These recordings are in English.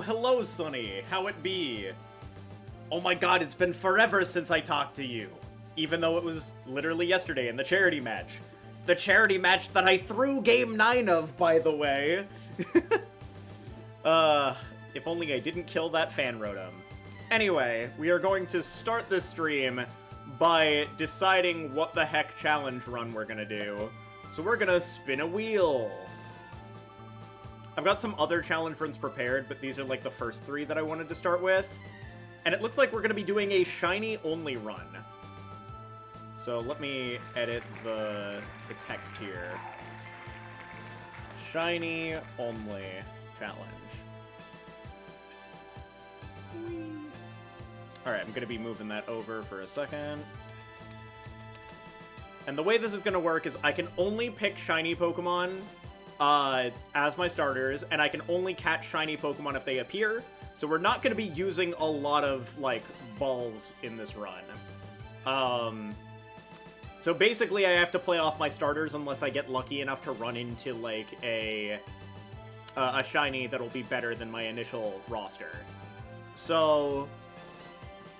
Oh, hello, Sonny. How it be? Oh my god, it's been forever since I talked to you. Even though it was literally yesterday in the charity match. The charity match that I threw Game 9 of, by the way. If only I didn't kill that fan rotom. Anyway, we are going to start this stream by deciding what the heck challenge run we're gonna do. So we're gonna spin a wheel. I've got some other challenge runs prepared, but these are like the first three that I wanted to start with. And it looks like we're gonna be doing a shiny only run. So let me edit the text here. Shiny only challenge. Alright, I'm gonna be moving that over for a second. And the way this is gonna work is I can only pick shiny Pokemon as my starters, and I can only catch shiny Pokemon if they appear. So we're not gonna be using a lot of, like, balls in this run. So basically I have to play off my starters unless I get lucky enough to run into, like, a shiny that'll be better than my initial roster. So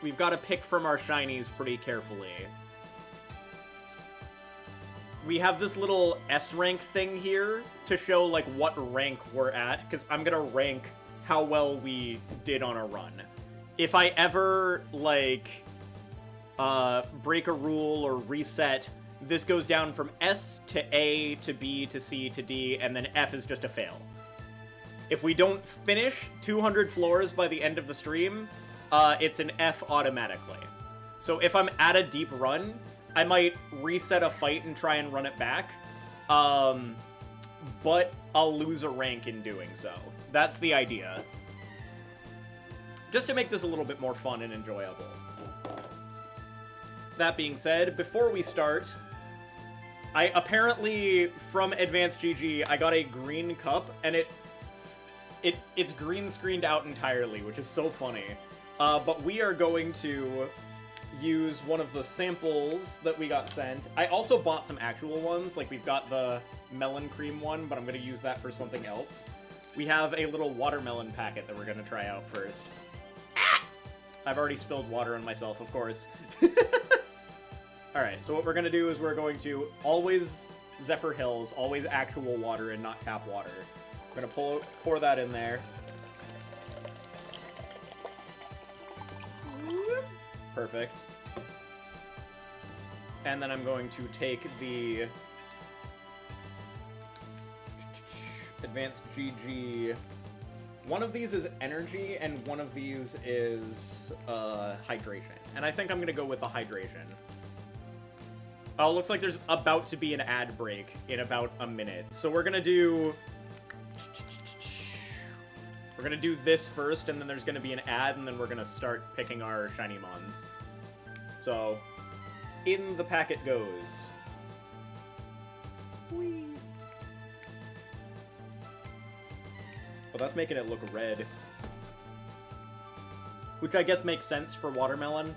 we've got to pick from our shinies pretty carefully. We have this little S rank thing here to show, like, what rank we're at, because I'm gonna rank how well we did on a run. If I ever, like, break a rule or reset, this goes down from S to A to B to C to D, and then F is just a fail. If we don't finish 200 floors by the end of the stream, it's an F automatically. So if I'm at a deep run, I might reset a fight and try and run it back, but I'll lose a rank in doing so. That's the idea. Just to make this a little bit more fun and enjoyable. That being said, before we start, I apparently, from Advanced GG, I got a green cup, and it's green screened out entirely, which is so funny. But we are going to use one of the samples that we got sent. I also bought some actual ones, like we've got the melon cream one, but I'm going to use that for something else. We have a little watermelon packet that we're going to try out first. Ah! I've already spilled water on myself, of course. Alright, so what we're going to do is we're going to always Zephyr Hills, always actual water and not tap water. We're going to pour that in there. Perfect. And then I'm going to take the Advanced GG. One of these is energy, and one of these is hydration. And I think I'm going to go with the hydration. Oh, looks like there's about to be an ad break in about a minute. So we're going to do... We're going to do this first, and then there's going to be an ad, and then we're going to start picking our shiny mons. So, in the packet goes. Whee! Oh, that's making it look red. Which I guess makes sense for watermelon.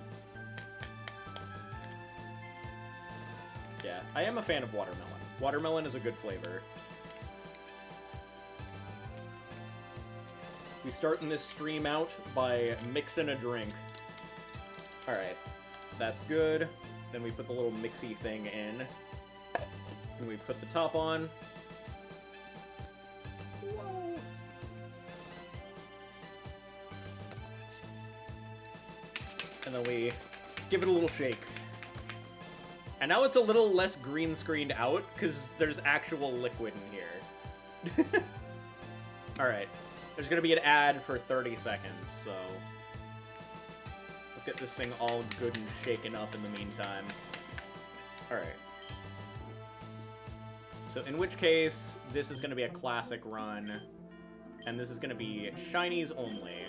Yeah, I am a fan of watermelon. Watermelon is a good flavor. We starting this stream out by mixing a drink. Alright, that's good. Then we put the little mixy thing in. And we put the top on. Whoa. And then we give it a little shake. And now it's a little less green screened out, because there's actual liquid in here. Alright. There's going to be an ad for 30 seconds, so let's get this thing all good and shaken up in the meantime. Alright. So in which case, this is going to be a classic run, and this is going to be shinies only.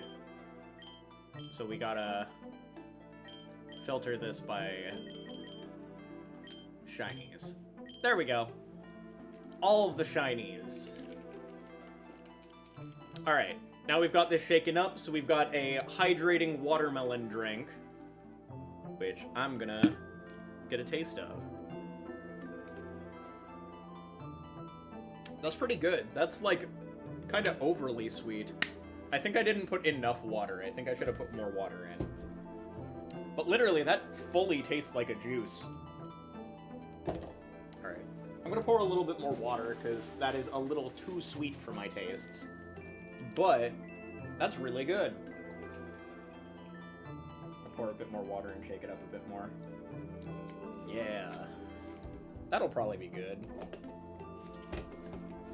So we gotta filter this by shinies. There we go. All of the shinies. Alright, now we've got this shaken up, so we've got a hydrating watermelon drink, which I'm gonna get a taste of. That's pretty good. That's, like, kind of overly sweet. I think I didn't put enough water. I think I should have put more water in. But literally, that fully tastes like a juice. Alright. I'm gonna pour a little bit more water, because that is a little too sweet for my tastes. But, that's really good. I'll pour a bit more water and shake it up a bit more. Yeah. That'll probably be good.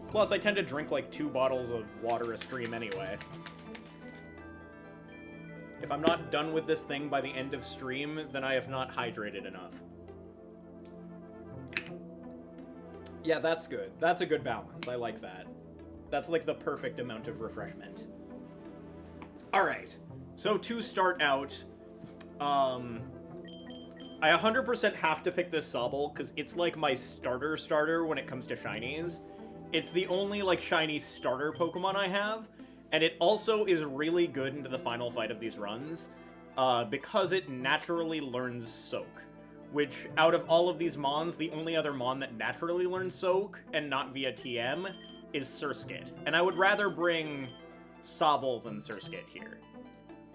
Plus, I tend to drink like 2 bottles of water a stream anyway. If I'm not done with this thing by the end of stream, then I have not hydrated enough. Yeah, that's good. That's a good balance. I like that. That's like the perfect amount of refreshment. Alright. So to start out, I 100% have to pick this Sobble, because it's like my starter when it comes to shinies. It's the only, like, shiny starter Pokemon I have, and it also is really good into the final fight of these runs, because it naturally learns Soak, which, out of all of these Mons, the only other Mon that naturally learns Soak, and not via TM, is Surskit. And I would rather bring Sobble than Surskit here.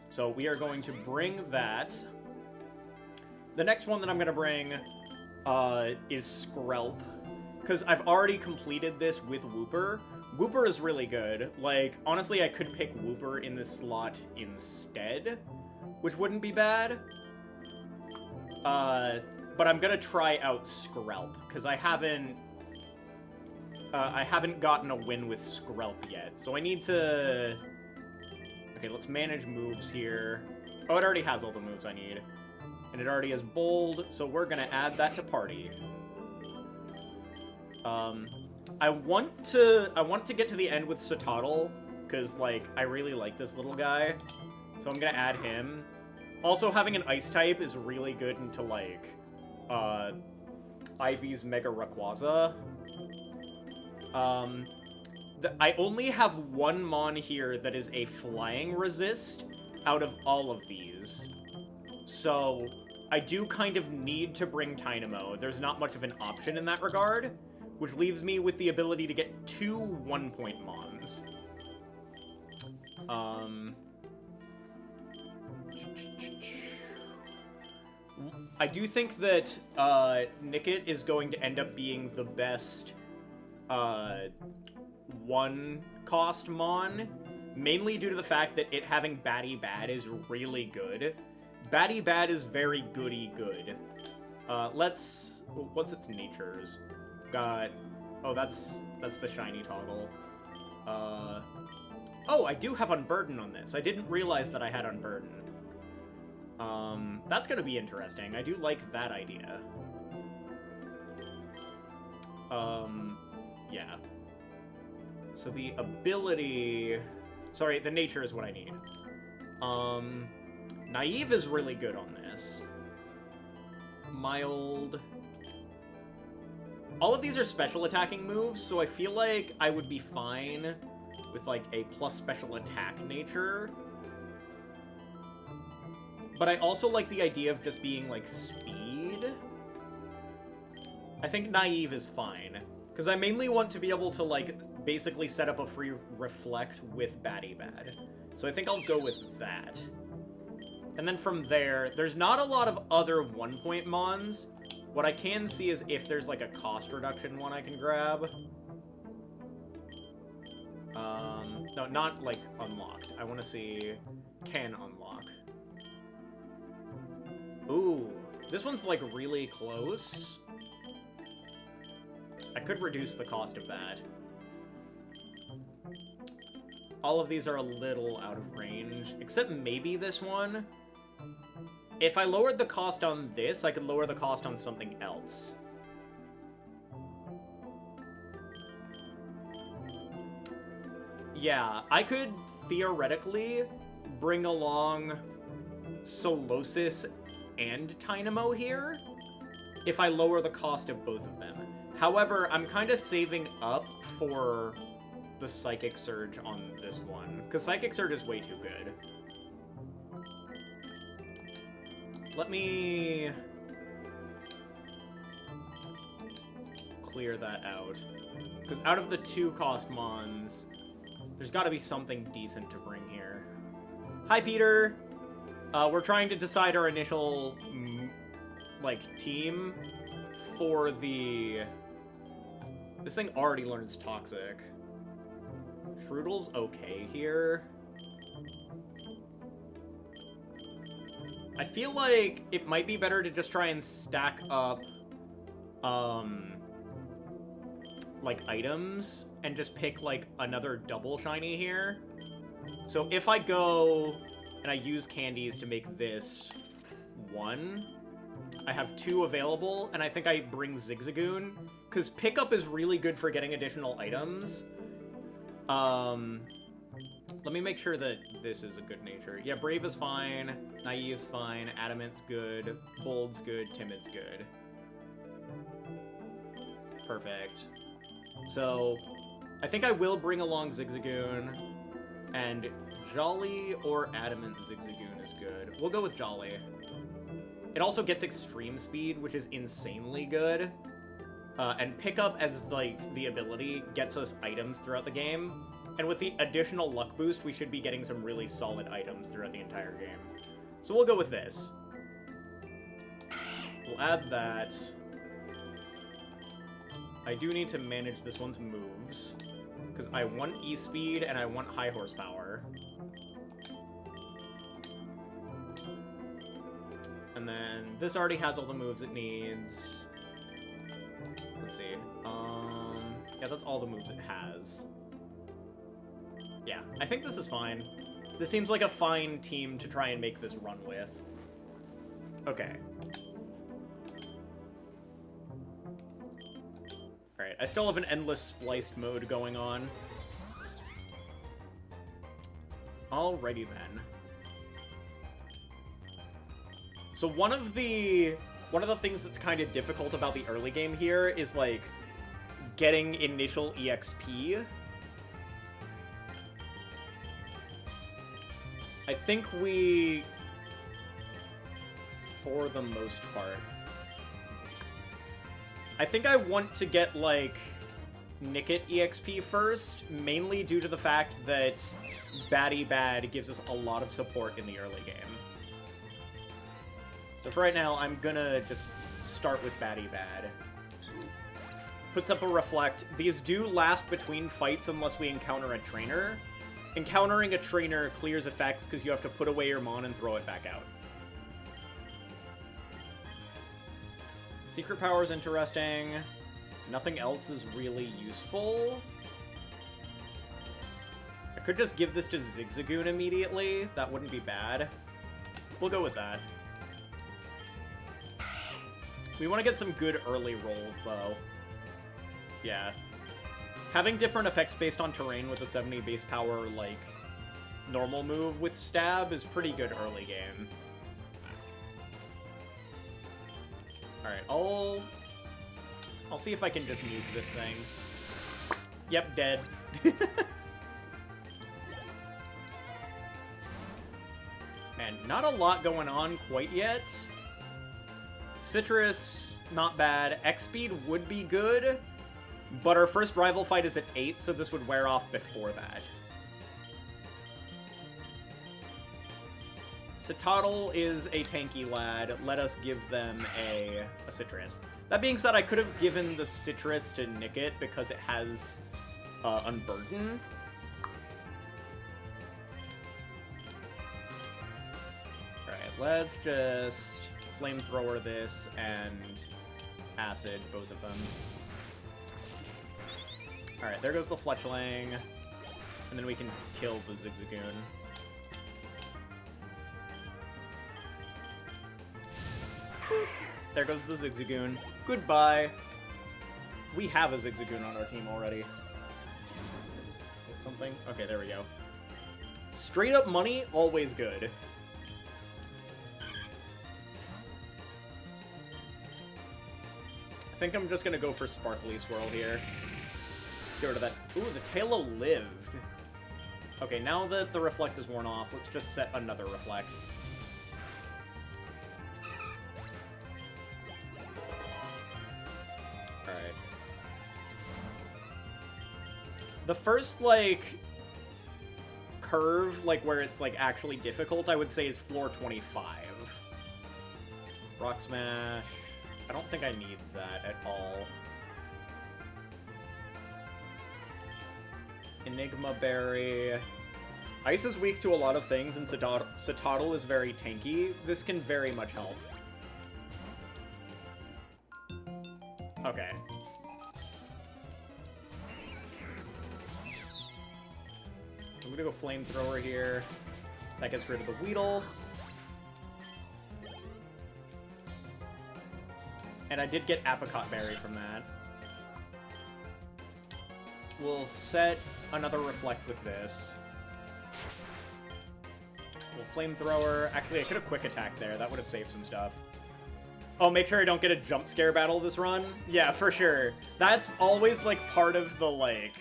So we are going to bring that. The next one that I'm going to bring is Skrelp, because I've already completed this with Wooper. Wooper is really good. Like, honestly, I could pick Wooper in this slot instead, which wouldn't be bad. But I'm gonna try out Skrelp, because I haven't gotten a win with Skrelp yet, so I need to... Okay, let's manage moves here. Oh, it already has all the moves I need. And it already is bold, so we're gonna add that to party. I want to get to the end with Citadel, because, like, I really like this little guy. So I'm gonna add him. Also, having an Ice type is really good into, like, Ivy's Mega Rayquaza. I only have one Mon here that is a Flying Resist out of all of these. So, I do kind of need to bring Tynamo. There's not much of an option in that regard, which leaves me with the ability to get 2 1-point Mons. I do think that Nickit is going to end up being the best 1-cost Mon, mainly due to the fact that it having Batty Bad is really good. Batty Bad is very goody good. What's its natures? Got... Oh, that's the shiny toggle. Oh, I do have Unburden on this. I didn't realize that I had Unburden. That's gonna be interesting. I do like that idea. Yeah. So the ability... Sorry, the nature is what I need. Naive is really good on this. Mild... All of these are special attacking moves, so I feel like I would be fine with, like, a plus special attack nature. But I also like the idea of just being, like, speed. I think Naive is fine, because I mainly want to be able to, like, basically set up a free Reflect with Batty Bad. So I think I'll go with that. And then from there, there's not a lot of other 1-point Mons. What I can see is if there's, like, a cost reduction one I can grab. No, not, like, unlocked. I want to see can unlock. Ooh, this one's, like, really close. I could reduce the cost of that. All of these are a little out of range, except maybe this one. If I lowered the cost on this, I could lower the cost on something else. Yeah, I could theoretically bring along Solosis and Tynamo here if I lower the cost of both of them. However, I'm kind of saving up for the Psychic Surge on this one, because Psychic Surge is way too good. Let me clear that out. Because out of the 2-cost Mons, There's got to be something decent to bring here. Hi, Peter! We're trying to decide our initial, like, team for the... This thing already learns Toxic. Shroodle's okay here. I feel like it might be better to just try and stack up, like, items and just pick, like, another double shiny here. So if I go and I use candies to make this 1, I have 2 available, and I think I bring Zigzagoon, because pickup is really good for getting additional items. Let me make sure that this is a good nature. Yeah, Brave is fine, Naive's fine, Adamant's good, Bold's good, Timid's good. Perfect. So, I think I will bring along Zigzagoon, and Jolly or Adamant Zigzagoon is good. We'll go with Jolly. It also gets extreme speed, which is insanely good. And pickup as, like, the ability gets us items throughout the game. And with the additional luck boost, we should be getting some really solid items throughout the entire game. So we'll go with this. We'll add that. I do need to manage this one's moves, because I want E-Speed and I want high horsepower. And then this already has all the moves it needs. Let's see. Yeah, that's all the moves it has. Yeah, I think this is fine. This seems like a fine team to try and make this run with. Okay. Alright, I still have an endless spliced mode going on. Alrighty then. So one of the things that's kind of difficult about the early game here is, like, getting initial EXP. I think we, for the most part, I think I want to get, like, Nickit EXP first, mainly due to the fact that Batty Bad gives us a lot of support in the early game. So for right now, I'm gonna just start with Batty Bad. Puts up a Reflect. These do last between fights unless we encounter a trainer. Encountering a trainer clears effects because you have to put away your Mon and throw it back out. Secret Power is interesting. Nothing else is really useful. I could just give this to Zigzagoon immediately. That wouldn't be bad. We'll go with that. We want to get some good early rolls, though. Yeah. Having different effects based on terrain with a 70 base power, like, normal move with Stab is pretty good early game. Alright, I'll see if I can just nuke this thing. Yep, dead. Man, not a lot going on quite yet. Citrus, not bad. X-Speed would be good, but our first rival fight is at 8, so this would wear off before that. Citadel is a tanky lad. Let us give them a Citrus. That being said, I could have given the Citrus to Nickit because it has Unburden. Alright, let's just Flamethrower this and Acid, both of them. Alright, there goes the Fletchling. And then we can kill the Zigzagoon. There goes the Zigzagoon. Goodbye. We have a Zigzagoon on our team already. Get something? Okay, there we go. Straight up money, always good. I think I'm just gonna go for Sparkly Swirl here. Get rid of that. Ooh, the Tailo lived. Okay, now that the Reflect is worn off, let's just set another Reflect. Alright. The first, like, curve, like where it's like actually difficult, I would say is floor 25. Rock Smash. I don't think I need that at all. Enigma Berry. Ice is weak to a lot of things, and Citadel is very tanky. This can very much help. Okay. I'm gonna go Flamethrower here. That gets rid of the Weedle. And I did get Apricot Berry from that. We'll set another Reflect with this. We'll Flamethrower. Actually, I could have Quick Attack there. That would have saved some stuff. Oh, make sure I don't get a jump scare battle this run? Yeah, for sure. That's always, like, part of the, like...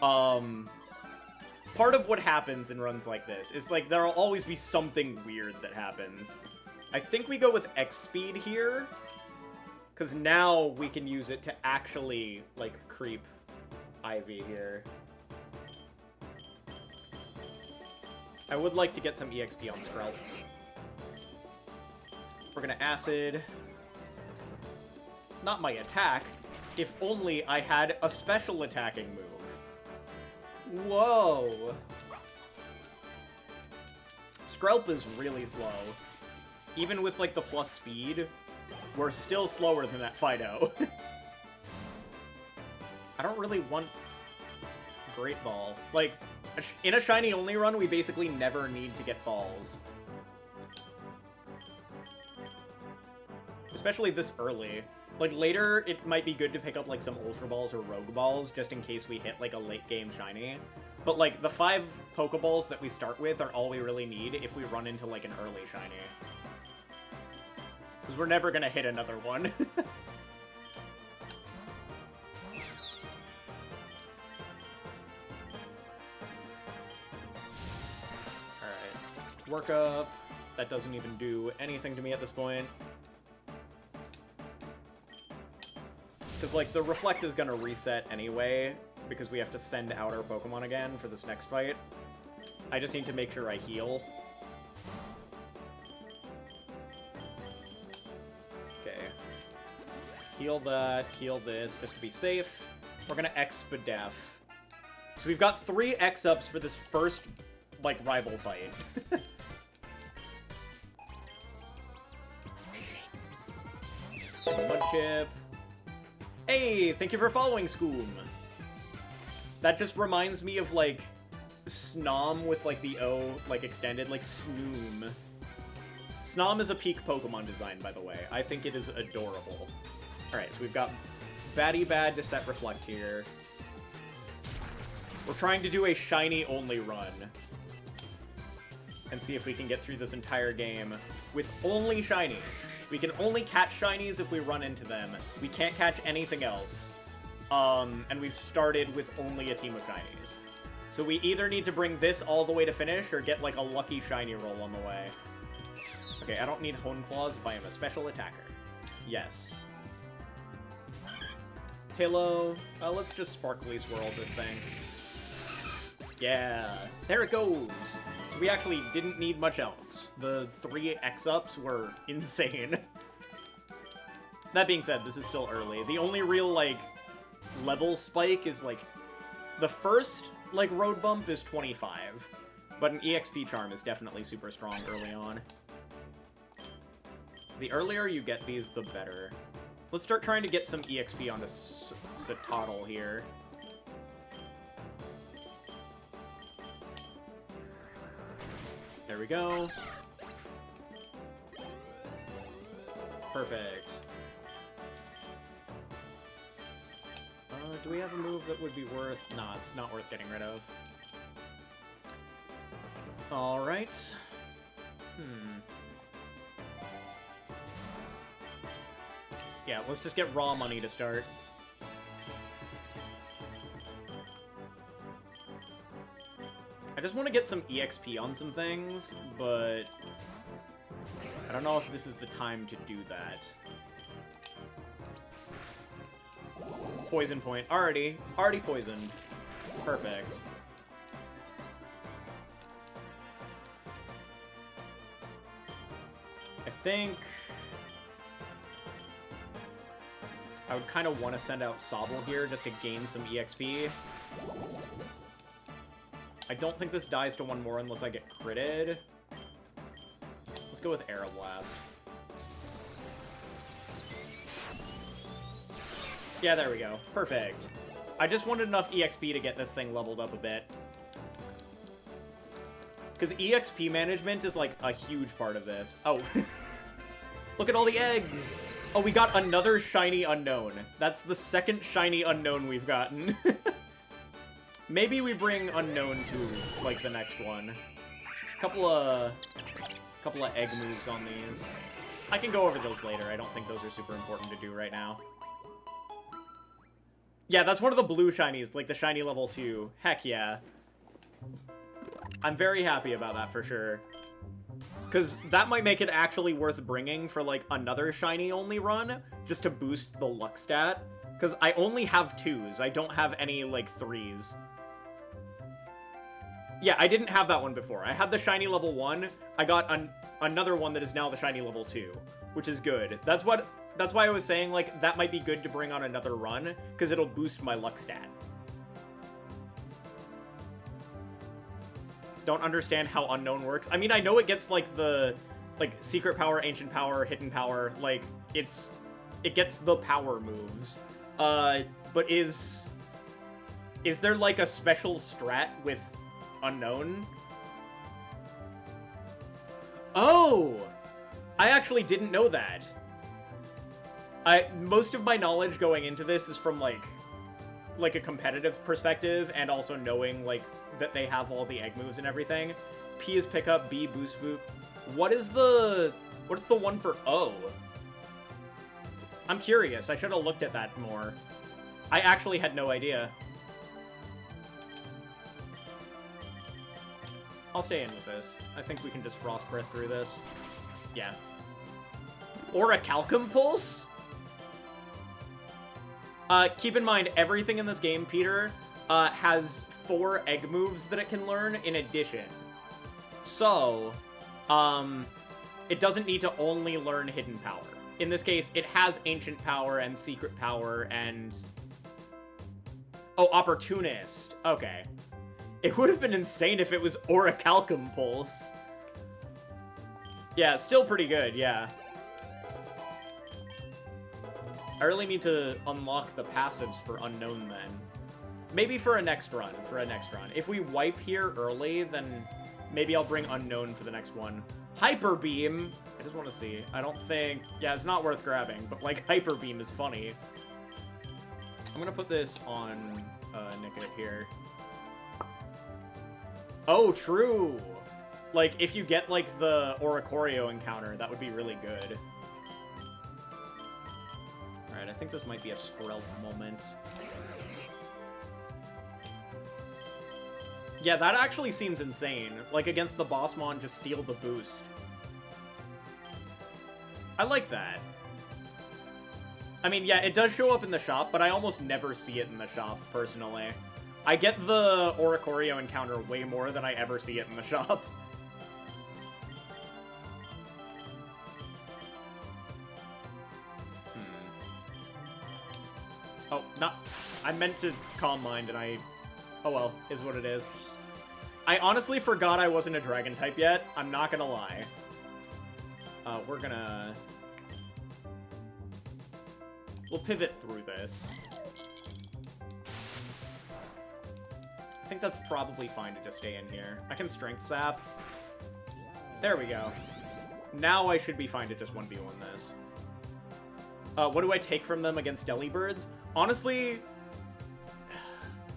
Part of what happens in runs like this is, like, there'll always be something weird that happens. I think we go with X-Speed here. Because now we can use it to actually, like, creep Ivy here. I would like to get some EXP on Skrelp. We're gonna Acid. Not my attack. If only I had a special attacking move. Whoa! Skrelp is really slow. Even with, like, the plus speed, we're still slower than that Fido. I don't really want Great Ball. Like, in a shiny only run, we basically never need to get balls. Especially this early. Like, later, it might be good to pick up, like, some Ultra Balls or Rogue Balls, just in case we hit, like, a late-game shiny. But, like, the 5 Pokeballs that we start with are all we really need if we run into, like, an early shiny. Because we're never gonna hit another one. Alright. Work up. That doesn't even do anything to me at this point. Because, like, the Reflect is gonna reset anyway, because we have to send out our Pokemon again for this next fight. I just need to make sure I heal. Okay. Heal that, heal this, just to be safe. We're gonna Expedef. So we've got 3 X-Ups for this first, like, rival fight. Mudchip. Hey, thank you for following, Scoom. That just reminds me of, like, Snom with, like, the O, like, extended, like, Snoom. Snom is a peak Pokemon design, by the way. I think it is adorable. Alright, so we've got Batty Bad to set Reflect here. We're trying to do a shiny-only run. And see if we can get through this entire game with only shinies. We can only catch shinies if we run into them. We can't catch anything else. And we've started with only a team of shinies. So we either need to bring this all the way to finish or get, like, a lucky shiny roll on the way. Okay, I don't need Hone Claws if I am a special attacker. Yes. Talo, let's just Sparkly Swirl this thing. Yeah, there it goes. So we actually didn't need much else. The 3 X-Ups were insane. That being said, this is still early. The only real, like, level spike is, like, the first, like, road bump is 25. But an EXP charm is definitely super strong early on. The earlier you get these, the better. Let's start trying to get some EXP onto Citadel here. There we go. Perfect. Do we have a move that would be worth... Nah, it's not worth getting rid of. Alright. Yeah, let's just get raw money to start. I just want to get some EXP on some things, but I don't know if this is the time to do that. Poison point. Already poisoned. Perfect. think I would kind of want to send out Sobble here just to gain some EXP. I don't think this dies to one more unless I get critted. Let's go with Aeroblast. Yeah, there we go. Perfect. I just wanted enough EXP to get this thing leveled up a bit. Because EXP management is, like, a huge part of this. Oh. Look at all the eggs! Oh, we got another shiny unknown. That's the second shiny unknown we've gotten. Maybe we bring unknown to, like, the next one. Couple of egg moves on these. I can go over those later. I don't think those are super important to do right now. Yeah, that's one of the blue shinies, like the shiny level 2. Heck yeah. I'm very happy about that for sure. Because that might make it actually worth bringing for, like, another shiny-only run, just to boost the luck stat. Because I only have 2s. I don't have any, like, 3s. Yeah, I didn't have that one before. I had the shiny level 1. I got another one that is now the shiny level 2, which is good. That's why I was saying, like, that might be good to bring on another run, because it'll boost my luck stat. Don't understand how unknown works. I mean, I know it gets, like, the, like, secret power, ancient power, hidden power. Like, it gets the power moves. But is there, like, a special strat with unknown? Oh! I actually didn't know that. Most of my knowledge going into this is from, like a competitive perspective, and also knowing, like, that they have all the egg moves and everything. P is pickup, B boost boot. What is the one for O? I'm curious. I should have looked at that more. I actually had no idea. I'll stay in with this. I think we can just Frost Breath through this. Yeah. Orichalcum Pulse? Keep in mind, everything in this game, Peter, has 4 egg moves that it can learn in addition. So, it doesn't need to only learn hidden power. In this case, it has ancient power and secret power and... Oh, opportunist. Okay. It would have been insane if it was Orichalcum Pulse. Yeah, still pretty good, yeah. I really need to unlock the passives for Unknown then. Maybe for a next run, If we wipe here early, then maybe I'll bring Unknown for the next one. Hyper Beam! I just want to see. I don't think... Yeah, it's not worth grabbing, but, like, Hyper Beam is funny. I'm gonna put this on Nickit here. Oh, true! Like, if you get, like, the Oricorio encounter, that would be really good. Alright, I think this might be a Skrelp moment. Yeah, that actually seems insane. Like, against the Bossmon, just steal the boost. I like that. I mean, yeah, it does show up in the shop, but I almost never see it in the shop, personally. I get the Oricorio encounter way more than I ever see it in the shop. Oh, not... I meant to Calm Mind, and I... Oh well, is what it is. I honestly forgot I wasn't a Dragon type yet. I'm not gonna lie. We're gonna... We'll pivot through this. I think that's probably fine to just stay in here. I can Strength Sap. There we go. Now I should be fine to just 1v1 this. What do I take from them against Delibirds? Honestly,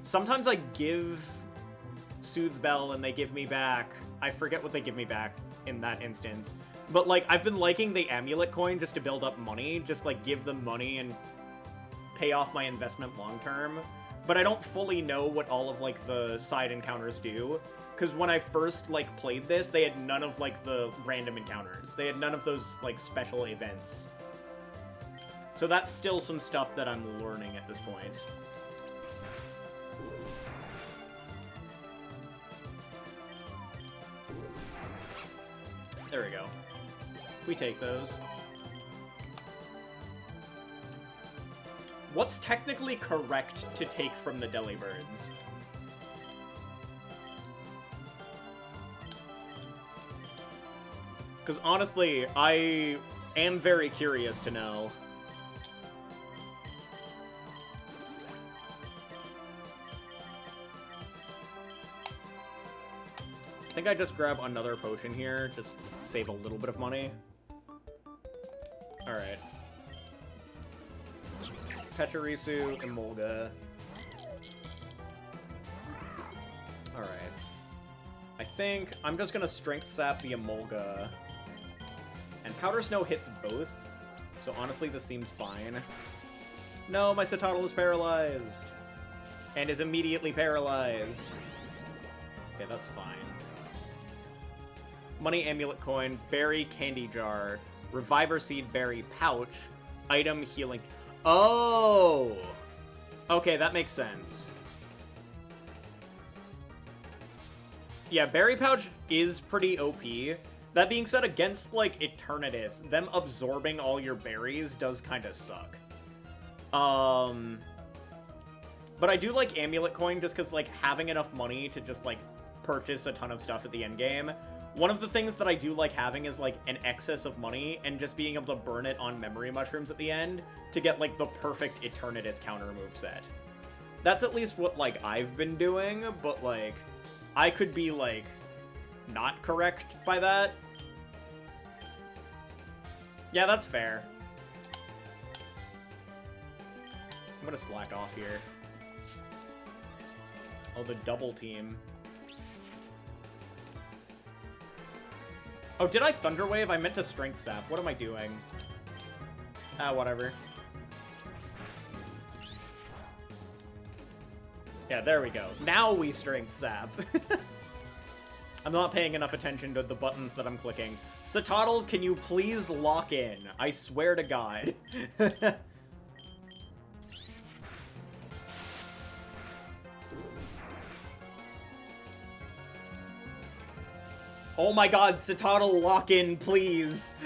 sometimes I give Soothe Bell and they give me back. I forget what they give me back in that instance. But, like, I've been liking the Amulet coin just to build up money. Just, like, give them money and pay off my investment long term. But I don't fully know what all of, like, the side encounters do. Because when I first, like, played this, they had none of, like, the random encounters. They had none of those, like, special events. So that's still some stuff that I'm learning at this point. There we go. We take those. What's technically correct to take from the Delibirds? Because honestly, I am very curious to know. I think I just grab another potion here, just save a little bit of money. Alright. Pachirisu, Emolga. Alright. I think I'm just gonna Strength Sap the Emolga. And Powder Snow hits both, so honestly this seems fine. No, my Citadel is paralyzed! And is immediately paralyzed. Okay, that's fine. Money, Amulet Coin, Berry, Candy Jar, Reviver Seed, Berry, Pouch, Item, Healing... Oh! Okay, that makes sense. Yeah, Berry Pouch is pretty OP. That being said, against, like, Eternatus, them absorbing all your berries does kind of suck. But I do like Amulet Coin just because, like, having enough money to just, like, purchase a ton of stuff at the end game. One of the things that I do like having is, like, an excess of money and just being able to burn it on Memory Mushrooms at the end to get, like, the perfect Eternatus counter moveset. That's at least what, like, I've been doing, but, like, I could be, like, not correct by that. Yeah, that's fair. I'm gonna slack off here. Oh, the double team. Oh, did I Thunder Wave? I meant to Strength Sap. What am I doing? Ah, whatever. Yeah, there we go. Now we Strength Sap. I'm not paying enough attention to the buttons that I'm clicking. Citadel, can you please lock in? I swear to God. Oh my God, Citadel, lock in, please.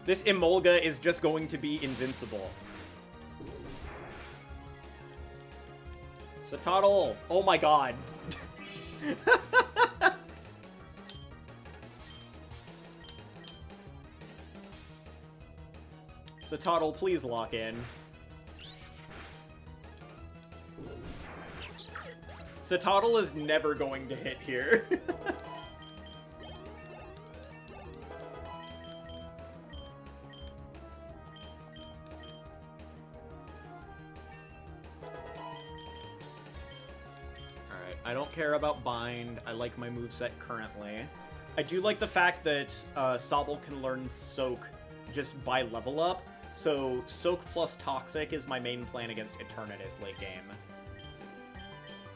This Emolga is just going to be invincible. Citadel, oh my God. Citadel, please lock in. Citadel is never going to hit here. Alright, I don't care about Bind. I like my moveset currently. I do like the fact that Sobble can learn Soak just by level up. So Soak plus Toxic is my main plan against Eternatus late game.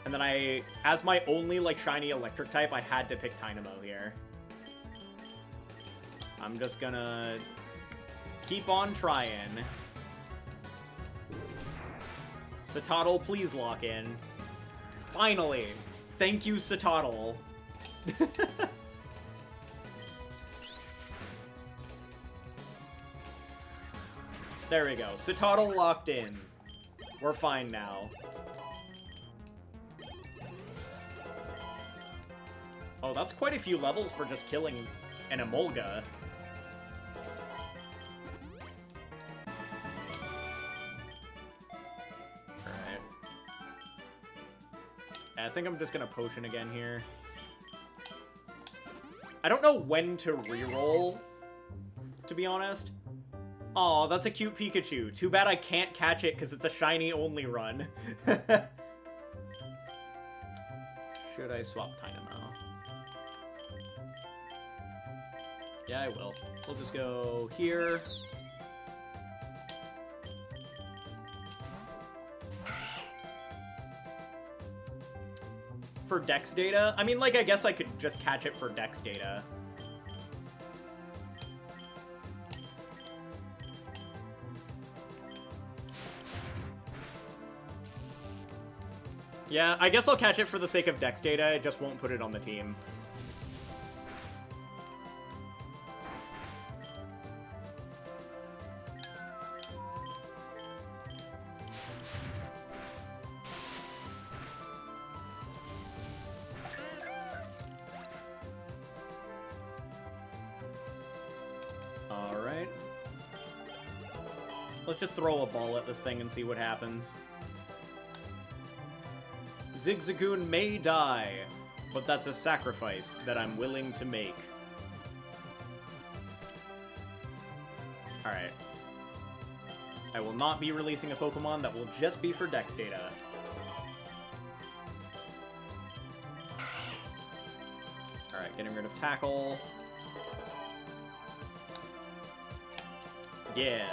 And then as my only, like, shiny electric type, I had to pick Dynamo here. I'm just gonna keep on trying. Citadel, please lock in. Finally! Thank you, Citadel. There we go. Citadel locked in. We're fine now. Oh, that's quite a few levels for just killing an Emolga. Alright. I think I'm just gonna Potion again here. I don't know when to reroll, to be honest. Aw, that's a cute Pikachu. Too bad I can't catch it because it's a shiny only run. Should I swap Dynamo? Yeah, I will. We'll just go here. For Dex data? I mean, like, I guess I could just catch it for Dex data. Yeah, I guess I'll catch it for the sake of Dex data. I just won't put it on the team. Let's just throw a ball at this thing and see what happens. Zigzagoon may die, but that's a sacrifice that I'm willing to make. Alright. I will not be releasing a Pokemon that will just be for Dex data. Alright, getting rid of Tackle. Yeah.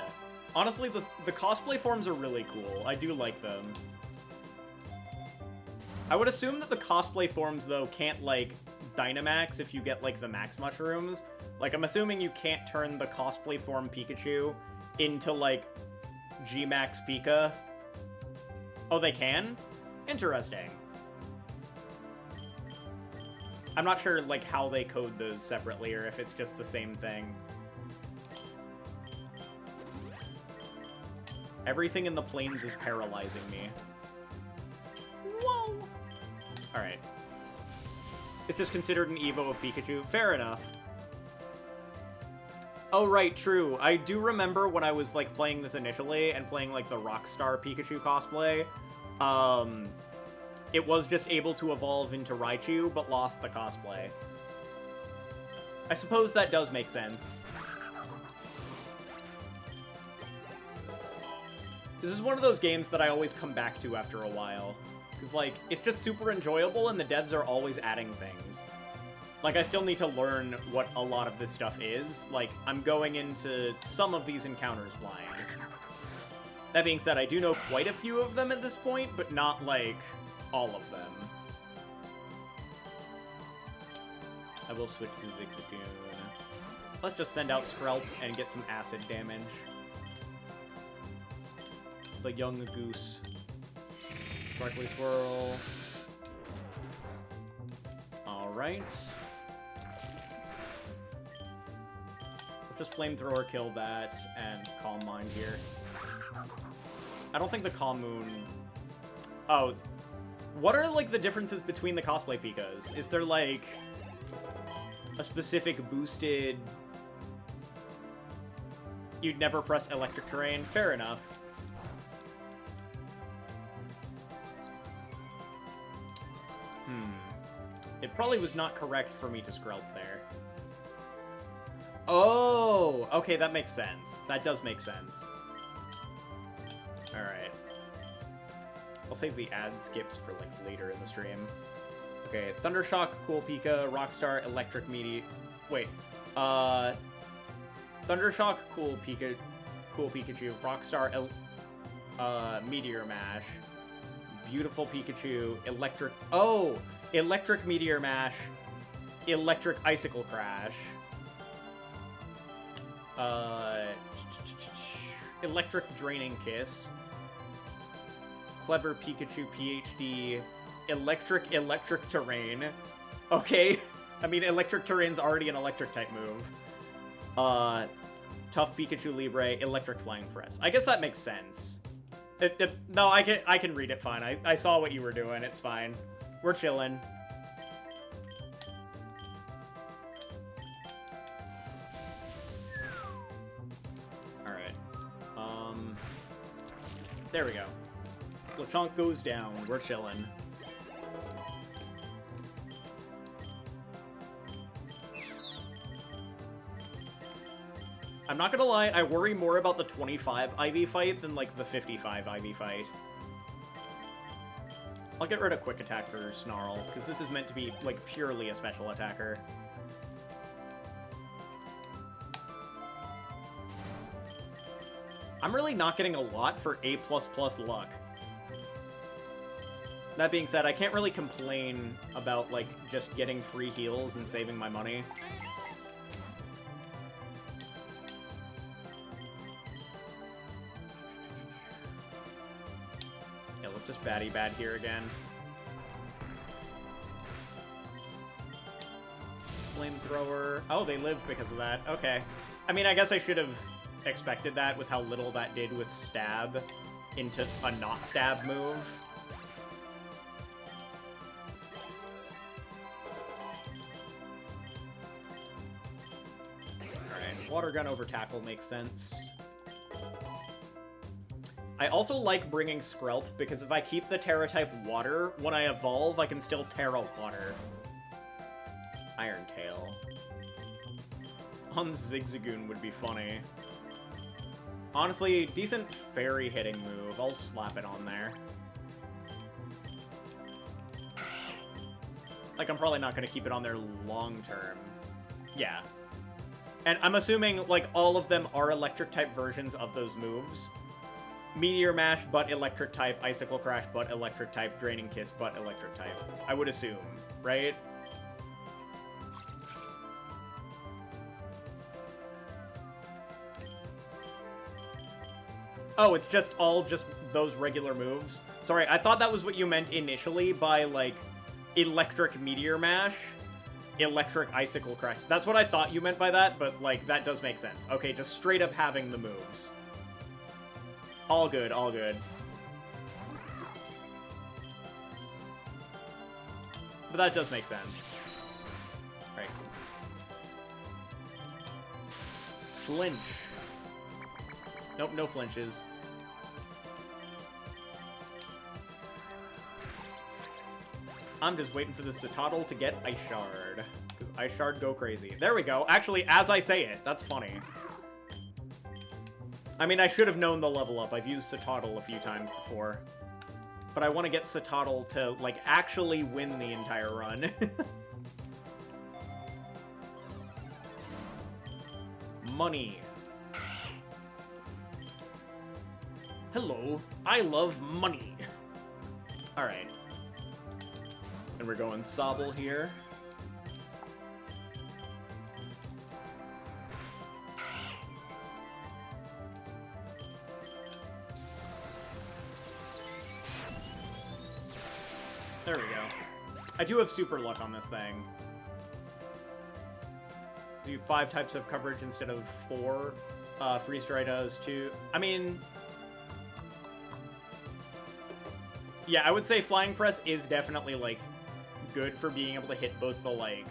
Honestly, the cosplay forms are really cool. I do like them. I would assume that the cosplay forms, though, can't, like, Dynamax if you get, like, the Max Mushrooms. Like, I'm assuming you can't turn the cosplay form Pikachu into, like, G-Max Pika. Oh, they can? Interesting. I'm not sure, like, how they code those separately, or if it's just the same thing. Everything in the plains is paralyzing me. Whoa! Alright. It's just considered an Evo of Pikachu. Fair enough. Oh, right, true. I do remember when I was, like, playing this initially and playing, like, the Rockstar Pikachu cosplay. It was just able to evolve into Raichu, but lost the cosplay. I suppose that does make sense. This is one of those games that I always come back to after a while. Because, like, it's just super enjoyable, and the devs are always adding things. Like, I still need to learn what a lot of this stuff is. Like, I'm going into some of these encounters blind. That being said, I do know quite a few of them at this point, but not, like, all of them. I will switch to Zigzagoon. Let's just send out Skrelp and get some acid damage. The young goose. Sparkly Swirl. Alright. Let's just Flamethrower kill that and Calm Mind here. I don't think the Calm Moon... Oh, what are, like, the differences between the cosplay Pikas? Is there, like, a specific boosted... You'd never press Electric Terrain? Fair enough. It probably was not correct for me to Skrelp there. Oh! Okay, that makes sense. That does make sense. Alright. I'll save the ad skips for, like, later in the stream. Okay, Thundershock, cool Pika, Rockstar, Electric Meteor... Wait. Thundershock, cool Pikachu, Rockstar, Meteor Mash, Beautiful Pikachu, Electric... Oh! Electric Meteor Mash, Electric Icicle Crash, Electric Draining Kiss, Clever Pikachu PhD, Electric Terrain. Okay, I mean, Electric Terrain's already an Electric type move. Tough Pikachu Libre, Electric Flying Press. I guess that makes sense. No, I can read it fine. I saw what you were doing. It's fine. We're chilling. Alright. There we go. Lechonk goes down. We're chilling. I'm not gonna lie, I worry more about the 25 IV fight than, like, the 55 IV fight. I'll get rid of Quick Attack for Snarl, because this is meant to be, like, purely a special attacker. I'm really not getting a lot for A++ luck. That being said, I can't really complain about, like, just getting free heals and saving my money. Just baddie bad here again. Flamethrower. Oh, they lived because of that. Okay. I mean, I guess I should have expected that with how little that did with stab into a not stab move. Alright, Water Gun over Tackle makes sense. I also like bringing Skrelp, because if I keep the Terra-type water, when I evolve, I can still Terra water. Iron Tail. On Zigzagoon would be funny. Honestly, decent fairy hitting move. I'll slap it on there. Like, I'm probably not going to keep it on there long term. Yeah. And I'm assuming, like, all of them are electric-type versions of those moves. Meteor Mash, but electric-type. Icicle Crash, but electric-type. Draining Kiss, but electric-type. I would assume, right? Oh, it's just all just those regular moves? Sorry, I thought that was what you meant initially by, like, electric Meteor Mash, electric Icicle Crash. That's what I thought you meant by that, but, like, that does make sense. Okay, just straight up having the moves. All good, all good. But that does make sense. Right. Flinch. Nope, no flinches. I'm just waiting for this Citadel to get Ice Shard. Because Ice Shard go crazy. There we go. Actually, as I say it, that's funny. I mean, I should have known the level up. I've used Citadel a few times before. But I want to get Citadel to, like, actually win the entire run. Money. Hello, I love money. Alright. And we're going Sobble here. There we go. I do have super luck on this thing. Do 5 types of coverage instead of 4. Freeze Dry does 2. I mean... yeah, I would say Flying Press is definitely, like, good for being able to hit both the, like,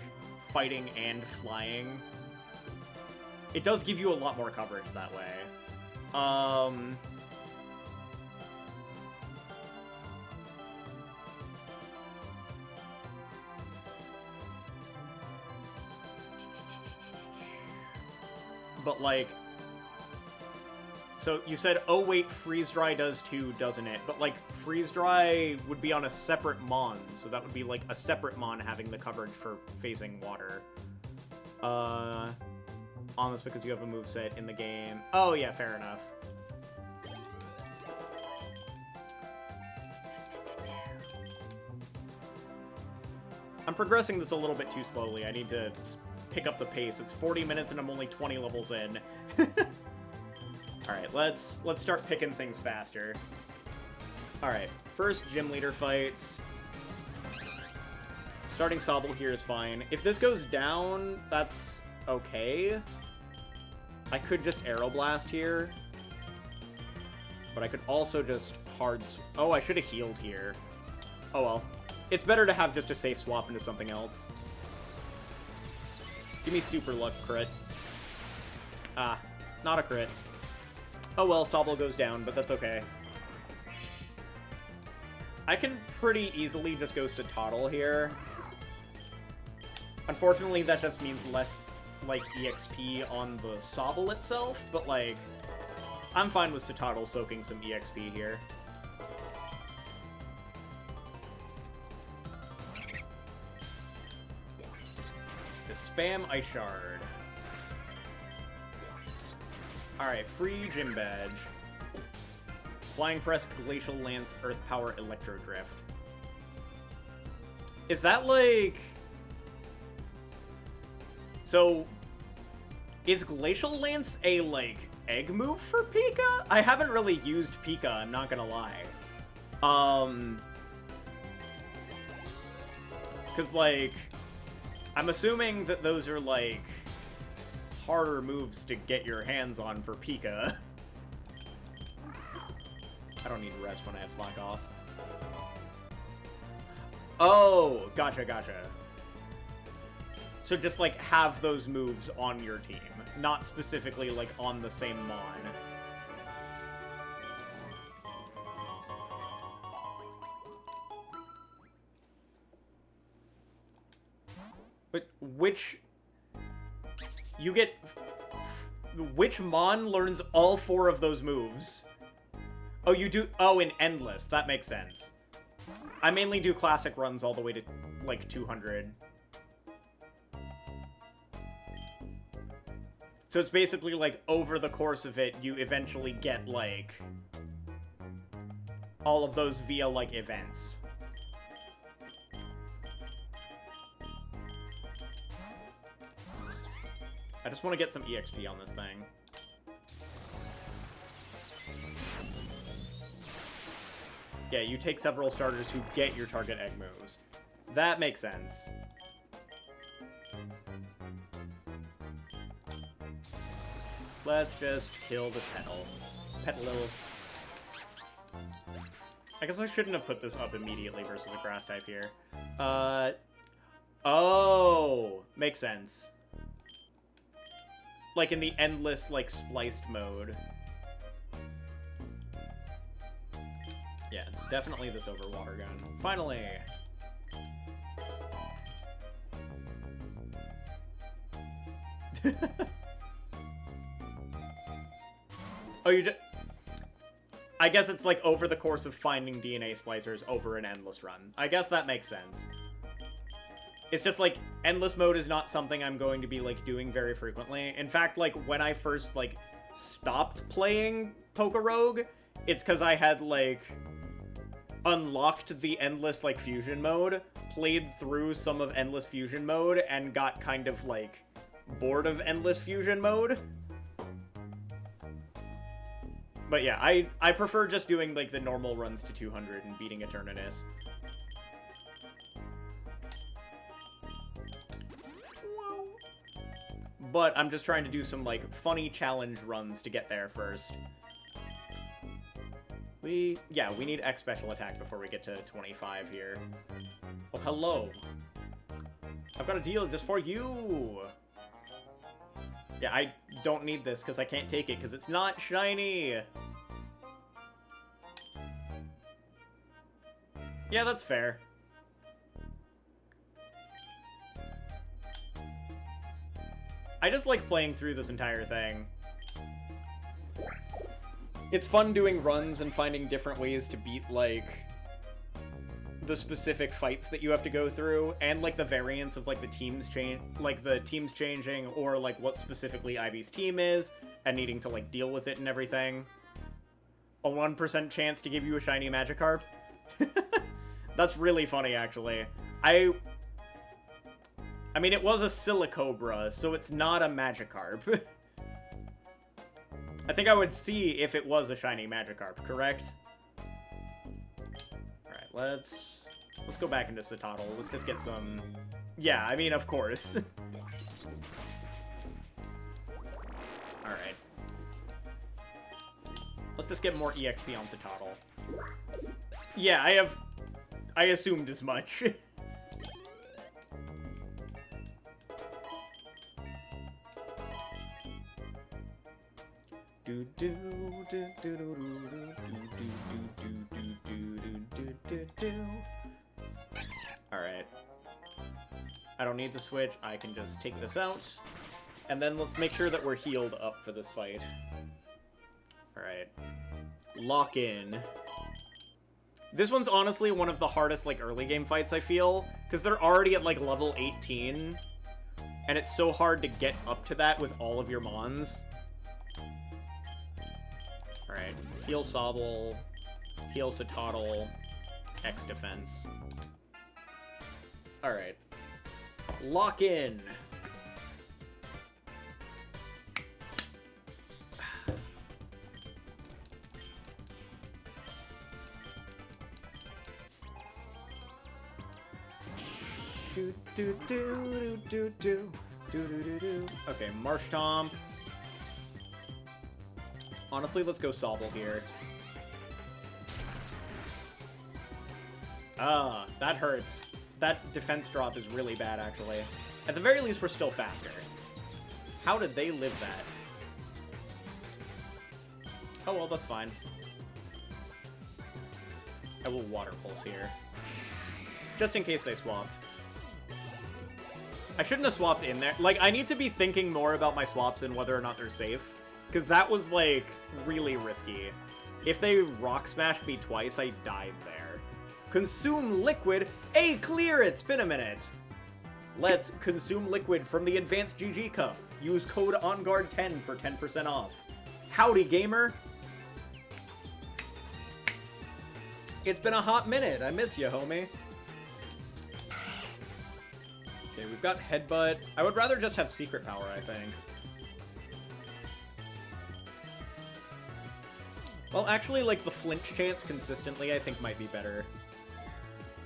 fighting and flying. It does give you a lot more coverage that way. But, like... so, you said, oh wait, Freeze Dry does too, doesn't it? But, like, Freeze Dry would be on a separate Mon, so that would be, like, a separate Mon having the coverage for phasing water. On this because you have a moveset in the game. Oh, yeah, fair enough. I'm progressing this a little bit too slowly. I need to pick up the pace. It's 40 minutes and I'm only 20 levels in. Alright, let's start picking things faster. Alright, first gym leader fights. Starting Sobble here is fine. If this goes down, that's okay. I could just Aeroblast here. But I could also just hard... oh, I should have healed here. Oh well. It's better to have just a safe swap into something else. Give me super luck crit. Ah, not a crit. Oh well, Sobble goes down, but that's okay. I can pretty easily just go Citadel here. Unfortunately, that just means less, like, EXP on the Sobble itself, but, like, I'm fine with Citadel soaking some EXP here. Just spam Ice Shard. Alright, free Gym Badge. Flying Press, Glacial Lance, Earth Power, Electro Drift. Is that, like... so, is Glacial Lance a, like, egg move for Pika? I haven't really used Pika, I'm not gonna lie. Because, like, I'm assuming that those are, like, harder moves to get your hands on for Pika. I don't need rest when I have Slack off. Oh, gotcha, gotcha. So just, like, have those moves on your team, not specifically, like, on the same Mon. But which... You get... Which Mon learns all 4 of those moves? Oh, you do... Oh, in Endless. That makes sense. I mainly do classic runs all the way to, like, 200. So it's basically, like, over the course of it, you eventually get, like... all of those via, like, events. I just want to get some EXP on this thing. Yeah, you take several starters who get your target egg moves. That makes sense. Let's just kill this petal. Petal. I guess I shouldn't have put this up immediately versus a grass type here. Oh! Makes sense. Like in the endless, like, spliced mode. Yeah, definitely this over water gun. Finally! Oh, you just... I guess it's like over the course of finding DNA splicers over an endless run. I guess that makes sense. It's just like, endless mode is not something I'm going to be like doing very frequently. In fact, like when I first like stopped playing Pokerogue, it's because I had like unlocked the endless like fusion mode, played through some of endless fusion mode, and got kind of like bored of endless fusion mode. But yeah, I prefer just doing, like, the normal runs to 200 and beating Eternatus. But I'm just trying to do some, like, funny challenge runs to get there first. Yeah, we need X special attack before we get to 25 here. Oh, hello. I've got a deal just for you. Yeah, I don't need this because I can't take it because it's not shiny. Yeah, that's fair. I just like playing through this entire thing. It's fun doing runs and finding different ways to beat, like, the specific fights that you have to go through, and, like, the variance of, like, the teams changing, or, like, what specifically Ivy's team is, and needing to, like, deal with it and everything. A 1% chance to give you a shiny Magikarp? That's really funny, actually. I mean, it was a Silicobra, so it's not a Magikarp. I think I would see if it was a shiny Magikarp, correct? Alright, let's go back into Citadel. Let's just get some... Yeah, I mean, of course. Alright. Let's just get more EXP on Citadel. Yeah, I assumed as much. Alright. I don't need to switch, I can just take this out. And then let's make sure that we're healed up for this fight. Alright. Lock in. This one's honestly one of the hardest, like, early game fights, I feel. Because they're already at, like, level 18. And it's so hard to get up to that with all of your Mons. Alright, heal Sobble, heal Citadel, X defense. Alright. Lock in! Okay, Marshtomp. Honestly, let's go Sobble here. Ah, that hurts. That defense drop is really bad, actually. At the very least, we're still faster. How did they live that? Oh, well, that's fine. I will Water Pulse here. Just in case they swapped. I shouldn't have swapped in there. Like, I need to be thinking more about my swaps and whether or not they're safe. Because that was, like, really risky. If they Rock Smashed me twice, I died there. Consume liquid. Hey, clear! It's been a minute. Let's consume liquid from the Advanced GG Cup. Use code ONGUARD10 for 10% off. Howdy, gamer. It's been a hot minute. I miss you, homie. Okay, we've got Headbutt. I would rather just have Secret Power, I think. Well, actually, like, the flinch chance consistently, I think, might be better.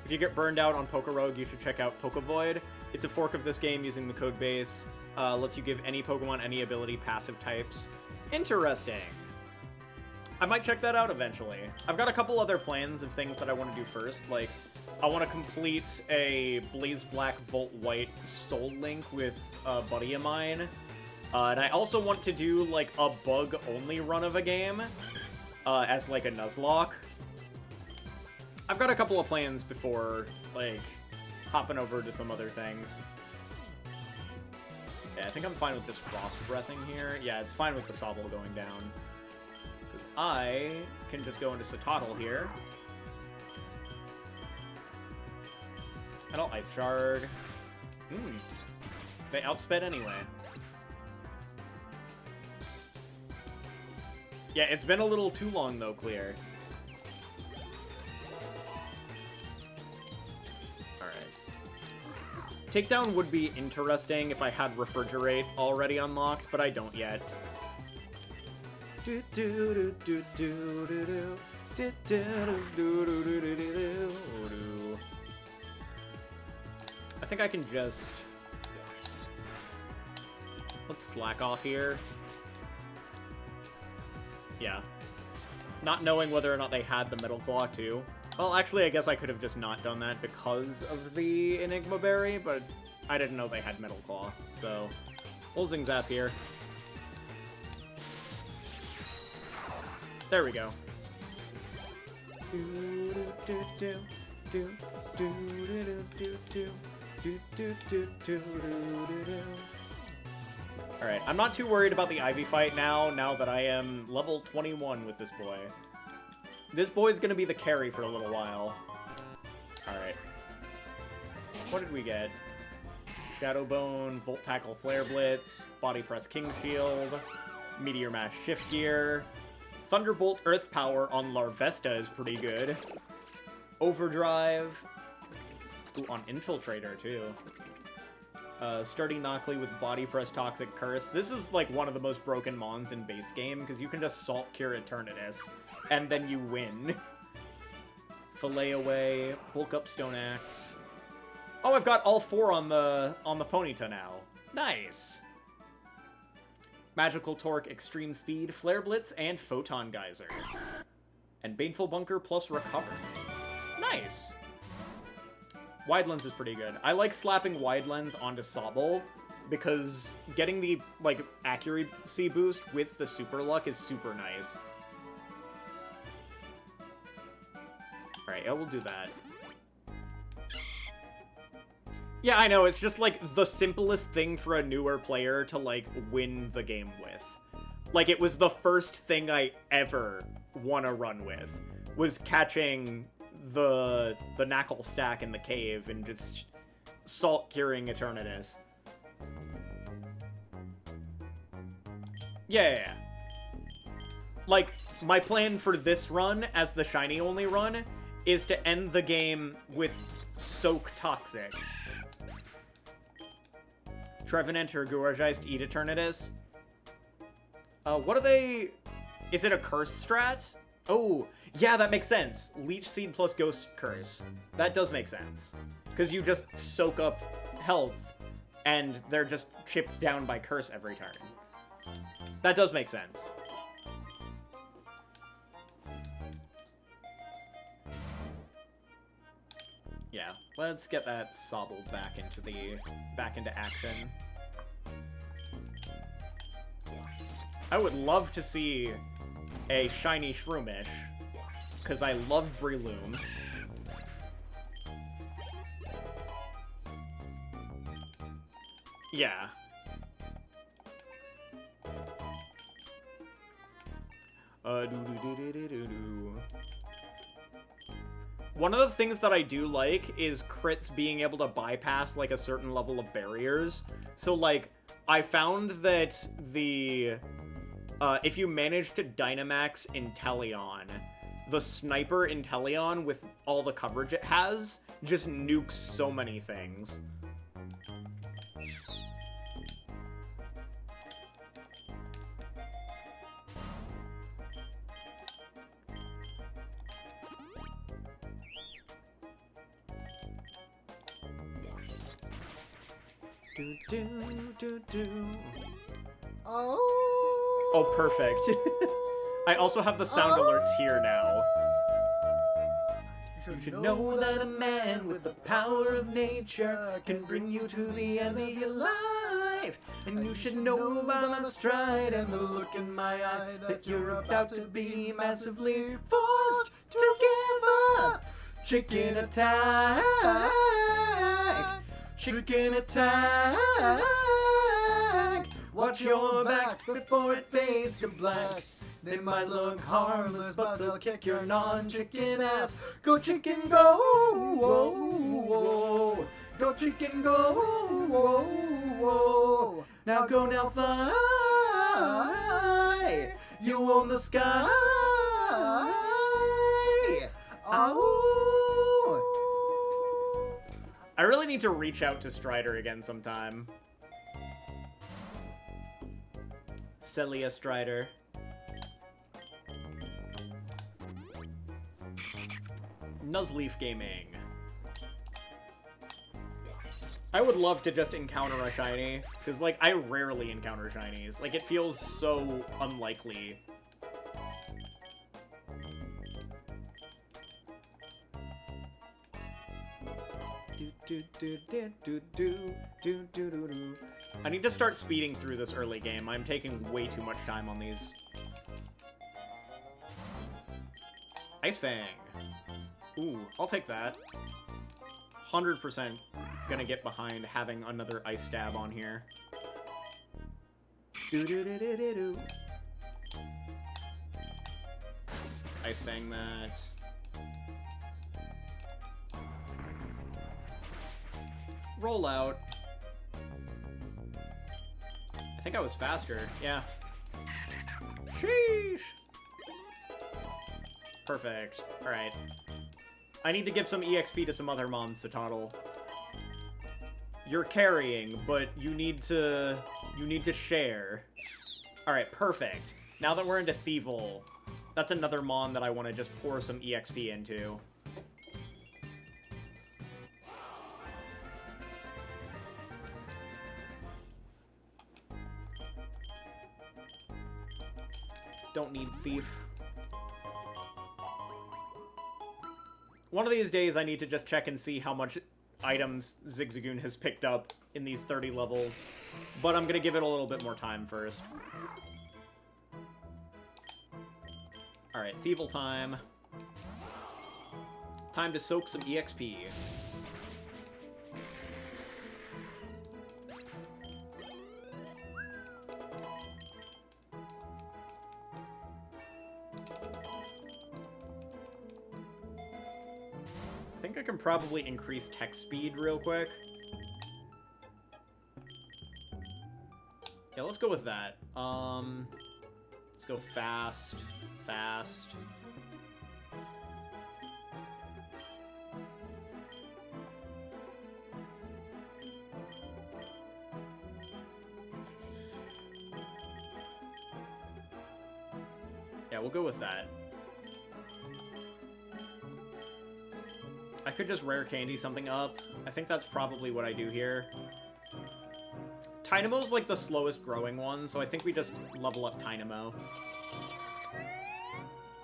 If you get burned out on Pokerogue, you should check out Pokevoid. It's a fork of this game using the code base. Lets you give any Pokemon any ability passive types. Interesting. I might check that out eventually. I've got a couple other plans of things that I want to do first. Like, I want to complete a Blaze Black Volt White Soul Link with a buddy of mine. And I also want to do, like, a bug-only run of a game as, like, a Nuzlocke. I've got a couple of plans before, like, hopping over to some other things. Yeah, I think I'm fine with just Frost Breathing here. Yeah, it's fine with the Sobble going down. Because I can just go into Satotl here. And I'll Ice Shard. They outsped anyway. Yeah, it's been a little too long, though, Clear. Takedown would be interesting if I had Refrigerate already unlocked, but I don't yet. I think I can just... Let's slack off here. Yeah. Not knowing whether or not they had the Metal Claw, too. Well, actually, I guess I could have just not done that because of the Enigma Berry, but I didn't know they had Metal Claw, so we'll Zing Zap here. There we go. Alright, I'm not too worried about the Ivy fight now that I am level 21 with this boy. This boy's gonna be the carry for a little while. Alright. What did we get? Shadow Bone, Volt Tackle Flare Blitz, Body Press King Shield, Meteor Mash Shift Gear, Thunderbolt Earth Power on Larvesta is pretty good. Overdrive. Ooh, on Infiltrator, too. Starting Knockley with Body Press Toxic Curse. This is, like, one of the most broken mons in base game, because you can just Salt Cure Eternatus, and then you win. Fillet Away, Bulk Up Stone Axe. Oh, I've got all four on the Ponyta now. Nice! Magical Torque, Extreme Speed, Flare Blitz, and Photon Geyser. And Baneful Bunker plus Recover. Nice! Wide Lens is pretty good. I like slapping Wide Lens onto Sobble, because getting the, like, accuracy boost with the Super Luck is super nice. Alright, I will do that. Yeah, I know, it's just, like, the simplest thing for a newer player to, like, win the game with. Like, it was the first thing I ever won a run with, was catching the Knackle stack in the cave and just Salt Curing Eternatus. Yeah. Like, my plan for this run, as the shiny-only run, is to end the game with Soak Toxic. Trevenant or Gourgeist Eat Eternatus. What are they... Is it a curse strat? Oh, yeah, that makes sense. Leech Seed plus Ghost Curse. That does make sense. Because you just soak up health, and they're just chipped down by Curse every turn. That does make sense. Yeah, let's get that Sobble back into action. I would love to see a shiny Shroomish, because I love Breloom. Yeah. One of the things that I do like is crits being able to bypass, like, a certain level of barriers. So, like, I found that the... if you manage to Dynamax Inteleon, the Sniper Inteleon, with all the coverage it has, just nukes so many things. Oh, perfect. I also have the sound alerts here now. You should know that a man with the power of nature can bring you to the end of your life. And you should know by my stride and the look in my eye that you're about to be massively forced to give up. Chicken attack! Chicken attack! Watch your back before it fades to black. They might look harmless, but they'll kick your non-chicken ass. Go chicken, go! Whoa, whoa. Go chicken, go! Whoa, whoa. Now go, now fly! You own the sky! Ow! I really need to reach out to Strider again sometime. Celia Strider. Nuzleaf Gaming. I would love to just encounter a shiny, because, like, I rarely encounter shinies. Like, it feels so unlikely. I need to start speeding through this early game. I'm taking way too much time on these. Ice Fang. Ooh, I'll take that. 100% gonna get behind having another Ice Stab on here. Let's Ice Fang that. Roll out. I think I was faster. Yeah. Sheesh. Perfect. Alright. I need to give some EXP to some other mons to toddle. You're carrying, but you need to share. Alright, perfect. Now that we're into Thievel, that's another mon that I want to just pour some EXP into. Don't need Thief. One of these days I need to just check and see how much items Zigzagoon has picked up in these 30 levels, but I'm gonna give it a little bit more time first. Alright, Thievel time. Time to soak some EXP. I think I can probably increase text speed real quick. Yeah, let's go with that. Let's go fast, fast. Yeah, we'll go with that. I could just rare candy something up. I think that's probably what I do here. Tynamo's like the slowest growing one, so I think we just level up Tynamo.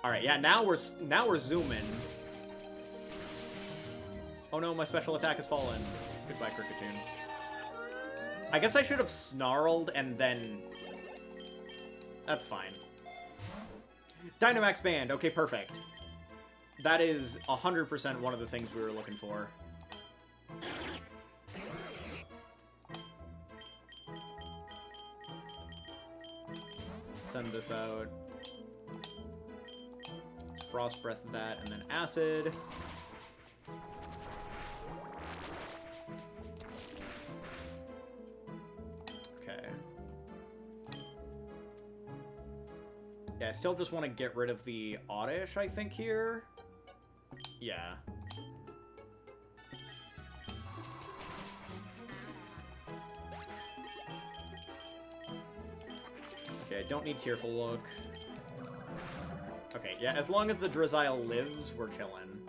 Alright, yeah, now we're zooming. Oh no, my special attack has fallen. Goodbye, Kricketune. I guess I should have snarled and then... That's fine. Dynamax Band, okay, perfect. That is 100% one of the things we were looking for. send this out. Let's Frost Breath that, and then Acid. Okay. Yeah, I still just want to get rid of the Oddish, I think, here. Yeah. Okay, I don't need Tearful Look. Okay, yeah, as long as the Drizzile lives, we're chillin'.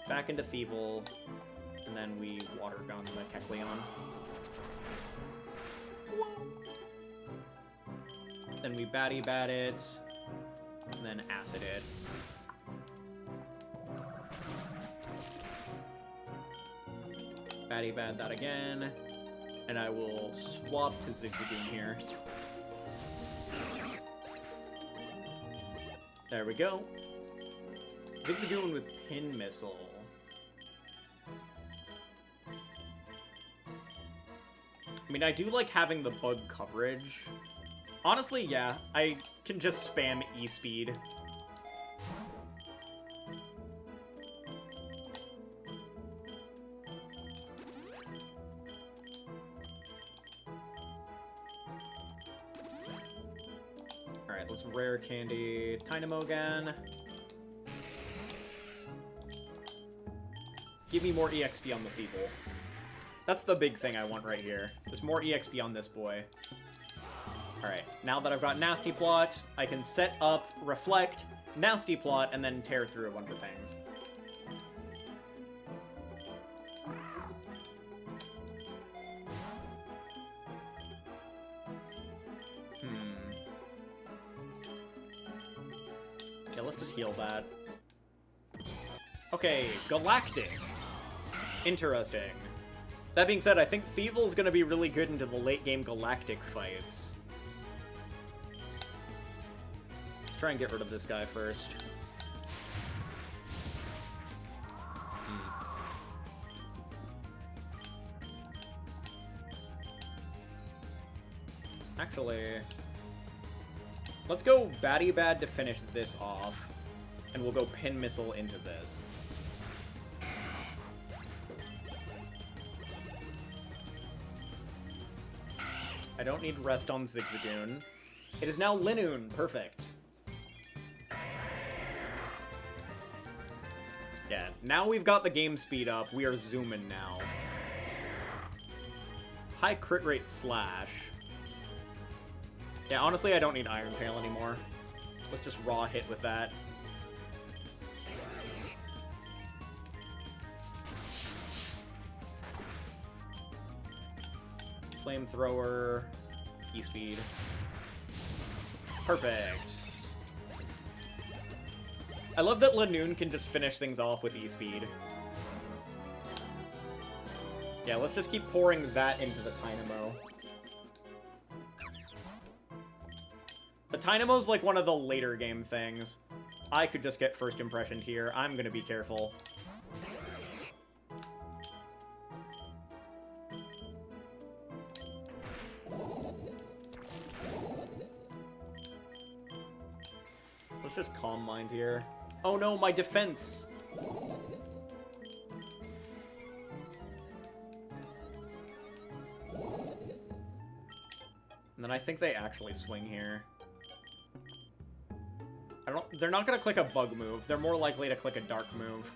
Back into Thievel, and then we Water Gun the Kecleon. Then we Batty Bat it, and then Acid it. Batty Bat that again, and I will swap to Zigzagoon here. There we go. Zigzagoon with Pin Missile. I mean, I do like having the bug coverage. Honestly, yeah, I can just spam E-Speed. Alright, let's Rare Candy Tynamo again. Give me more EXP on the Feeble. That's the big thing I want right here. There's more EXP on this boy. Alright, now that I've got Nasty Plot, I can set up, Reflect, Nasty Plot, and then tear through a bunch of things. Yeah, let's just heal that. Okay, Galactic. Interesting. That being said, I think Thievel's gonna be really good into the late game Galactic fights. Let's try and get rid of this guy first. Actually, let's go Batty Bad to finish this off, and we'll go Pin Missile into this. I don't need Rest on Zigzagoon. It is now Linoon. Perfect. Yeah, now we've got the game speed up. We are zooming now. High crit rate slash. Yeah, honestly, I don't need Iron Tail anymore. Let's just raw hit with that. Flamethrower, E-Speed. Perfect. I love that Linoon can just finish things off with E-Speed. Yeah, let's just keep pouring that into the Tynamo. The Dynamo's like one of the later game things. I could just get first impression here. I'm gonna be careful. Let's just Calm Mind here. Oh no, my defense! And then I think they actually swing here. They're not gonna click a bug move. They're more likely to click a dark move.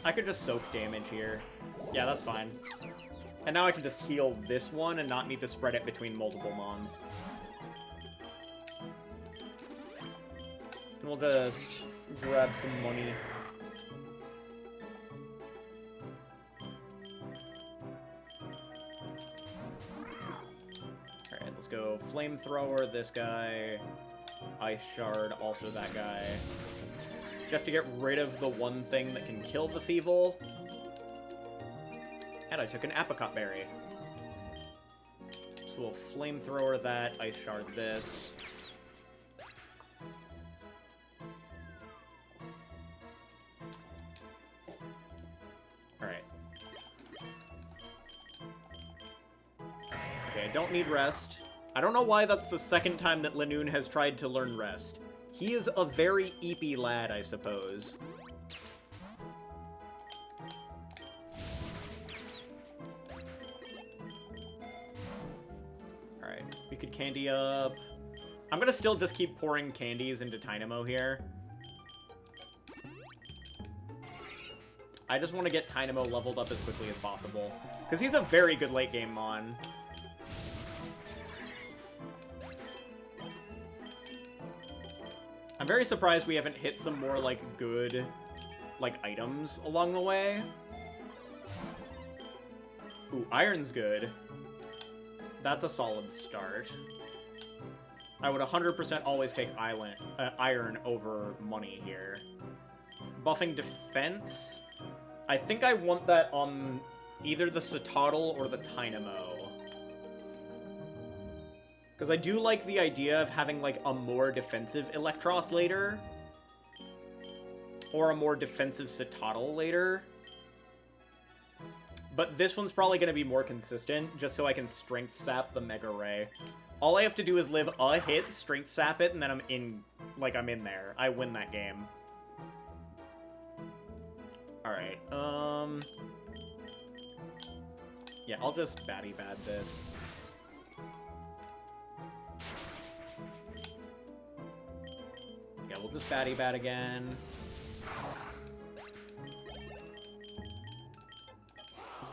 I could just soak damage here. Yeah, that's fine. And now I can just heal this one and not need to spread it between multiple mons. And we'll just grab some money. Let's go Flamethrower, this guy, Ice Shard, also that guy. Just to get rid of the one thing that can kill the Thievel. And I took an Apricot Berry. So we'll Flamethrower that, Ice Shard this. Alright. I don't need rest. I don't know why that's the second time that Linoon has tried to learn rest. He is a very eepy lad, I suppose. Alright, we could candy up. I'm gonna still just keep pouring candies into Tynamo here. I just want to get Tynamo leveled up as quickly as possible. Because he's a very good late game Mon. I'm very surprised we haven't hit some more, like, good, like, items along the way. Ooh, iron's good. That's a solid start. I would 100% always take iron over money here. Buffing defense? I think I want that on either the Citadel or the Tynamo. Because I do like the idea of having, like, a more defensive Electros later. Or a more defensive Citadel later. But this one's probably going to be more consistent, just so I can Strength Sap the Mega Ray. All I have to do is live a hit, Strength Sap it, and then I'm in, like, I'm in there. I win that game. Alright, yeah, I'll just Batty Bad this. Yeah, we'll just Batty Bad again.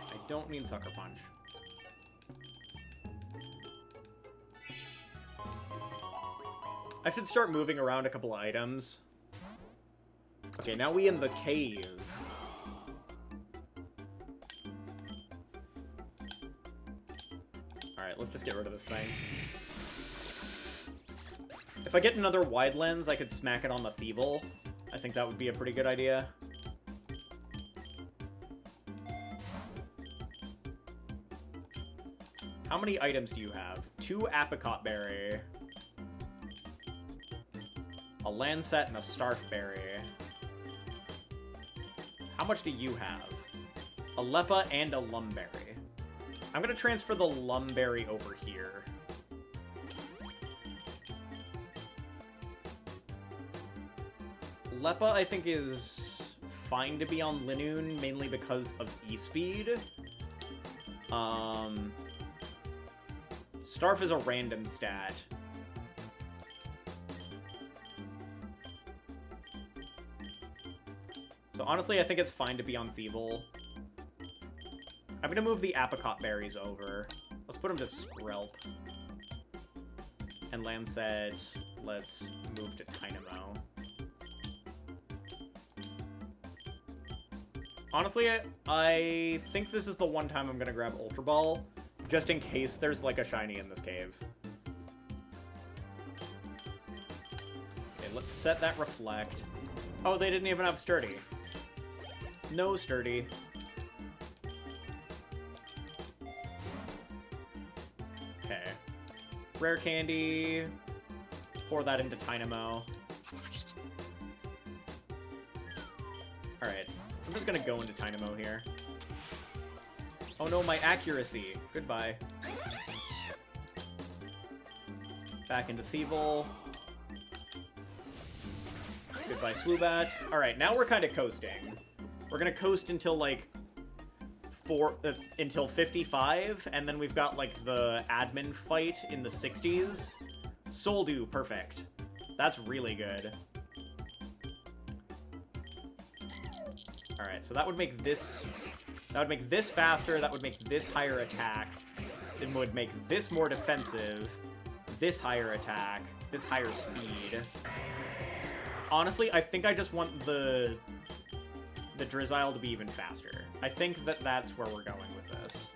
I don't need Sucker Punch. I should start moving around a couple of items. Okay, now we in the cave. Alright, let's just get rid of this thing. If I get another wide lens, I could smack it on the Thievul. I think that would be a pretty good idea. How many items do you have? 2 Apricot Berry. A Lancet and a Starf Berry. How much do you have? A Leppa and a Lumberry. I'm gonna transfer the Lumberry over here. Leppa, I think, is fine to be on Linoon, mainly because of E-Speed. Starf is a random stat. So honestly, I think it's fine to be on Thievul. I'm gonna move the Apricot Berries over. Let's put them to Skrelp. And Lancet, let's move to Tynamo. Honestly, I think this is the one time I'm gonna grab Ultra Ball, just in case there's, like, a shiny in this cave. Okay, let's set that Reflect. Oh, they didn't even have Sturdy. No Sturdy. Okay. Rare Candy. Pour that into Tynamo. Alright. I'm just gonna go into Tynamo here. Oh no, my accuracy. Goodbye. Back into Thievul. Goodbye, Swoobat. Alright, now we're kind of coasting. We're gonna coast until, like, until 55, and then we've got, like, the admin fight in the 60s. Soldew, perfect. That's really good. Alright, so that would make this... That would make this faster, that would make this higher attack. It would make this more defensive, this higher attack, this higher speed. Honestly, I think I just want the Drizzile to be even faster. I think that that's where we're going with this.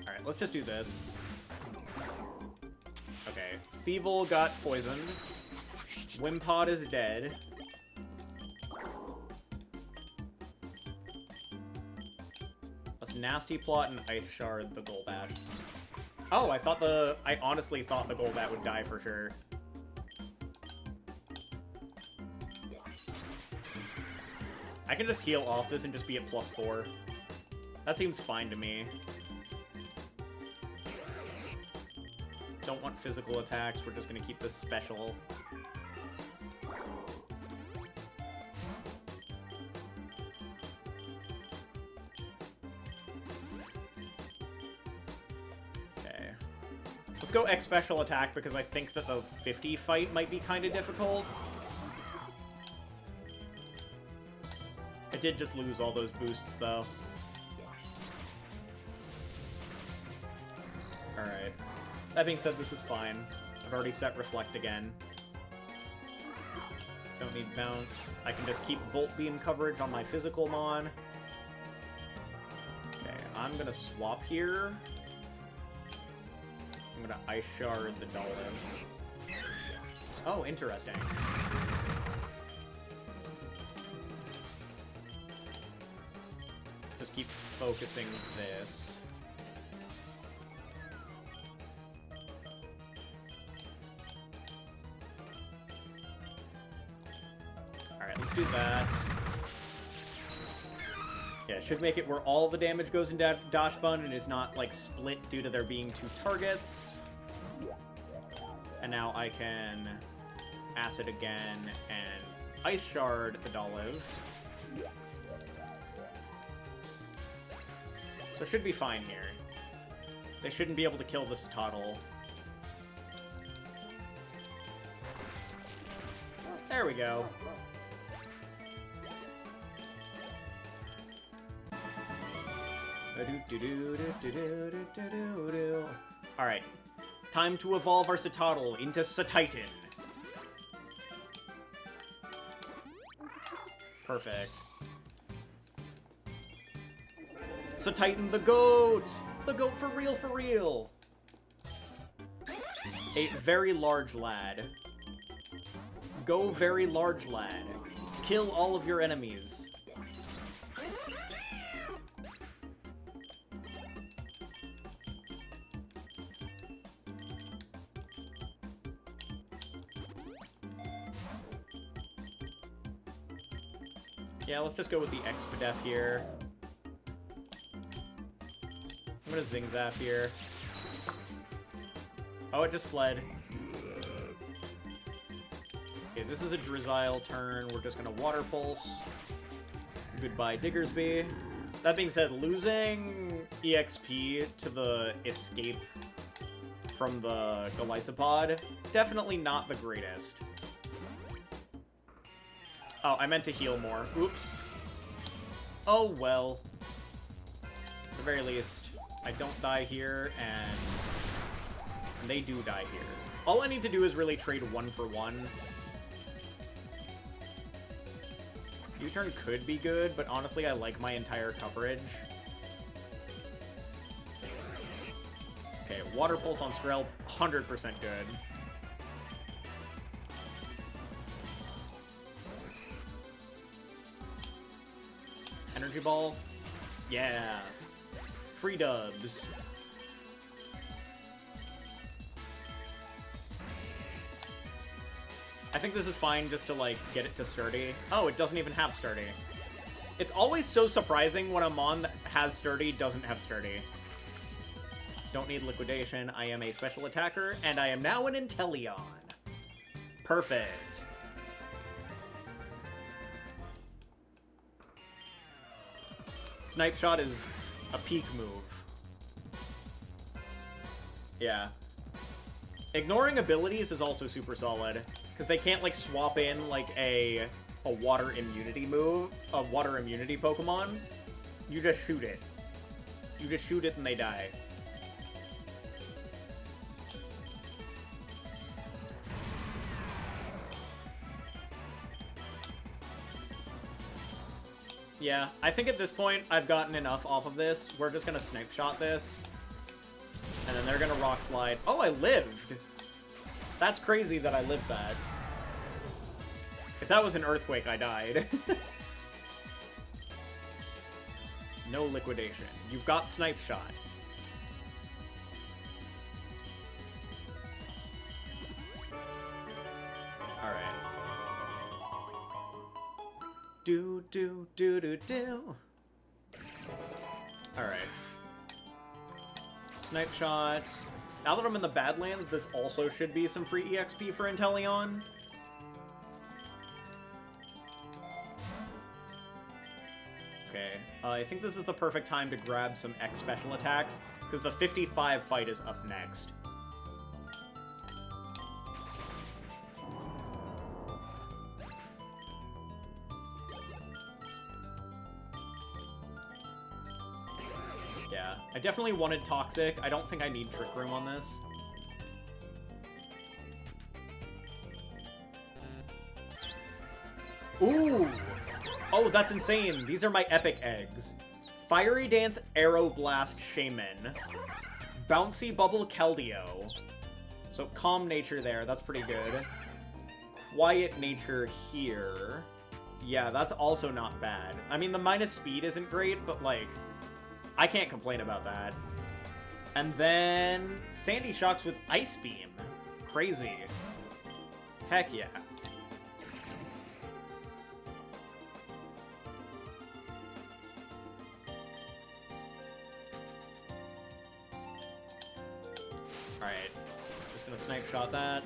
Alright, let's just do this. Okay, Thievul got poisoned. Wimpod is dead. Let's Nasty Plot and Ice Shard the Golbat. Oh, I honestly thought the Golbat would die for sure. I can just heal off this and just be at +4. That seems fine to me. Don't want physical attacks, we're just gonna keep this special. Okay. Let's go X special attack because I think that the 50 fight might be kind of difficult. I did just lose all those boosts, though. Alright. That being said, this is fine. I've already set Reflect again. Don't need Bounce. I can just keep Volt Beam coverage on my physical Mon. Okay, I'm gonna swap here. I'm gonna Ice Shard the Dolphin. Oh, interesting. Just keep focusing this. Alright, let's do that. Yeah, it should make it where all the damage goes in Dash Bun and is not, like, split due to there being 2 targets. And now I can Acid again and Ice Shard the Dolive. So it should be fine here. They shouldn't be able to kill this Tuttle. There we go. Alright. Time to evolve our Satotl into Satitan. Perfect. Satitan the goat! The goat for real, for real! A very large lad. Go very large lad. Kill all of your enemies. Yeah, let's just go with the Expedef here. I'm gonna Zing Zap here. Oh, it just fled. Okay, this is a Drizzile turn. We're just gonna Water Pulse. Goodbye, Diggersby. That being said, losing EXP to the escape from the Golisopod, definitely not the greatest. Oh, I meant to heal more. Oops. Oh, well. At the very least, I don't die here, and they do die here. All I need to do is really trade 1 for 1. U-turn could be good, but honestly, I like my entire coverage. Okay, Water Pulse on Skrill, 100% good. Energy Ball? Yeah. Free dubs. I think this is fine just to, like, get it to Sturdy. Oh, it doesn't even have Sturdy. It's always so surprising when a Mon that has Sturdy doesn't have Sturdy. Don't need Liquidation. I am a special attacker, and I am now an Inteleon. Perfect. Snipe Shot is a peak move. Yeah. Ignoring abilities is also super solid, because they can't, like, swap in, like, a water immunity move, a water immunity Pokemon. You just shoot it. You just shoot it and they die. Yeah, I think at this point I've gotten enough off of this. We're just gonna Snipe Shot this. And then they're gonna Rock Slide. Oh, I lived! That's crazy that I lived that. If that was an Earthquake, I died. No liquidation. You've got Snipe Shot. Alright. Do. Alright. Snipe Shots. Now that I'm in the Badlands, this also should be some free EXP for Inteleon. Okay, I think this is the perfect time to grab some X special attacks, because the 55 fight is up next. Yeah, I definitely wanted Toxic. I don't think I need Trick Room on this. Ooh! Oh, that's insane. These are my epic eggs. Fiery Dance, Aeroblast, Shaman. Bouncy Bubble, Keldeo. So Calm Nature there. That's pretty good. Quiet Nature here. Yeah, that's also not bad. I mean, the minus speed isn't great, but, like, I can't complain about that. And then Sandy Shocks with Ice Beam. Crazy. Heck yeah. Alright. Just gonna Snipe Shot that.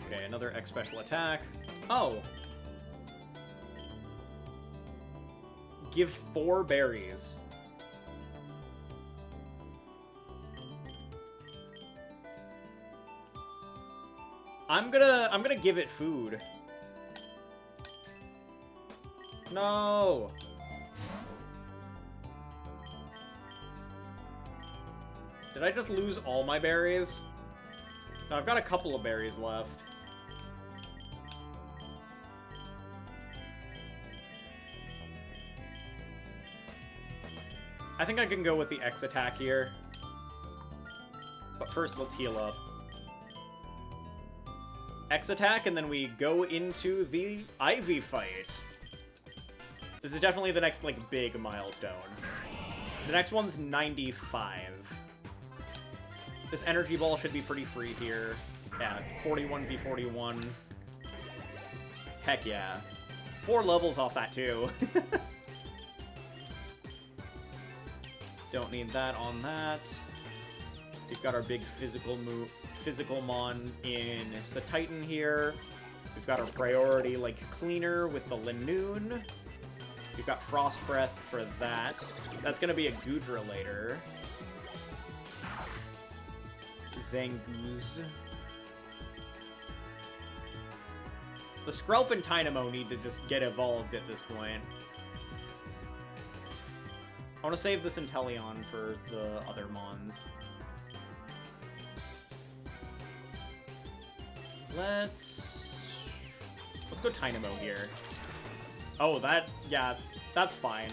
Okay, another X special attack. Oh! Give 4 berries. I'm gonna give it food. No! Did I just lose all my berries? No, I've got a couple of berries left. I think I can go with the X attack here. But first, let's heal up. X attack, and then we go into the Ivy fight. This is definitely the next, like, big milestone. The next one's 95. This Energy Ball should be pretty free here. Yeah, 41v41. Heck yeah. 4 levels off that, too. Don't need that on that. We've got our big physical mon in Satitan here. We've got our priority, like, cleaner with the Linoon. We've got Frost Breath for that. That's gonna be a Goodra later. Zangoose. The Skrelp and Tynamo need to just get evolved at this point. I want to save this Inteleon for the other Mons. Let's go Tynamo here. Oh, yeah, that's fine.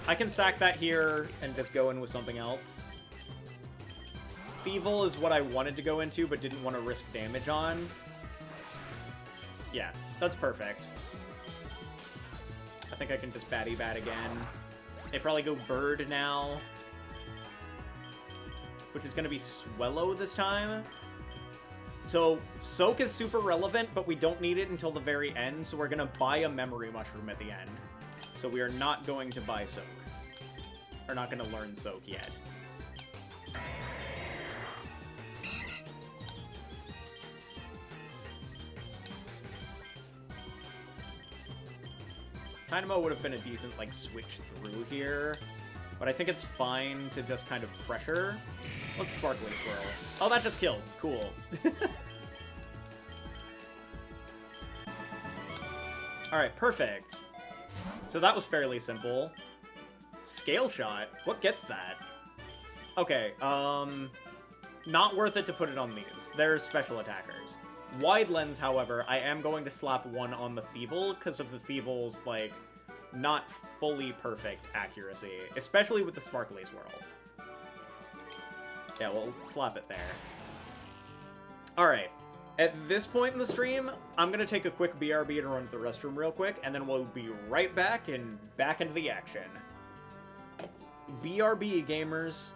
I can sack that here and just go in with something else. Thievul is what I wanted to go into, but didn't want to risk damage on. Yeah, that's perfect. I think I can just Batty Bat again. They probably go Bird now. Which is going to be Swellow this time. So, Soak is super relevant, but we don't need it until the very end, so we're going to buy a Memory Mushroom at the end. So we are not going to buy Soak. We're not going to learn Soak yet. Tynamo would have been a decent, like, switch through here. But I think it's fine to just kind of pressure. Let's Sparkly Swirl. Oh, that just killed. Cool. Alright, perfect. So that was fairly simple. Scale Shot? What gets that? Okay, not worth it to put it on these. They're special attackers. Wide Lens, however, I am going to slap one on the Thievul because of the Thievul's, like, not fully perfect accuracy, especially with the Sparkly Swirl. Yeah, we'll slap it there. Alright. At this point in the stream, I'm gonna take a quick BRB and run to the restroom real quick, and then we'll be right back and back into the action. BRB, gamers.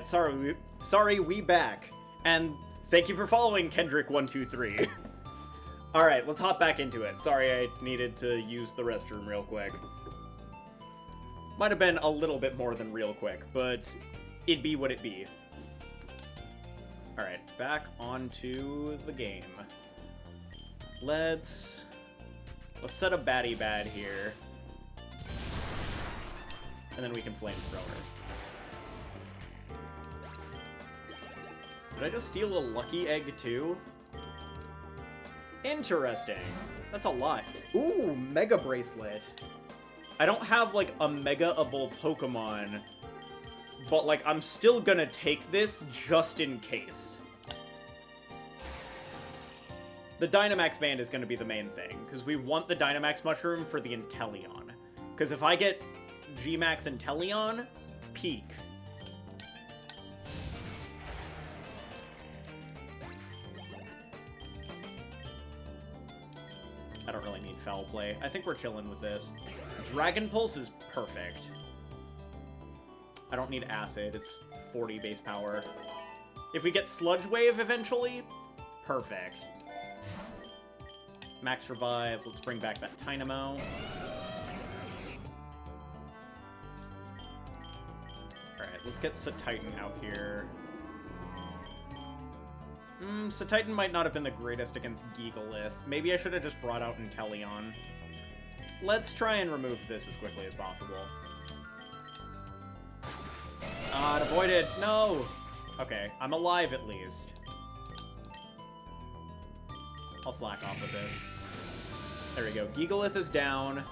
Alright, sorry, we back. And thank you for following Kendrick123. Alright, let's hop back into it. Sorry I needed to use the restroom real quick. Might have been a little bit more than real quick, but it'd be what it be. Alright, back onto the game. Let's set a baddie bad here. And then we can flamethrower. Did I just steal a lucky egg too? Interesting. That's a lot. Ooh, Mega Bracelet. I don't have, like, a Mega-able Pokemon, but, like, I'm still gonna take this just in case. The Dynamax Band is gonna be the main thing, because we want the Dynamax Mushroom for the Inteleon. Because if I get G-Max Inteleon, peak. I don't really need Foul Play. I think we're chilling with this. Dragon Pulse is perfect. I don't need Acid. It's 40 base power. If we get Sludge Wave eventually, perfect. Max Revive. Let's bring back that Tynamo. Alright, let's get Satitan out here. Satitan might not have been the greatest against Gigalith. Maybe I should have just brought out Inteleon. Let's try and remove this as quickly as possible. It avoided. No! Okay, I'm alive at least. I'll slack off with this. There we go. Gigalith is down.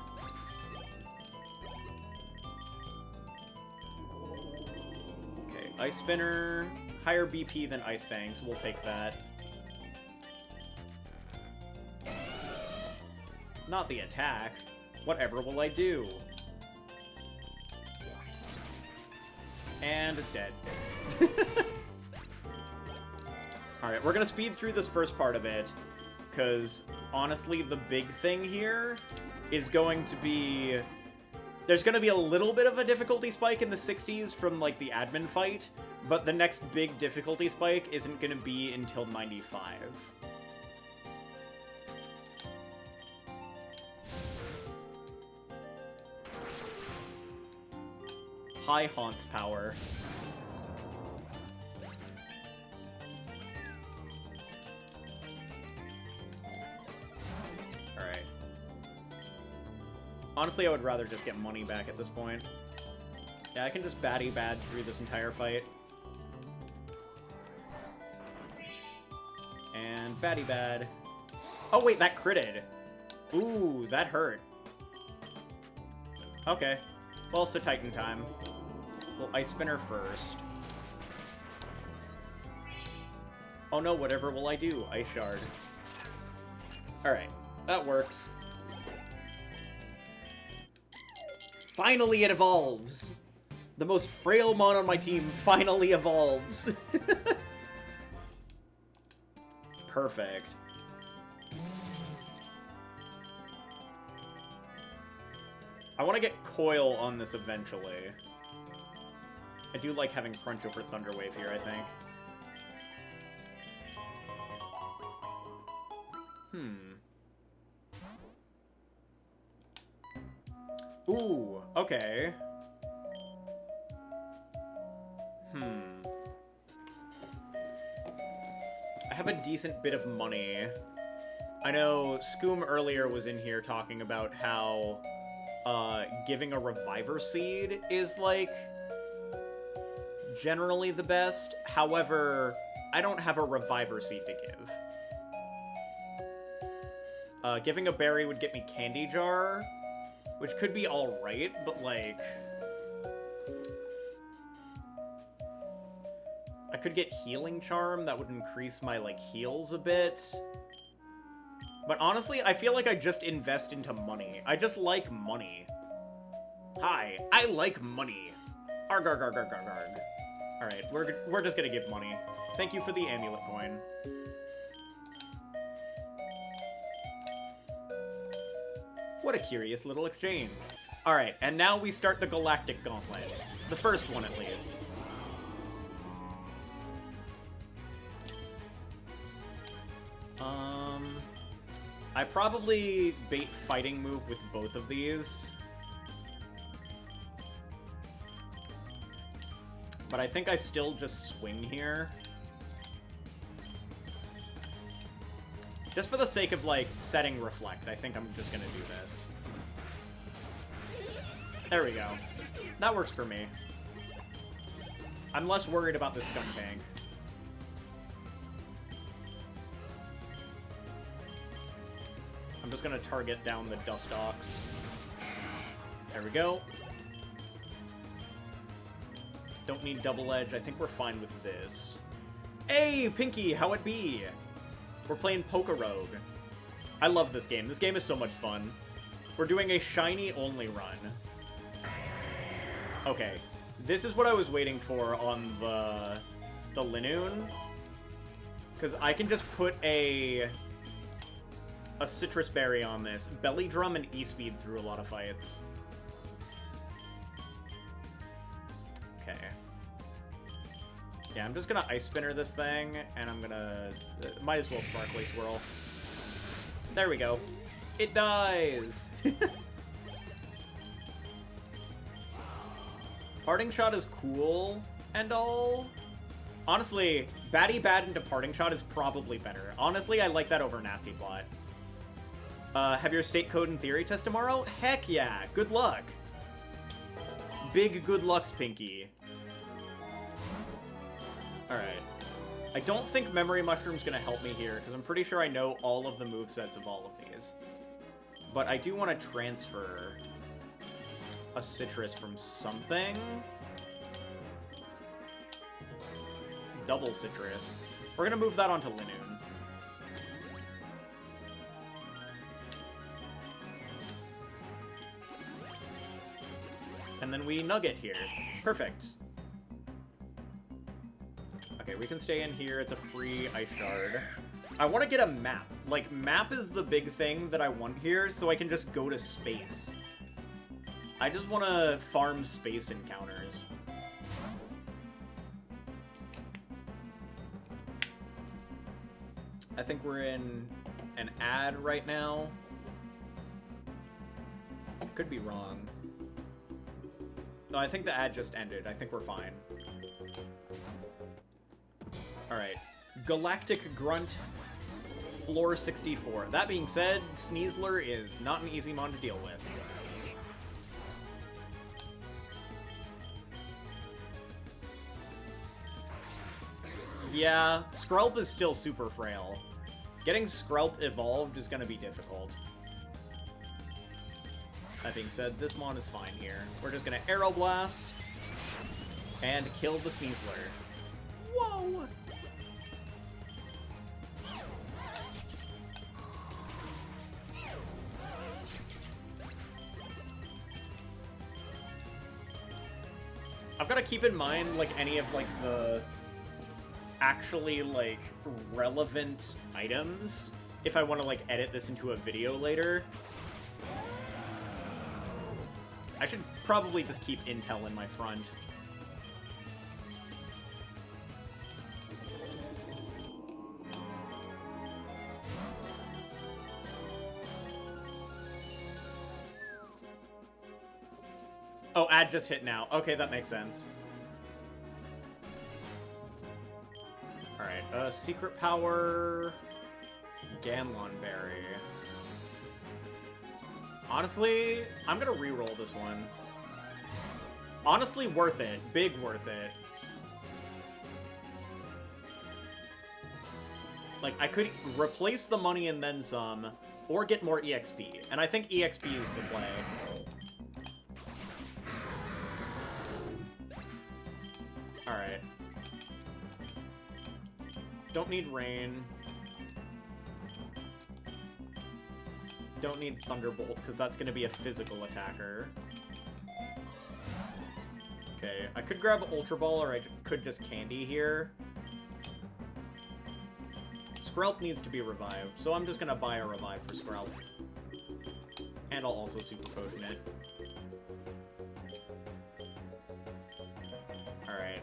Okay, Ice Spinner. Higher BP than Ice Fangs. We'll take that. Not the attack. Whatever will I do? And it's dead. Alright, we're gonna speed through this first part of it, because honestly, the big thing here is going to be... There's gonna be a little bit of a difficulty spike in the 60s from, like, the admin fight, but the next big difficulty spike isn't gonna be until 95. High Haunts power. Alright. Honestly, I would rather just get money back at this point. Yeah, I can just baddie bad through this entire fight. And baddie bad. Oh wait, that critted. Ooh, that hurt. Okay. Well, it's Titan time. Well, Ice Spinner first. Oh no, whatever will I do? Ice Shard. Alright, that works. Finally it evolves! The most frail mon on my team finally evolves! Perfect. I want to get Coil on this eventually. I do like having Crunch over Thunder Wave here, I think. Ooh, okay. I have a decent bit of money. I know Scoom earlier was in here talking about how giving a Reviver Seed is, like, generally the best. However, I don't have a Reviver Seed to give. Giving a berry would get me Candy Jar, which could be alright, but, like... I could get Healing Charm, that would increase my, like, heals a bit. But honestly, I feel like I just invest into money. I just like money. Hi, I like money. Arg, arg, arg, arg, arg, arg. Alright, we're just gonna give money. Thank you for the amulet coin. What a curious little exchange. Alright, and now we start the Galactic Gauntlet. The first one, at least. I probably bait fighting move with both of these. But I think I still just swing here. Just for the sake of, like, setting Reflect, I think I'm just gonna do this. There we go. That works for me. I'm less worried about the Skuntank. I'm just gonna target down the Dustox. There we go. Don't need Double Edge. I think we're fine with this. Hey, Pinky, how it be? We're playing Pokerogue. I love this game. This game is so much fun. We're doing a shiny only run. Okay. This is what I was waiting for on the Linoon. Because I can just put a Citrus Berry on this. Belly Drum and E-Speed through a lot of fights. Okay. Yeah, I'm just gonna Ice Spinner this thing, and I'm gonna... might as well Sparkly Swirl. There we go. It dies! Parting Shot is cool and all. Honestly, Batty Bat into Parting Shot is probably better. Honestly, I like that over Nasty Plot. Have your state code and theory test tomorrow? Heck yeah! Good luck! Big good lucks, Pinky. Alright. I don't think Memory Mushroom's gonna help me here, because I'm pretty sure I know all of the movesets of all of these. But I do want to transfer a Citrus from something. Double Citrus. We're gonna move that onto Linoon. And then we Nugget here. Perfect. Okay, we can stay in here. It's a free Ice Shard. I want to get a map. Like, map is the big thing that I want here, so I can just go to space. I just want to farm space encounters. I think we're in an ad right now. Could be wrong. No, I think the ad just ended. I think we're fine. Alright. Galactic Grunt, floor 64. That being said, Sneasler is not an easy mon to deal with. Yeah, Skrelp is still super frail. Getting Skrelp evolved is going to be difficult. That being said, this mon is fine here. We're just going to Aeroblast and kill the Sneasler. Whoa! I've got to keep in mind, like, any of, like, the actually, like, relevant items if I want to, like, edit this into a video later. I should probably just keep intel in my front. Oh, ad just hit now. Okay, that makes sense. Alright, Secret Power... Ganlon Berry. Honestly, I'm gonna reroll this one. Honestly, worth it. Big worth it. Like, I could replace the money and then some, or get more EXP. And I think EXP is the play. Alright. Don't need Rain. Don't need Thunderbolt, because that's going to be a physical attacker. Okay, I could grab Ultra Ball, or I could just Candy here. Skrelp needs to be revived, so I'm just going to buy a revive for Skrelp. And I'll also Super Potion it. Alright,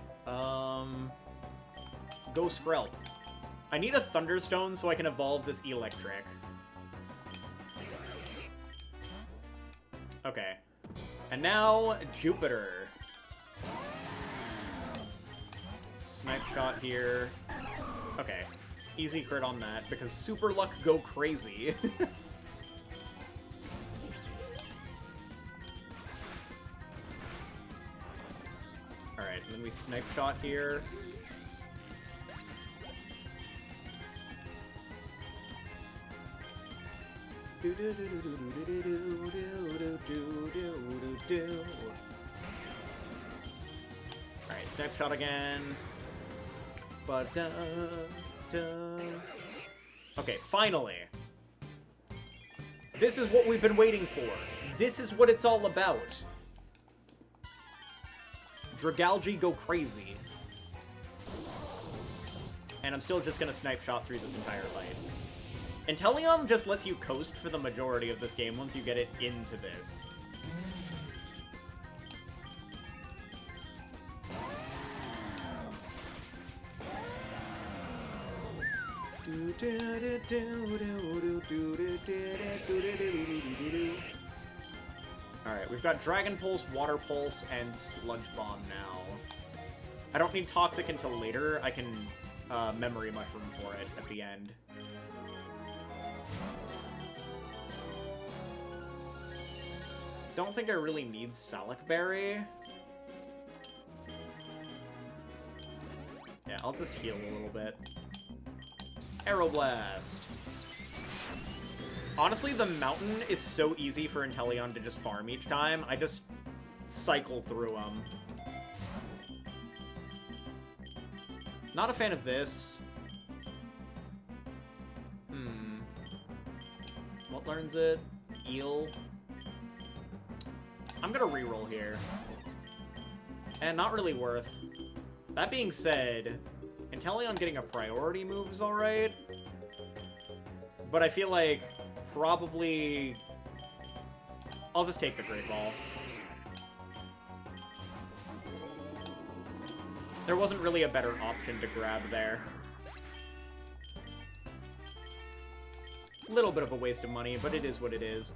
go Skrelp. I need a Thunderstone so I can evolve this Electric. Okay. And now, Jupiter. Snipe shot here. Okay. Easy crit on that, because Super Luck go crazy. Alright, and then we Snipe shot here. Alright, Snipe shot again. But okay, finally. This is what we've been waiting for. This is what it's all about. Dragalge go crazy. And I'm still just gonna Snipe shot through this entire fight. Inteleon just lets you coast for the majority of this game once you get it into this. Alright, we've got Dragon Pulse, Water Pulse, and Sludge Bomb now. I don't need Toxic until later. I can Memory Mushroom for it at the end. Don't think I really need Salic Berry. Yeah, I'll just heal a little bit. Aeroblast. Honestly, the mountain is so easy for Inteleon to just farm each time. I just cycle through them. Not a fan of this. What learns it? Eel. I'm gonna reroll here. And not really worth. That being said, Inteleon getting a priority move is alright. But I feel like probably I'll just take the Great Ball. There wasn't really a better option to grab there. Little bit of a waste of money, but it is what it is.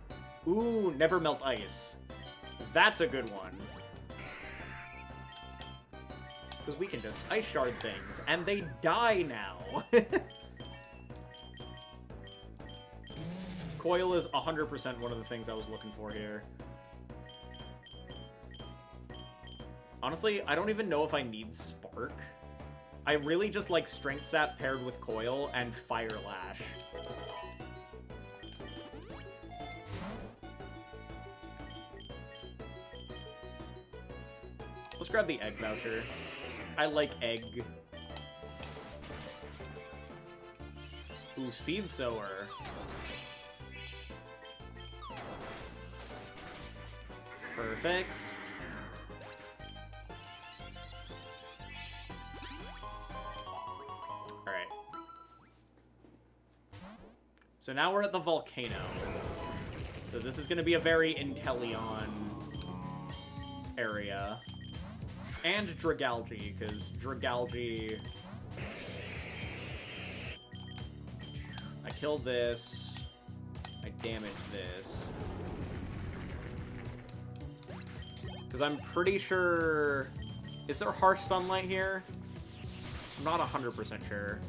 Ooh, Never Melt Ice. That's a good one. Because we can just Ice Shard things, and they die now. Coil is 100% one of the things I was looking for here. Honestly, I don't even know if I need Spark. I really just like Strength Sap paired with Coil and Fire Lash. Let's grab the Egg Voucher. I like Egg. Ooh, Seed Sower. Perfect. Alright. So now we're at the volcano. So this is going to be a very Inteleon area. And Dragalge, because Dragalge... I killed this. I damaged this. Because I'm pretty sure... Is there Harsh Sunlight here? I'm not 100% sure.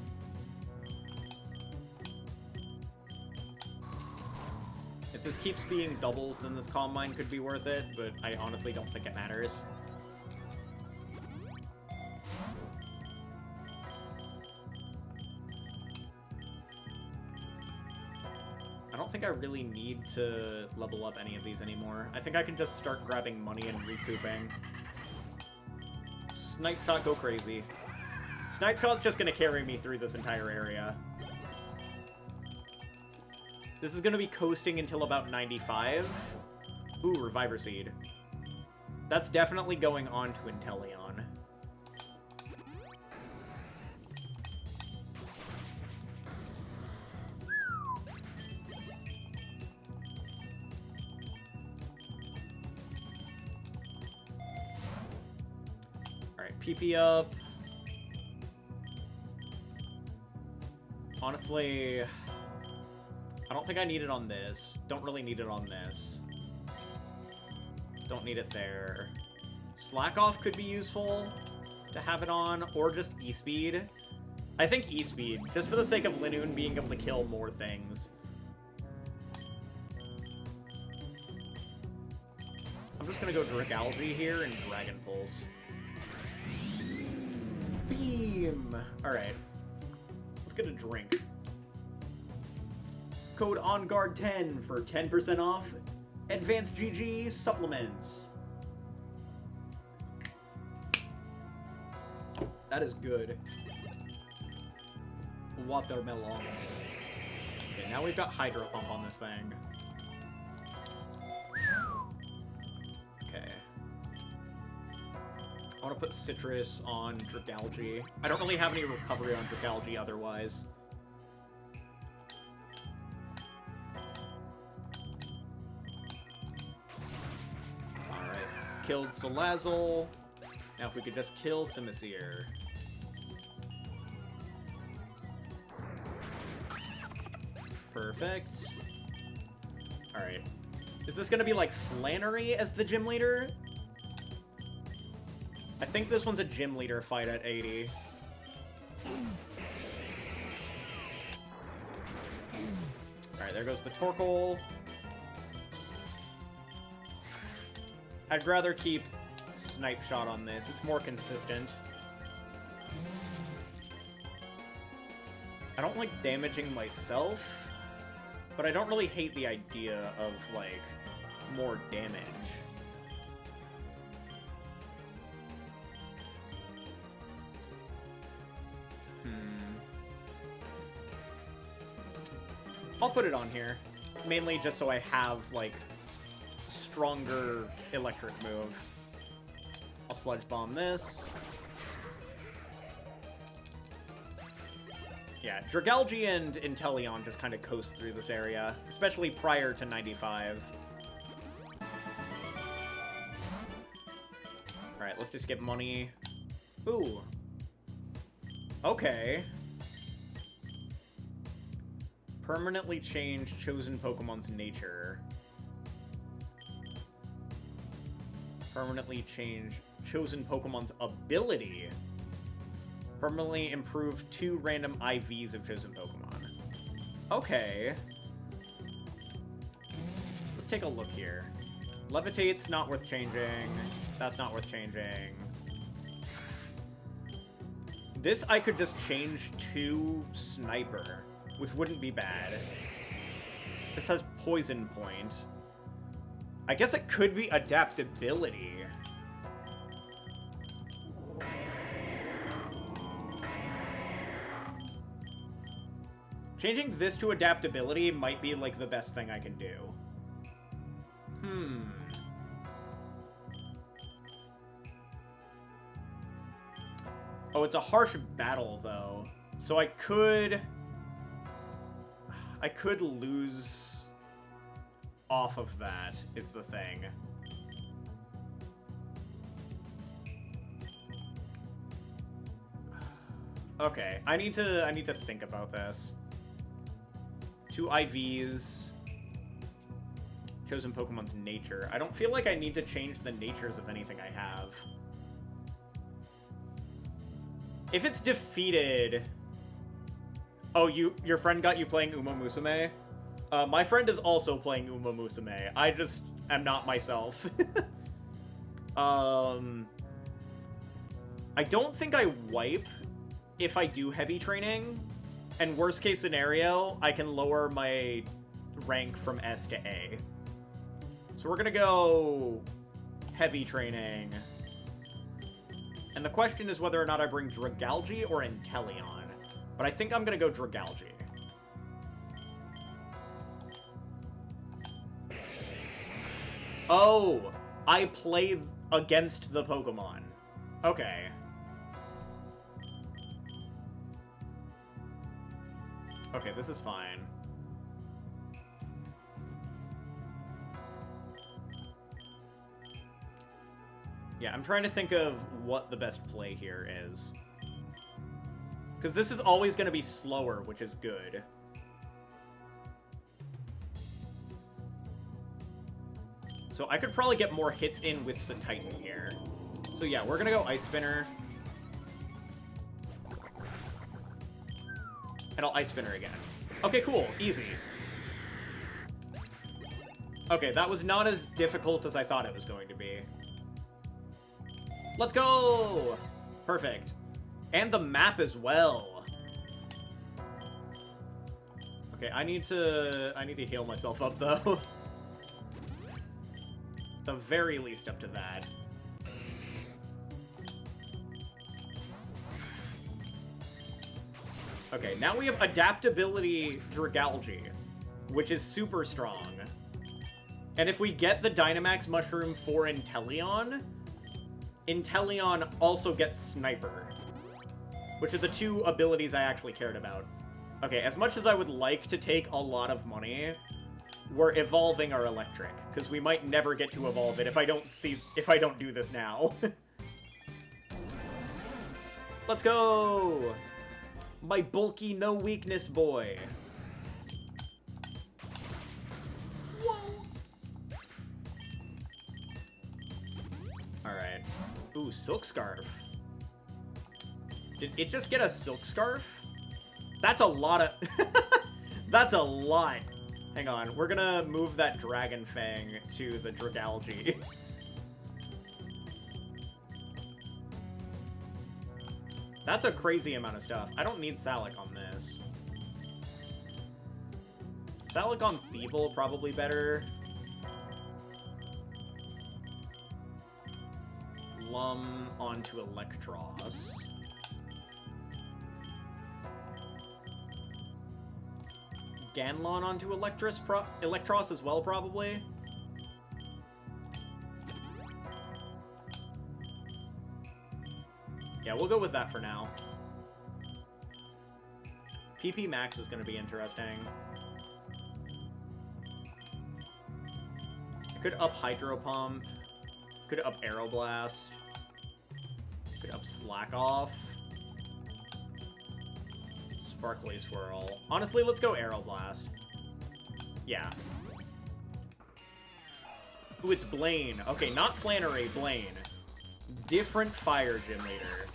If this keeps being doubles, then this Calm Mind could be worth it, but I honestly don't think it matters. I don't think I really need to level up any of these anymore. I think I can just start grabbing money and recouping. Snipe Shot, go crazy. Snipe Shot's just gonna carry me through this entire area. This is gonna be coasting until about 95. Ooh, Reviver Seed. That's definitely going on to Inteleon. PP up. Honestly, I don't think I need it on this. Don't really need it on this. Don't need it there. Slack Off could be useful to have it on, or just E-Speed. I think E-Speed, just for the sake of Linoon being able to kill more things. I'm just gonna go Dragalge here and Dragon Pulse. Beam! Alright. Let's get a drink. Code ONGUARD10 for 10% off Advanced GG supplements. That is good. Watermelon. Okay, now we've got Hydro Pump on this thing. Okay. I want to put Citrus on Dragalge. I don't really have any recovery on Dragalge otherwise. Alright. Killed Salazzle. Now if we could just kill Simisear. Perfect. Alright. Is this gonna be like Flannery as the gym leader? I think this one's a gym leader fight at 80. Alright, there goes the Torkoal. I'd rather keep Snipe Shot on this. It's more consistent. I don't like damaging myself, but I don't really hate the idea of, like, more damage. I'll put it on here. Mainly just so I have, like, stronger electric move. I'll Sludge Bomb this. Yeah, Dragalge and Inteleon just kind of coast through this area, especially prior to 95. Alright, let's just get money. Ooh. Okay. Permanently change chosen Pokemon's nature. Permanently change chosen Pokemon's ability. Permanently improve 2 random IVs of chosen Pokemon. Okay. Let's take a look here. Levitate's not worth changing. That's not worth changing. This I could just change to Sniper, which wouldn't be bad. This has Poison Point. I guess it could be Adaptability. Changing this to Adaptability might be, like, the best thing I can do. Oh, it's a harsh battle, though. So I could lose off of that, is the thing. Okay, I need to think about this. 2 IVs. Chosen Pokemon's nature. I don't feel like I need to change the natures of anything I have. If it's defeated... Oh, your friend got you playing Uma Musume? My friend is also playing Uma Musume. I just am not myself. I don't think I wipe if I do heavy training. And worst case scenario, I can lower my rank from S to A. So we're gonna go heavy training. And the question is whether or not I bring Dragalge or Inteleon. But I think I'm gonna go Dragalge. Oh, I play against the Pokemon. Okay. Okay, this is fine. Yeah, I'm trying to think of what the best play here is. Because this is always going to be slower, which is good. So I could probably get more hits in with Titan here. So yeah, we're going to go Ice Spinner. And I'll Ice Spinner again. Okay, cool. Easy. Okay, that was not as difficult as I thought it was going to be. Let's go! Perfect. And the map as well. Okay, I need to heal myself up, though. The very least up to that. Okay, now we have Adaptability Dragalge, which is super strong. And if we get the Dynamax Mushroom for Inteleon, Inteleon also gets Sniper, which are the two abilities I actually cared about. Okay, as much as I would like to take a lot of money, we're evolving our Electric, because we might never get to evolve it if I don't do this now. Let's go! My bulky, no weakness boy. Whoa! Alright. Ooh, Silk Scarf. Did it just get a Silk Scarf? That's a lot of... That's a lot. Hang on, we're gonna move that Dragon Fang to the Dragalge. That's a crazy amount of stuff. I don't need Salic on this. Salic on Thievul, probably better. Lum onto Electros. Ganlon onto Electros as well, probably. Yeah, we'll go with that for now. PP Max is going to be interesting. I could up Hydro Pump. Could up Aeroblast. Could up Slack Off. Sparkly Swirl. Honestly, let's go Aeroblast. Yeah. Ooh, it's Blaine. Okay, not Flannery, Blaine. Different Fire Gym Leader.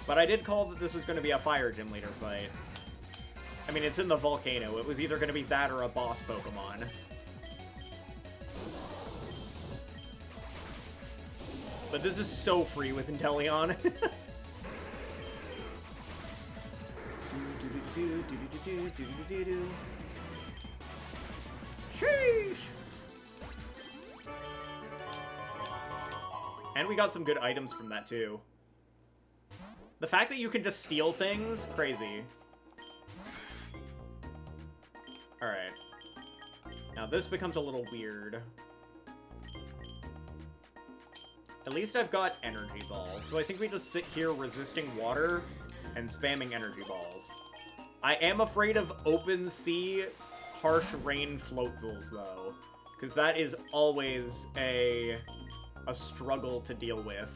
But I did call that this was going to be a Fire Gym Leader fight. I mean, it's in the volcano. It was either going to be that or a boss Pokemon. But this is so free with Inteleon. Sheesh! And we got some good items from that, too. The fact that you can just steal things, crazy. Alright. Now this becomes a little weird. At least I've got energy balls, so I think we just sit here resisting water and spamming energy balls. I am afraid of open sea, harsh rain Floatzels, though, because that is always a struggle to deal with.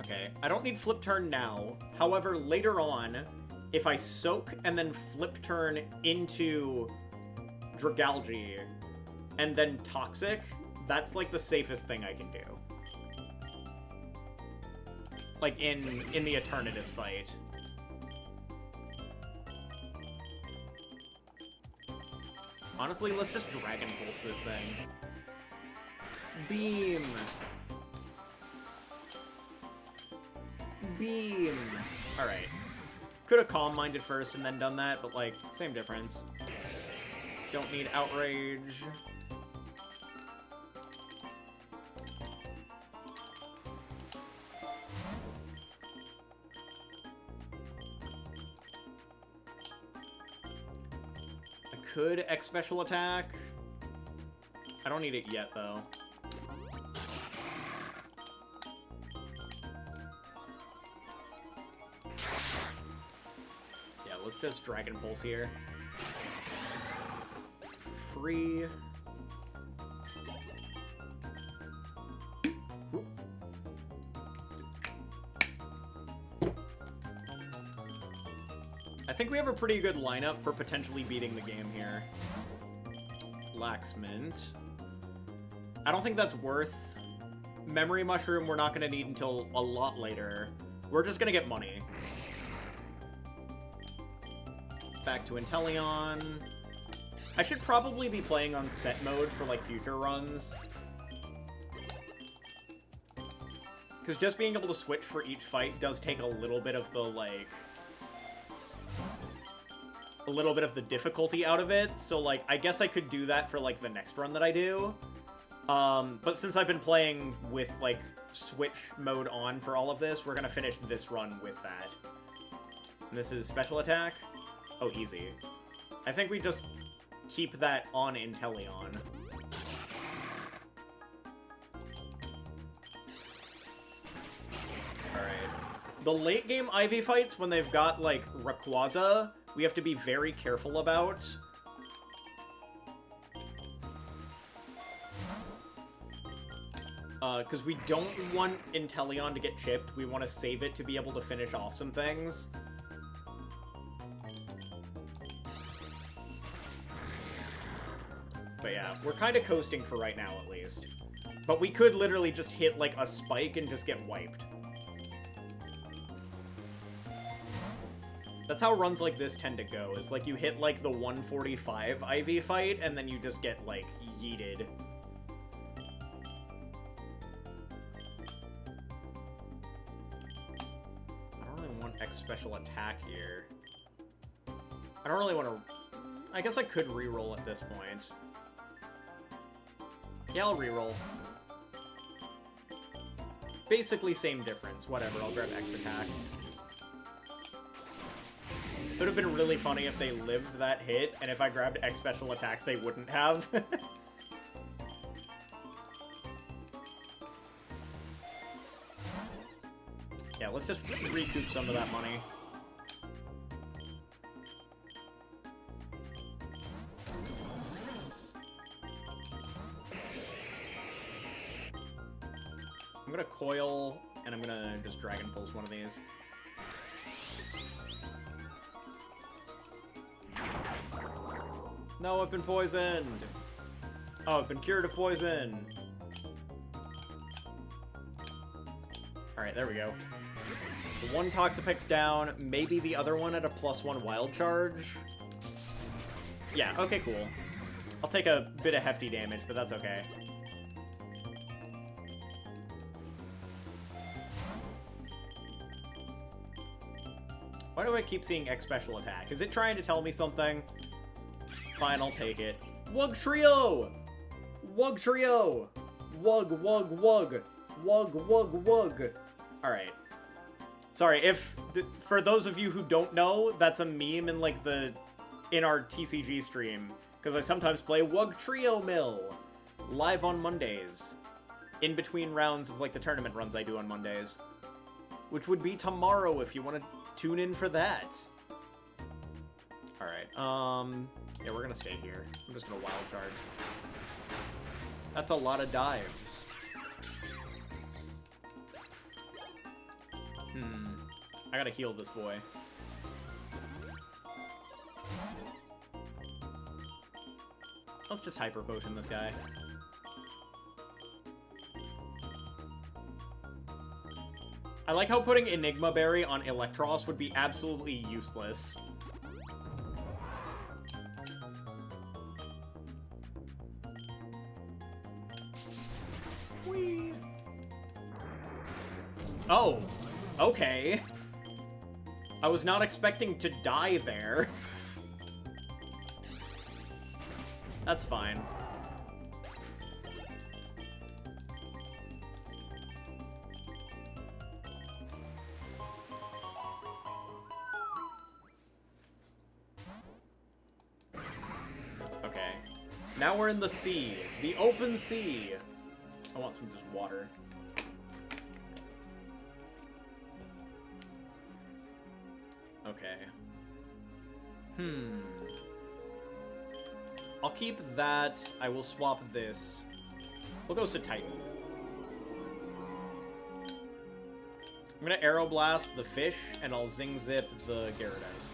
Okay, I don't need Flip Turn now. However, later on, if I Soak and then Flip Turn into Dragalge and then Toxic, that's like the safest thing I can do. Like in the Eternatus fight. Honestly, let's just Dragon Pulse this thing. Beam! Beam! Alright. Could have Calm Minded first and then done that, but like, same difference. Don't need Outrage. I could X Special Attack. I don't need it yet, though. Let's just Dragon Pulse here. 3. I think we have a pretty good lineup for potentially beating the game here. Lax Mint. I don't think that's worth. Memory Mushroom we're not going to need until a lot later. We're just going to get money. Back to Inteleon. I should probably be playing on set mode for, like, future runs. Because just being able to switch for each fight does take a little bit of the, like... a little bit of the difficulty out of it, so, like, I guess I could do that for, like, the next run that I do. But since I've been playing with, like, switch mode on for all of this, we're gonna finish this run with that. And this is special attack? Oh, easy. I think we just keep that on Inteleon. Alright. The late game Ivy fights, when they've got, like, Rayquaza, we have to be very careful about. Because we don't want Inteleon to get chipped. We want to save it to be able to finish off some things. But yeah, we're kind of coasting for right now, at least. But we could literally just hit, like, a spike and just get wiped. That's how runs like this tend to go, is, like, you hit, like, the 145 IV fight, and then you just get, like, yeeted. I don't really want X special attack here. I don't really want to... I guess I could reroll at this point. Yeah, I'll reroll. Basically same difference. Whatever, I'll grab X attack. It would have been really funny if they lived that hit, and if I grabbed X special attack, they wouldn't have. Yeah, let's just recoup some of that money. I'm gonna coil, and I'm gonna just Dragon Pulse one of these. No, I've been poisoned! Oh, I've been cured of poison! Alright, there we go. The one Toxapic's down, maybe the other one at a +1 Wild Charge? Yeah, okay, cool. I'll take a bit of hefty damage, but that's okay. Why do I keep seeing X special attack? Is it trying to tell me something? Fine, I'll take it. Wug Trio! Wug Trio! Wug, wug, wug. Wug, wug, wug. Alright. Sorry, for those of you who don't know, that's a meme in, like, in our TCG stream. Because I sometimes play Wug Trio Mill live on Mondays. In between rounds of, like, the tournament runs I do on Mondays. Which would be tomorrow if you want to tune in for that. Alright, yeah, we're gonna stay here. I'm just gonna Wild Charge. That's a lot of dives. I gotta heal this boy. Let's just Hyper Potion this guy. I like how putting Enigma Berry on Electros would be absolutely useless. Whee! Oh, okay. I was not expecting to die there. That's fine. Okay. Now we're in the sea. The open sea. I want some just water. Okay. I'll keep that. I will swap this. We'll go Titan. I'm gonna Arrow Blast the fish, and I'll Zing Zip the Gyarados.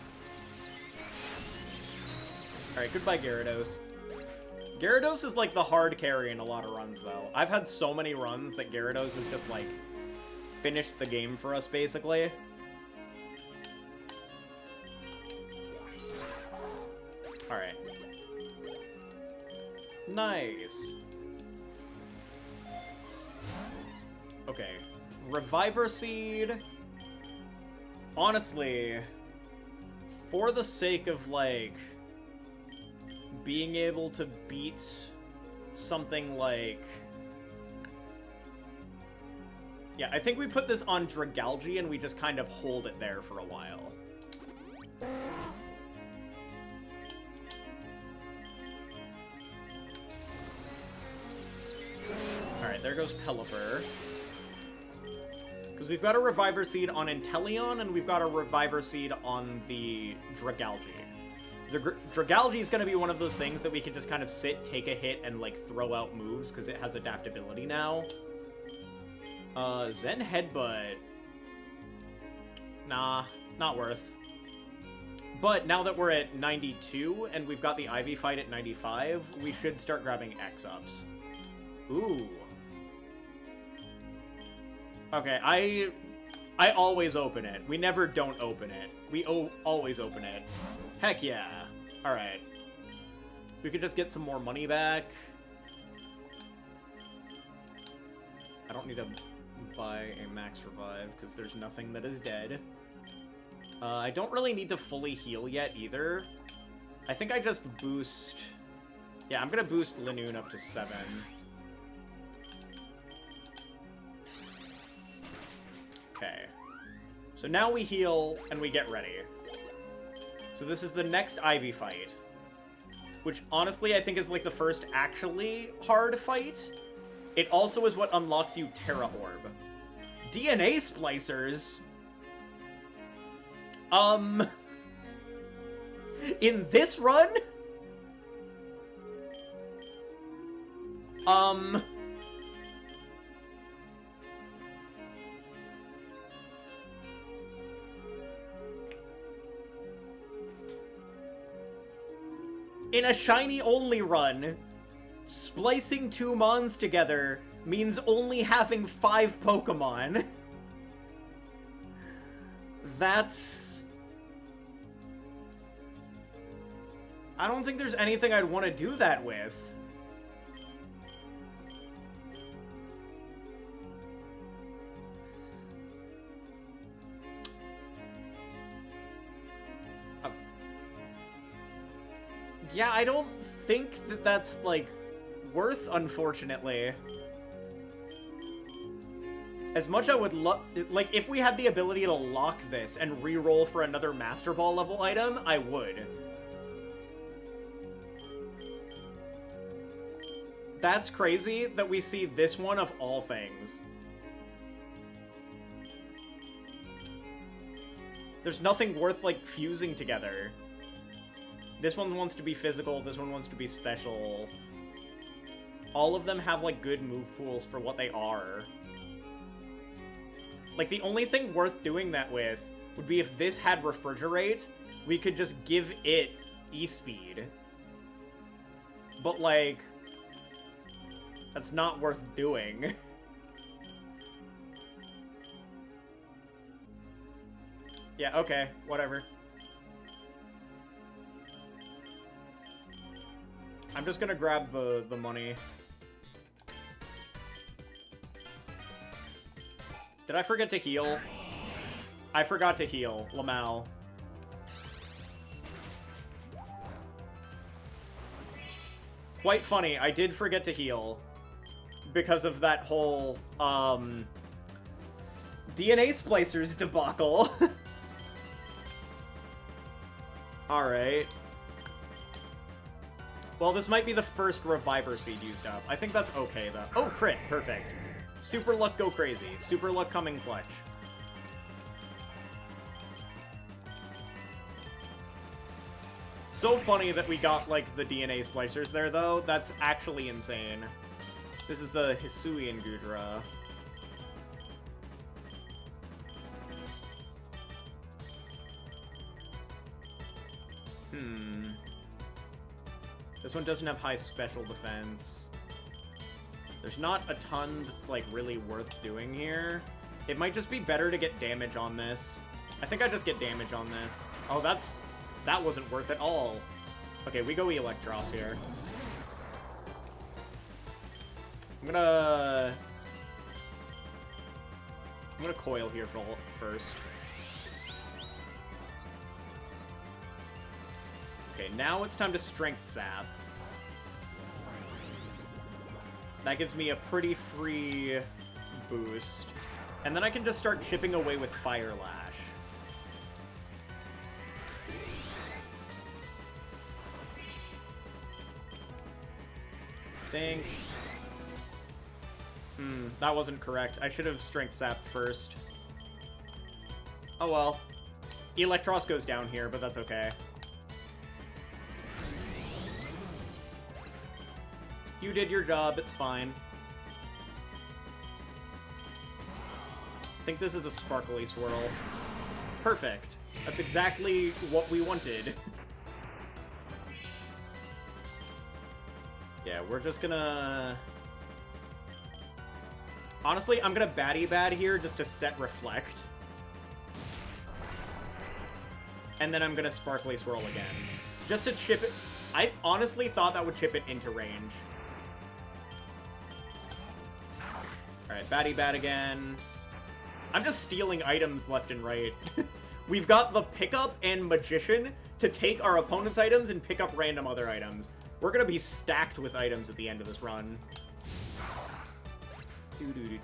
Alright, goodbye Gyarados. Gyarados is like the hard carry in a lot of runs, though. I've had so many runs that Gyarados has just, like, finished the game for us, basically. Alright. Nice. Okay. Reviver Seed. Honestly, for the sake of, like, being able to beat something like... Yeah, I think we put this on Dragalge and we just kind of hold it there for a while. Alright, there goes Pelipper. Because we've got a Reviver Seed on Inteleon, and we've got a Reviver Seed on the Dragalge. The Dragalge is going to be one of those things that we can just kind of sit, take a hit, and, like, throw out moves, because it has adaptability now. Zen Headbutt. Nah, not worth. But now that we're at 92, and we've got the Ivy fight at 95, we should start grabbing X-Ups. Ooh. Okay, I always open it. We never don't open it. We always open it. Heck yeah. Alright. We could just get some more money back. I don't need to buy a max revive, because there's nothing that is dead. I don't really need to fully heal yet, either. I think I just boost... Yeah, I'm gonna boost Linoon up to 7. Okay. So now we heal, and we get ready. So this is the next Ivy fight. Which, honestly, I think is, like, the first actually hard fight. It also is what unlocks you Terra Orb. DNA Splicers? In this run? In a shiny-only run, splicing 2 Mons together means only having 5 Pokemon. That's... I don't think there's anything I'd want to do that with. Yeah, I don't think that that's, like, worth, unfortunately. As much I would love... Like, if we had the ability to lock this and re-roll for another Master Ball level item, I would. That's crazy that we see this one of all things. There's nothing worth, like, fusing together. This one wants to be physical, this one wants to be special. All of them have, like, good move pools for what they are. Like, the only thing worth doing that with would be if this had Refrigerate, we could just give it E-Speed. But, like, that's not worth doing. Yeah, okay, whatever. I'm just gonna grab the money. Did I forget to heal? I forgot to heal, Lamau. Quite funny, I did forget to heal. Because of that whole, DNA Splicers debacle. Alright. Well, this might be the first Reviver Seed used up. I think that's okay, though. Oh, crit. Perfect. Super Luck go crazy. Super Luck coming clutch. So funny that we got, like, the DNA splicers there, though. That's actually insane. This is the Hisuian Gudra. This one doesn't have high special defense. There's not a ton that's, like, really worth doing here. It might just be better to get damage on this. I think I just get damage on this. Oh, that wasn't worth it all. Okay, we go Electros here. I'm gonna coil here first. Okay, now it's time to Strength Sap. That gives me a pretty free boost. And then I can just start chipping away with Fire Lash. Think. That wasn't correct. I should have Strength Sapped first. Oh well. Electros goes down here, but that's okay. You did your job, it's fine. I think this is a Sparkly Swirl. Perfect. That's exactly what we wanted. Yeah, we're just gonna... Honestly, I'm gonna Batty Bad here just to set Reflect. And then I'm gonna Sparkly Swirl again. Just to chip it... I honestly thought that would chip it into range. Alright, Batty Bad again. I'm just stealing items left and right. We've got the Pickup and Magician to take our opponent's items and pick up random other items. We're gonna be stacked with items at the end of this run. I'm gonna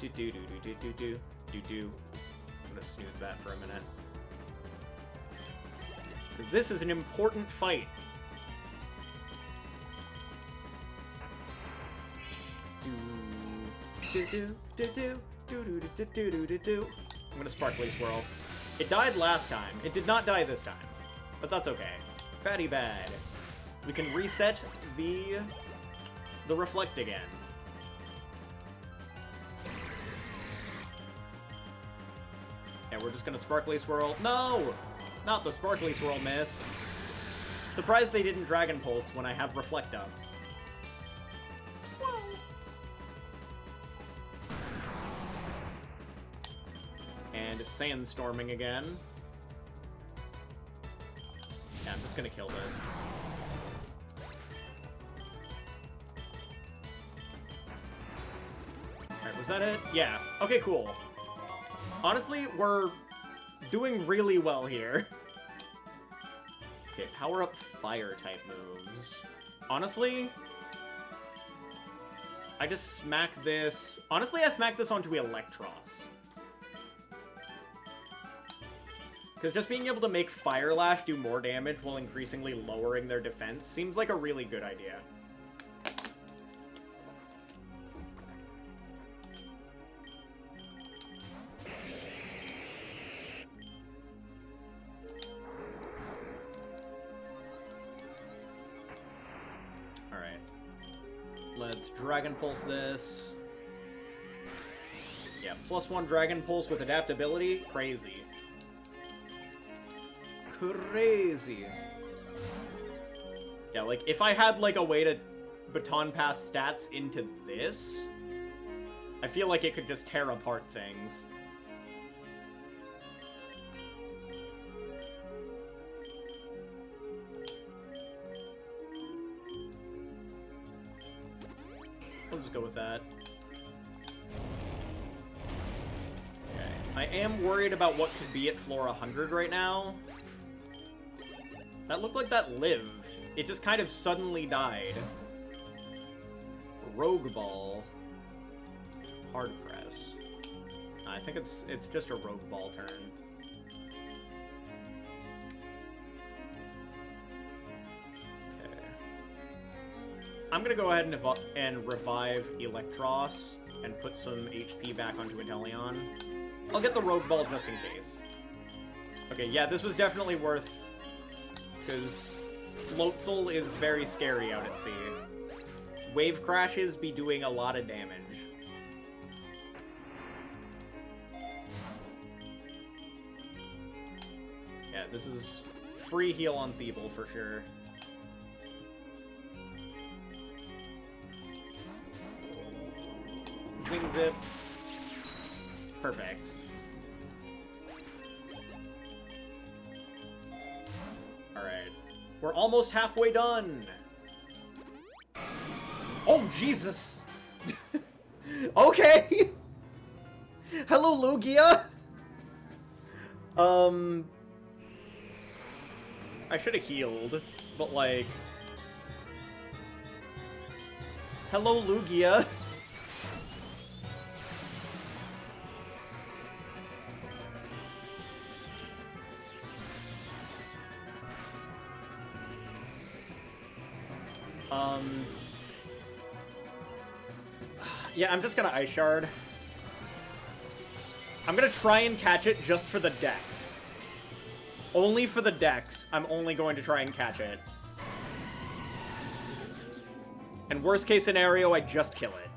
snooze that for a minute. Because this is an important fight. I'm gonna Sparkly Swirl. It died last time. It did not die this time. But that's okay. Batty Bad. We can reset the Reflect again. Yeah, we're just gonna Sparkly Swirl. No! Not the Sparkly Swirl miss. Surprised they didn't Dragon Pulse when I have Reflect up. And Sandstorming again. Yeah, I'm just gonna kill this. Alright, was that it? Yeah. Okay, cool. Honestly, we're doing really well here. Okay, power up Fire-type moves. Honestly, I just smack this... Honestly, I smack this onto Electros. Because just being able to make Fire Lash do more damage while increasingly lowering their defense seems like a really good idea. Alright. Let's Dragon Pulse this. Yeah, +1 Dragon Pulse with adaptability. Crazy. Crazy. Yeah, like, if I had, like, a way to baton pass stats into this, I feel like it could just tear apart things. We'll just go with that. Okay. I am worried about what could be at floor 100 right now. That looked like that lived. It just kind of suddenly died. Rogue Ball. Hard Press. I think it's just a Rogue Ball turn. Okay. I'm gonna go ahead and revive Electros and put some HP back onto Inteleon. I'll get the Rogue Ball just in case. Okay, yeah, this was definitely worth... Because Floatzel is very scary out at sea. Wave crashes be doing a lot of damage. Yeah, this is free heal on Thievul for sure. Zing Zip. Perfect. Alright. We're almost halfway done! Oh, Jesus! Okay! Hello, Lugia! I should have healed, but like... Hello, Lugia! Yeah, I'm just gonna Ice Shard. I'm gonna try and catch it just for the dex. Only for the dex, I'm only going to try and catch it. And worst case scenario, I just kill it.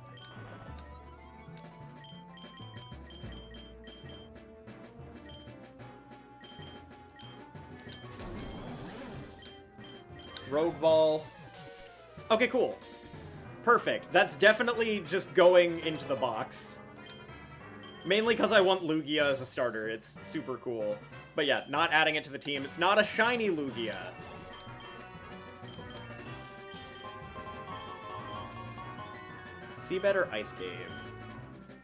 Rogue Ball. Okay, cool. Perfect. That's definitely just going into the box. Mainly because I want Lugia as a starter. It's super cool. But yeah, not adding it to the team. It's not a shiny Lugia. Seabed or Ice Cave?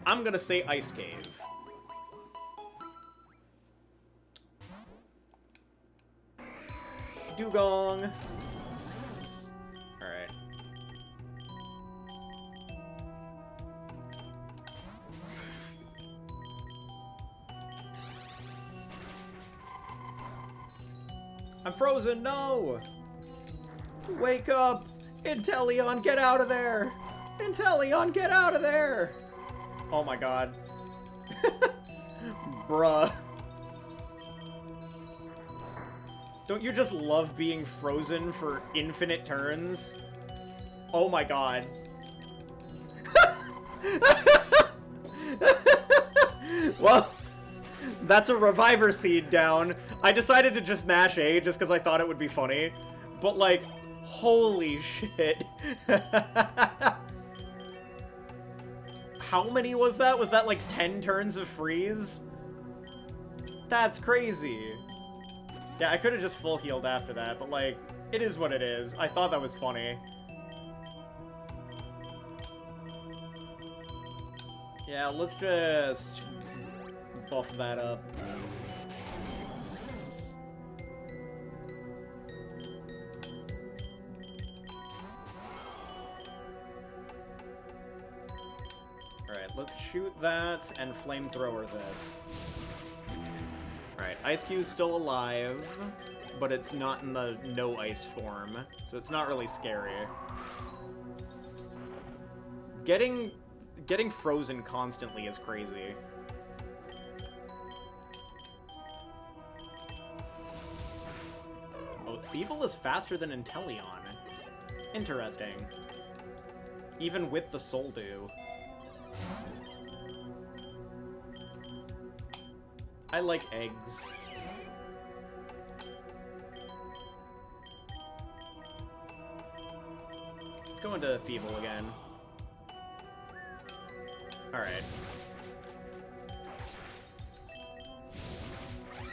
I'm gonna say Ice Cave. Dugong. Alright. I'm frozen, no! Wake up! Inteleon, get out of there! Inteleon, get out of there! Oh my god. Bruh. Don't you just love being frozen for infinite turns? Oh my god. Well, that's a Reviver Seed down. I decided to just mash A just because I thought it would be funny. But, like, holy shit. How many was that? Was that, like, 10 turns of freeze? That's crazy. Yeah, I could have just full healed after that, but, like, it is what it is. I thought that was funny. Yeah, let's just buff that up. Alright, let's shoot that and flamethrower this. Alright, Ice Cube's still alive, but it's not in the no ice form, so it's not really scary. Getting frozen constantly is crazy. Oh, Thievul is faster than Inteleon. Interesting. Even with the Soul Dew. I like eggs. Let's go into Thievul again. Alright.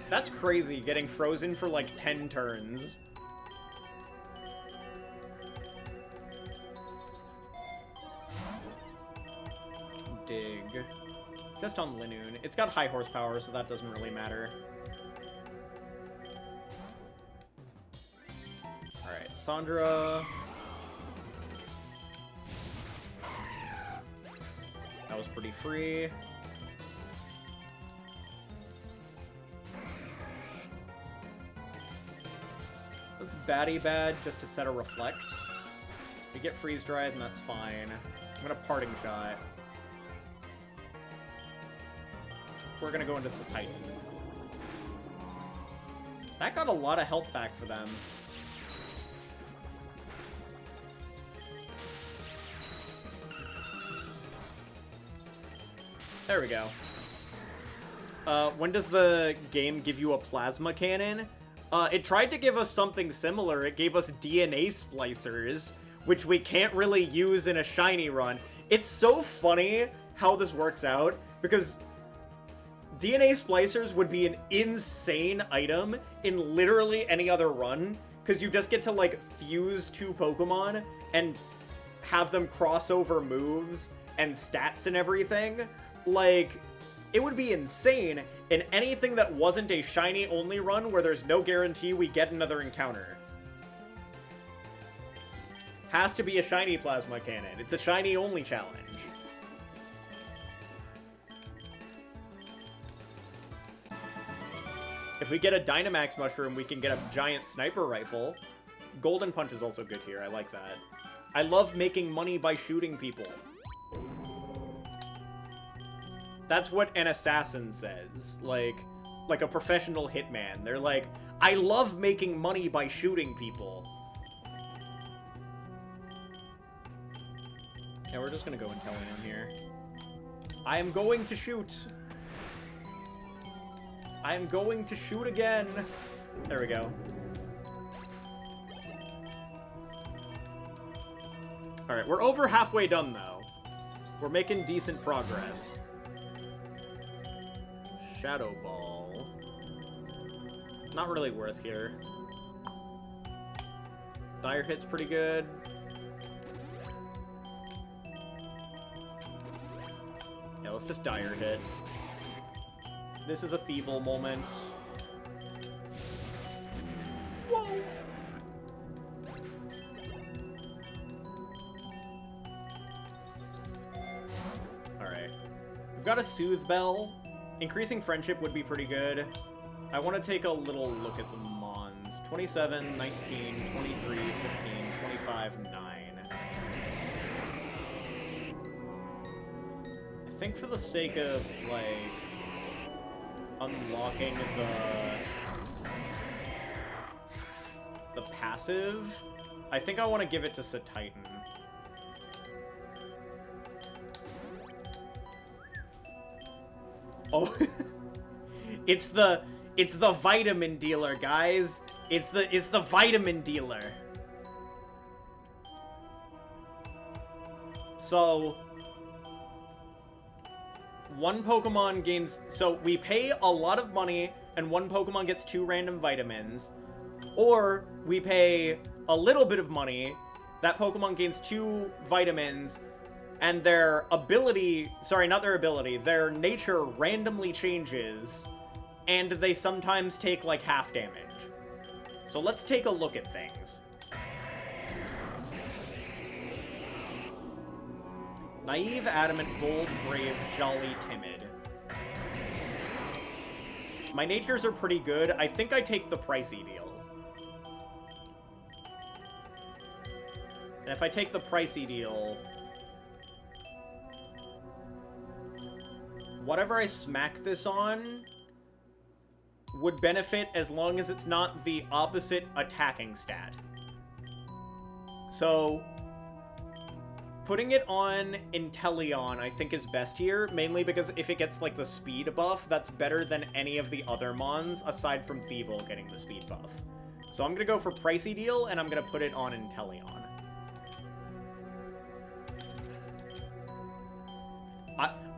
That's crazy, getting frozen for like 10 turns. Dig. Just on Linoon. It's got high horsepower, so that doesn't really matter. Alright, Sandra. That was pretty free. Let's Batty Bad just to set a Reflect. If we get Freeze Dried, then that's fine. I'm gonna Parting Shot. We're gonna go into Titan. That got a lot of health back for them. There we go. When does the game give you a plasma cannon? It tried to give us something similar. It gave us DNA splicers, which we can't really use in a shiny run. It's so funny how this works out, because DNA splicers would be an insane item in literally any other run, because you just get to, like, fuse two Pokemon and have them cross over moves and stats and everything. Like, it would be insane in anything that wasn't a shiny-only run where there's no guarantee we get another encounter. Has to be a shiny plasma cannon. It's a shiny-only challenge. If we get a Dynamax Mushroom, we can get a giant sniper rifle. Golden Punch is also good here. I like that. I love making money by shooting people. That's what an assassin says. Like a professional hitman. They're like, I love making money by shooting people. Yeah, we're just gonna go Inteleon here. I am going to shoot. I am going to shoot again. There we go. Alright, we're over halfway done, though. We're making decent progress. Shadow Ball. Not really worth here. Dire Hit's pretty good. Yeah, let's just Dire Hit. This is a Thievul moment. Whoa! Alright. We've got a Soothe Bell. Increasing Friendship would be pretty good. I want to take a little look at the Mons. 27, 19, 23, 15, 25, 9. I think for the sake of, like, unlocking the passive, I think I want to give it to Satitan. Oh, it's the vitamin dealer, guys. It's the vitamin dealer. So one Pokemon gains... So we pay a lot of money, and one Pokemon gets 2 random vitamins. Or we pay a little bit of money, that Pokemon gains 2 vitamins, and their ability... Sorry, not their ability. Their nature randomly changes, and they sometimes take, like, half damage. So let's take a look at things. Naive, Adamant, Bold, Brave, Jolly, Timid. My natures are pretty good. I think I take the pricey deal. And if I take the pricey deal... whatever I smack this on would benefit as long as it's not the opposite attacking stat. So... putting it on Inteleon, I think, is best here, mainly because if it gets, like, the speed buff, that's better than any of the other Mons, aside from Thievul getting the speed buff. So I'm gonna go for Pricey Deal, and I'm gonna put it on Inteleon.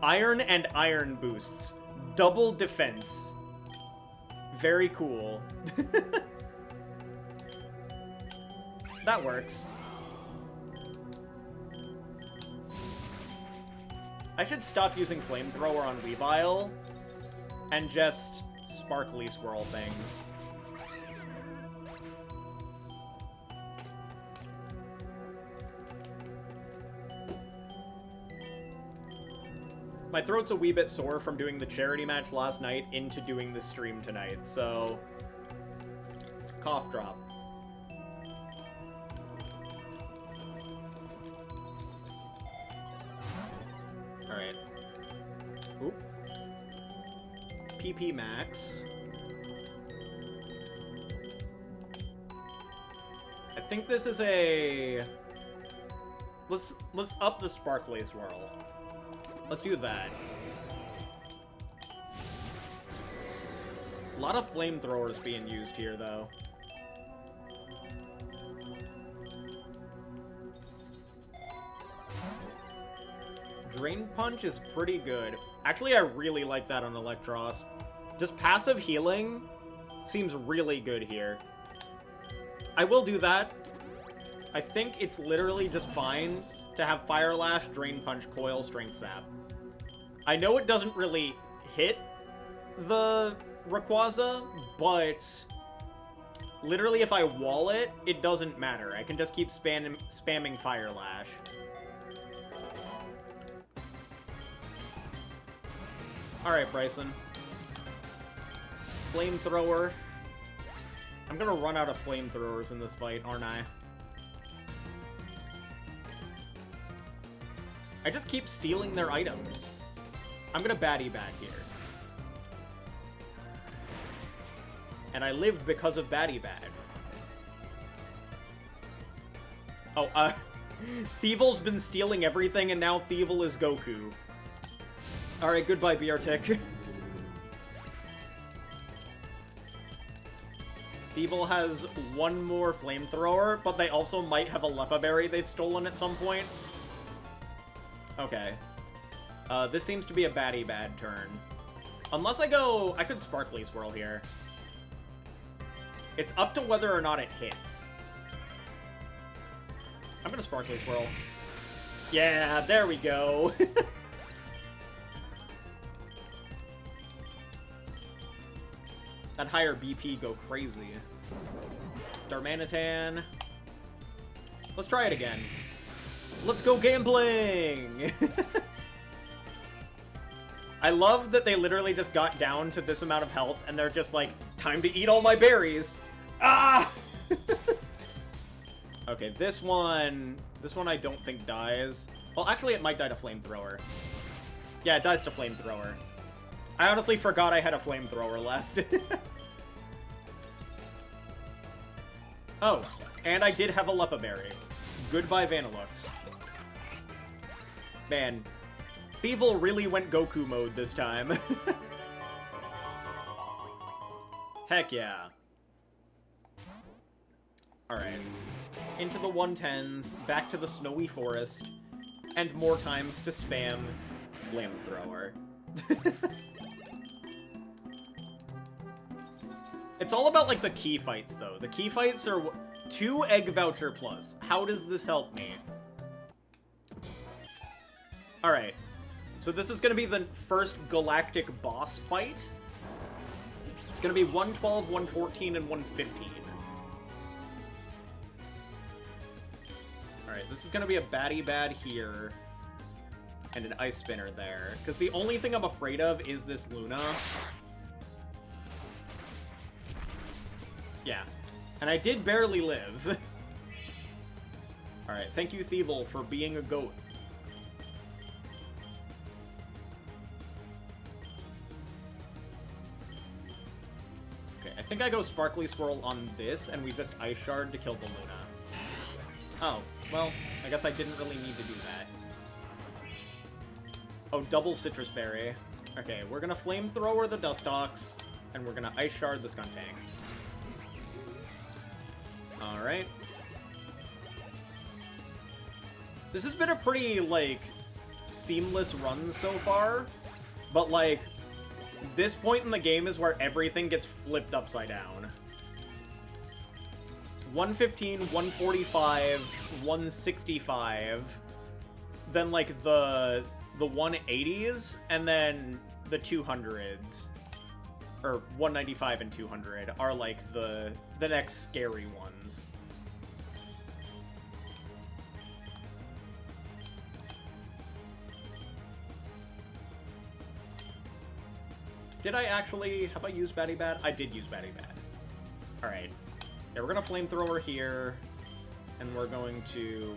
Iron and Iron boosts. Double defense. Very cool. That works. I should stop using Flamethrower on Weavile and just Sparkly Swirl things. My throat's a wee bit sore from doing the charity match last night into doing the stream tonight, so... cough drop. Alright. Oop. PP max. I think this is a... Let's up the Sparkly Swirl. Let's do that. A lot of flamethrowers being used here, though. Drain Punch is pretty good. Actually, I really like that on Electros. Just passive healing seems really good here. I will do that. I think it's literally just fine to have Fire Lash, Drain Punch, Coil, Strength Sap. I know it doesn't really hit the Rayquaza, but literally if I wall it, it doesn't matter. I can just keep spamming Fire Lash. Alright, Bryson. Flamethrower. I'm gonna run out of flamethrowers in this fight, aren't I? I just keep stealing their items. I'm gonna baddie bat here. And I lived because of baddie bat. Oh, Thievel's been stealing everything, and now Thievel is Goku. Alright, goodbye, BRTech. Thievel has one more flamethrower, but they also might have a Lepa Berry they've stolen at some point. Okay. This seems to be a baddie bad turn. Unless I could Sparkly Swirl here. It's up to whether or not it hits. I'm gonna Sparkly Swirl. Yeah, there we go. That higher BP go crazy. Darmanitan. Let's try it again. Let's go gambling! I love that they literally just got down to this amount of health, and they're just like, time to eat all my berries! Ah! Okay, this one I don't think dies. Well, actually it might die to Flamethrower. Yeah, it dies to Flamethrower. I honestly forgot I had a Flamethrower left. Oh, and I did have a Lepa Berry. Goodbye, Vanillux. Man, Thievel really went Goku mode this time. Heck yeah. Alright. Into the 110s, back to the snowy forest, and more times to spam Flamethrower. It's all about, like, the key fights, though. The key fights are 2 egg voucher plus. How does this help me? Alright. So this is going to be the first galactic boss fight. It's going to be 112, 114, and 115. Alright, this is going to be a baddie bad here. And an ice spinner there. Because the only thing I'm afraid of is this Luna. Yeah. And I did barely live. Alright, thank you, Thievel, for being a goat. Okay, I think I go Sparkly Swirl on this, and we just Ice Shard to kill the Luna. Oh, well, I guess I didn't really need to do that. Oh, double Citrus Berry. Okay, we're gonna Flamethrower the Dustox, and we're gonna Ice Shard the Skuntank. Alright. This has been a pretty, like, seamless run so far, but, like, this point in the game is where everything gets flipped upside down. 115, 145, 165, then, like, the 180s, and then the 200s, or 195 and 200 are, like, the next scary ones. Did I actually... have I used baddie bad? I did use baddie bad. Alright. Yeah, we're gonna Flamethrower here, and we're going to...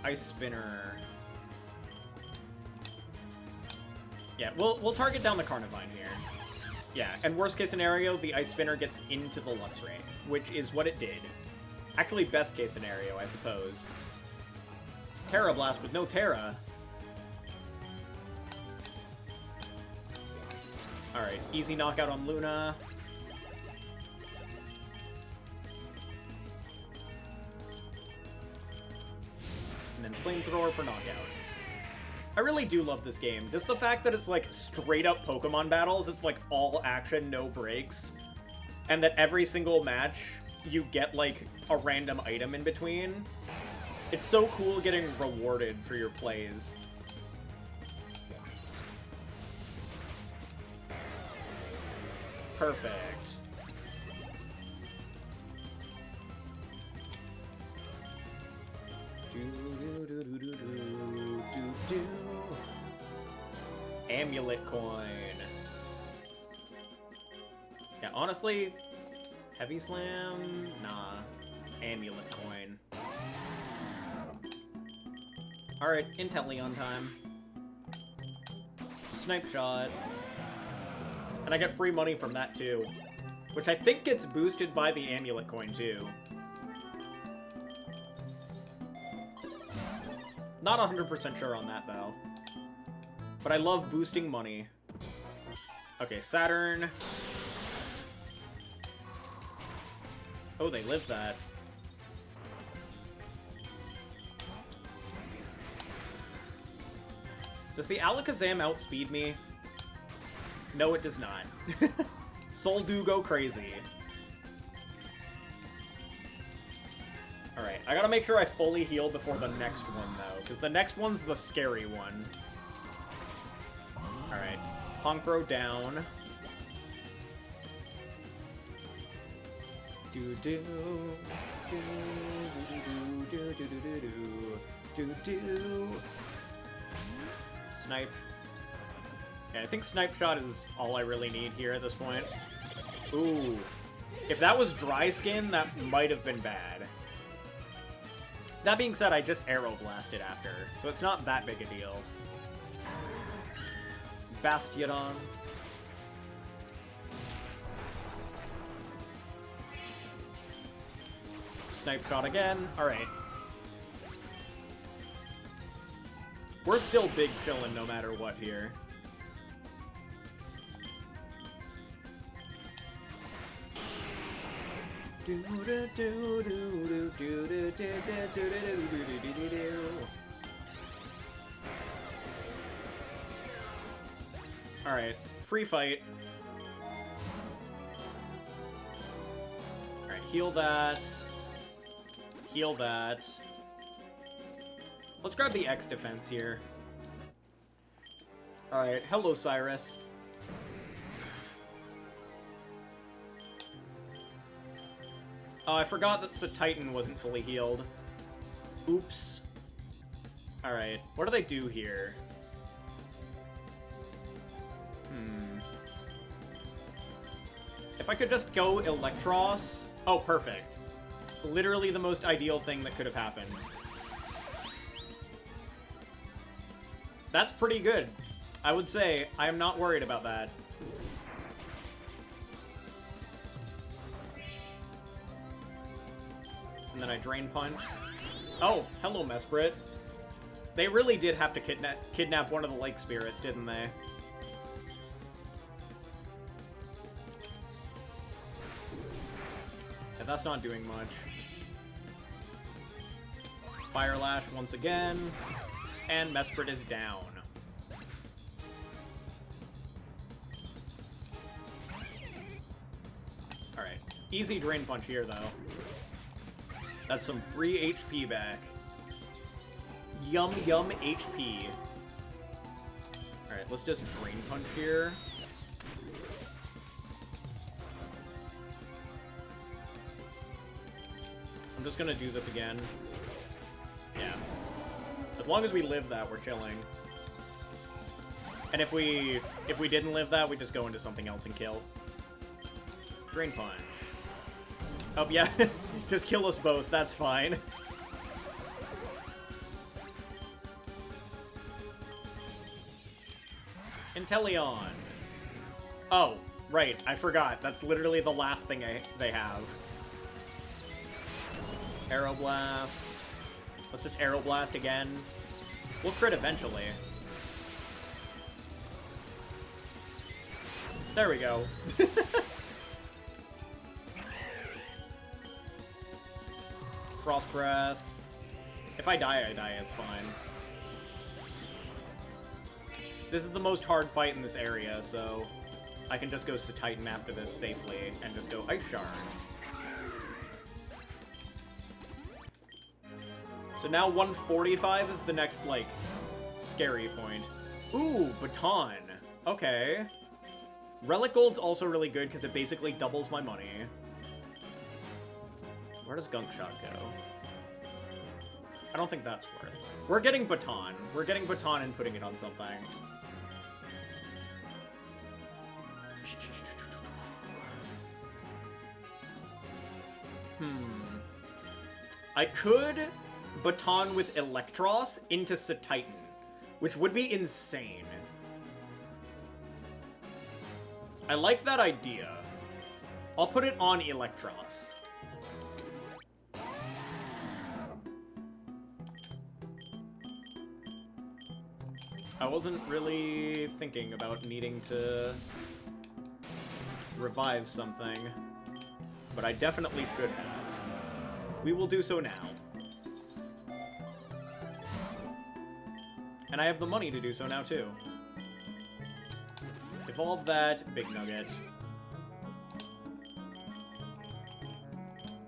Ice Spinner. Yeah, we'll target down the Carnivine here. Yeah, and worst case scenario, the Ice Spinner gets into the Luxray, which is what it did. Actually, best case scenario, I suppose. Terra Blast with no Terra. Alright, easy knockout on Luna. And then Flamethrower for knockout. I really do love this game. Just the fact that it's like straight up Pokemon battles, it's like all action, no breaks. And that every single match, you get like a random item in between. It's so cool getting rewarded for your plays. Perfect. Amulet coin. Yeah, honestly, Heavy Slam? Nah. Amulet coin. Alright, Inteleon time. Snipe Shot. And I get free money from that too. Which I think gets boosted by the Amulet coin too. Not 100% sure on that though. But I love boosting money. Okay, Saturn. Oh, they lived that. Does the Alakazam outspeed me? No, it does not. Soul do go crazy. Alright, I gotta make sure I fully heal before the next one, though, because the next one's the scary one. Alright, Honchkrow down. Do-do, do-do-do-do-do-do-do-do-do. Snipe. Yeah, I think Snipe Shot is all I really need here at this point. Ooh. If that was Dry Skin, that might have been bad. That being said, I just Arrow Blasted after, so it's not that big a deal. Bastiodon. Snipe Shot again. Alright. We're still big chillin' no matter what here. Alright, free fight. Alright, heal that. Heal that. Let's grab the X defense here. Alright, hello Cyrus. Oh, I forgot that Titan wasn't fully healed. Oops. Alright, what do they do here? If I could just go Electros... Oh, perfect. Literally the most ideal thing that could have happened. That's pretty good. I would say I am not worried about that. And then I Drain Punch. Oh, hello, Mesprit. They really did have to kidnap one of the Lake Spirits, didn't they? Yeah, that's not doing much. Fire Lash once again. And Mesprit is down. Alright. Easy Drain Punch here, though. That's some free HP back. Yum, yum HP. Alright, let's just Drain Punch here. I'm just gonna do this again. Yeah. As long as we live that, we're chilling. And if we didn't live that, we just go into something else and kill. Drain Punch. Oh, yeah. Just kill us both. That's fine. Inteleon. Oh, right. I forgot. That's literally the last thing they have. Aeroblast. Let's just Aeroblast again. We'll crit eventually. There we go. Frost Breath. If I die, I die. It's fine. This is the most hard fight in this area, so I can just go Titan after this safely and just go Ice Shard. So now 145 is the next, like, scary point. Ooh, Baton. Okay. Relic Gold's also really good because it basically doubles my money. Where does Gunk Shot go? I don't think that's worth. We're getting Baton. We're getting Baton and putting it on something. I could Baton with Electros into Titan, which would be insane. I like that idea. I'll put it on Electros. I wasn't really thinking about needing to revive something, but I definitely should have. We will do so now. And I have the money to do so now, too. Evolve that, Big Nugget.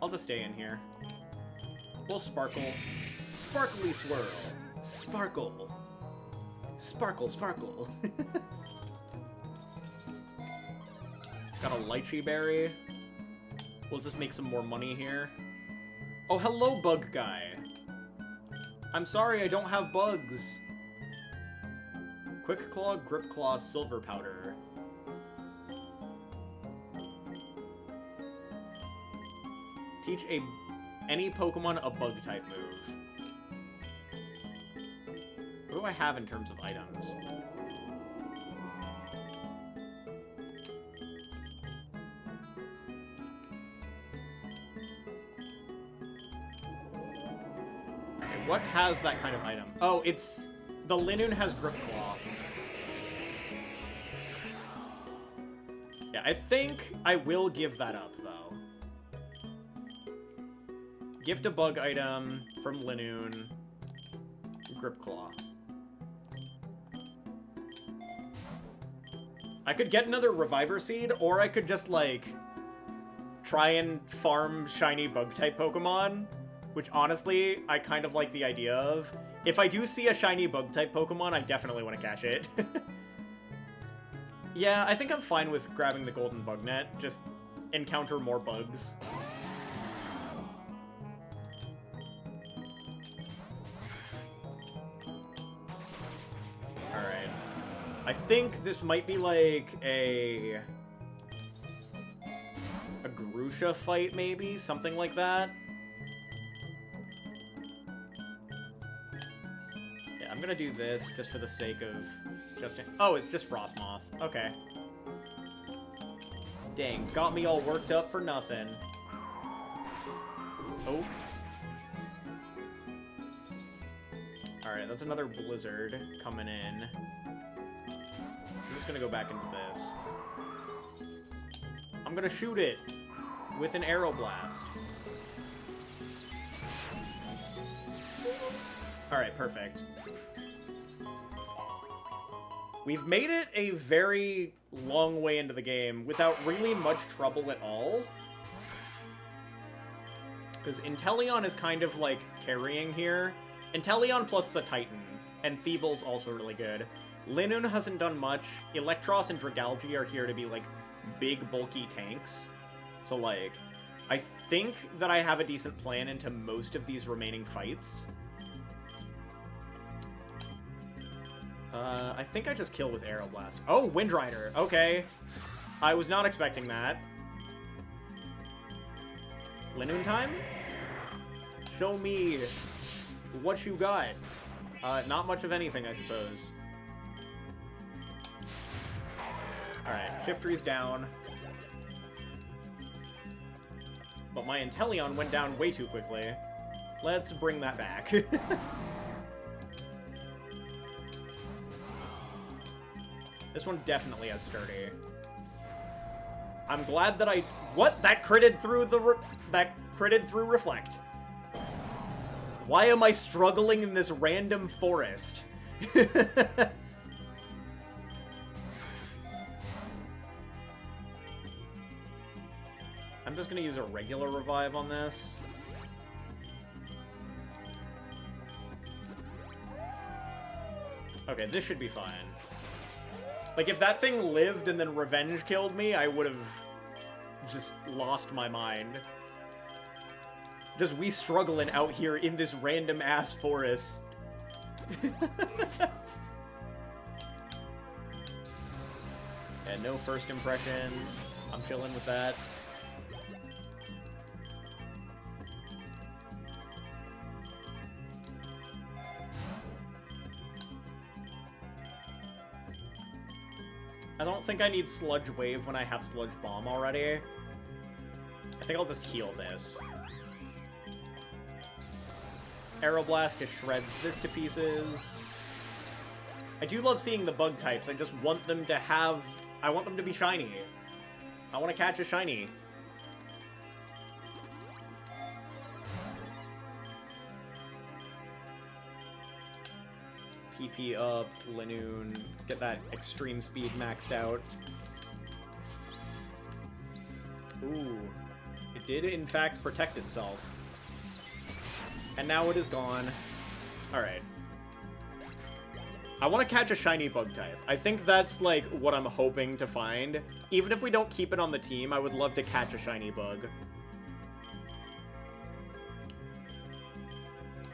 I'll just stay in here. We'll Sparkle. Sparkly Swirl. Sparkle. Sparkle, sparkle. Got a Lychee Berry. We'll just make some more money here. Oh, hello, Bug Guy. I'm sorry, I don't have bugs. Quick Claw, Grip Claw, Silver Powder. Teach any Pokemon a Bug-type move. What do I have in terms of items? Okay, what has that kind of item? Oh, it's... The Linoon has Grip Claw. Yeah, I think I will give that up, though. Gift a bug item from Linoon. Grip Claw. I could get another Reviver Seed, or I could just, like, try and farm shiny Bug-type Pokemon, which, honestly, I kind of like the idea of. If I do see a shiny Bug-type Pokemon, I definitely want to catch it. Yeah, I think I'm fine with grabbing the Golden Bug Net. Just encounter more bugs. Alright. I think this might be like a Grusha fight, maybe? Something like that. Yeah, I'm gonna do this just for the sake of oh, it's just Frostmoth. Okay. Dang, got me all worked up for nothing. Oh. Alright, that's another Blizzard coming in. I'm just gonna go back into this. I'm gonna shoot it with an Aeroblast. Alright, perfect. We've made it a very long way into the game without really much trouble at all. Because Inteleon is kind of, like, carrying here. Inteleon plus a Titan, and Thievul's also really good. Linoon hasn't done much. Electros and Dragalge are here to be, like, big, bulky tanks. So, like, I think that I have a decent plan into most of these remaining fights. I think I just kill with Aeroblast. Oh, Windrider. Okay. I was not expecting that. Linoon time? Show me what you got. Not much of anything, I suppose. Alright, Shiftry's down. But my Inteleon went down way too quickly. Let's bring that back. This one definitely has Sturdy. I'm glad that I... What? That critted through the... That critted through Reflect. Why am I struggling in this random forest? I'm just gonna use a regular revive on this. Okay, this should be fine. Like, if that thing lived and then Revenge killed me, I would have just lost my mind. Just we struggling out here in this random-ass forest. Yeah, no first impression. I'm chilling with that. I don't think I need Sludge Wave when I have Sludge Bomb already. I think I'll just heal this. Aeroblast just shreds this to pieces. I do love seeing the bug types. I just want them to have... I want them to be shiny. I want to catch a shiny. PP up, Linoon, get that extreme speed maxed out. Ooh, it did in fact protect itself. And now it is gone. Alright. I want to catch a shiny bug type. I think that's like what I'm hoping to find. Even if we don't keep it on the team, I would love to catch a shiny bug.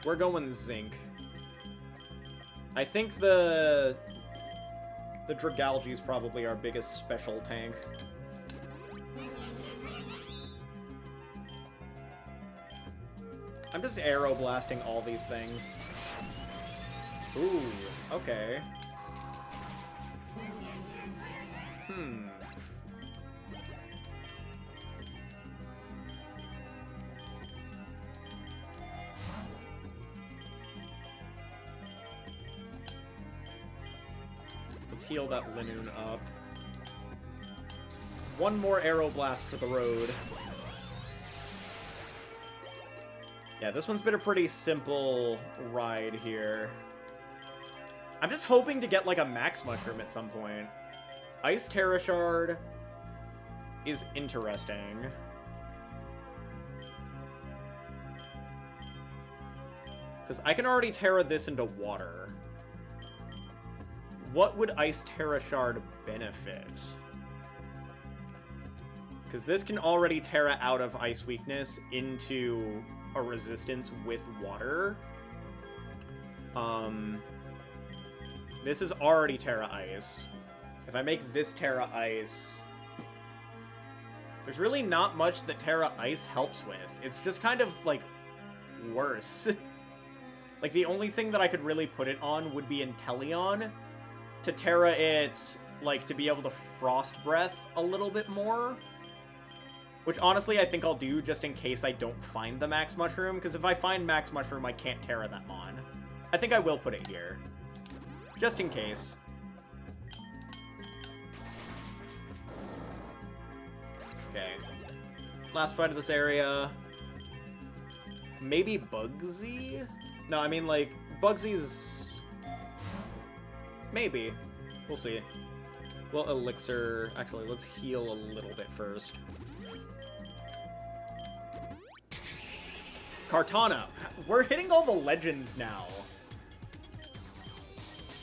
We're going Zinc. I think the Dragalge is probably our biggest special tank. I'm just aeroblasting all these things. Ooh, okay. Let's heal that Linoon up. One more Aeroblast for the road. Yeah, this one's been a pretty simple ride here. I'm just hoping to get, like, a Max Mushroom at some point. Ice Terra Shard is interesting. Because I can already Terra this into water. What would Ice Terra Shard benefit? Because this can already Terra out of Ice Weakness into a resistance with water. This is already Terra Ice. If I make this Terra Ice... There's really not much that Terra Ice helps with. It's just kind of, like, worse. Like, the only thing that I could really put it on would be Inteleon to Terra it, like, to be able to Frost Breath a little bit more. Which, honestly, I think I'll do just in case I don't find the Max Mushroom, because if I find Max Mushroom, I can't Terra that Mon. I think I will put it here. Just in case. Okay. Last fight of this area. Maybe Bugsy? No, I mean, like, Bugsy's... Maybe. We'll see. Well, Elixir... Actually, let's heal a little bit first. Kartana. We're hitting all the legends now.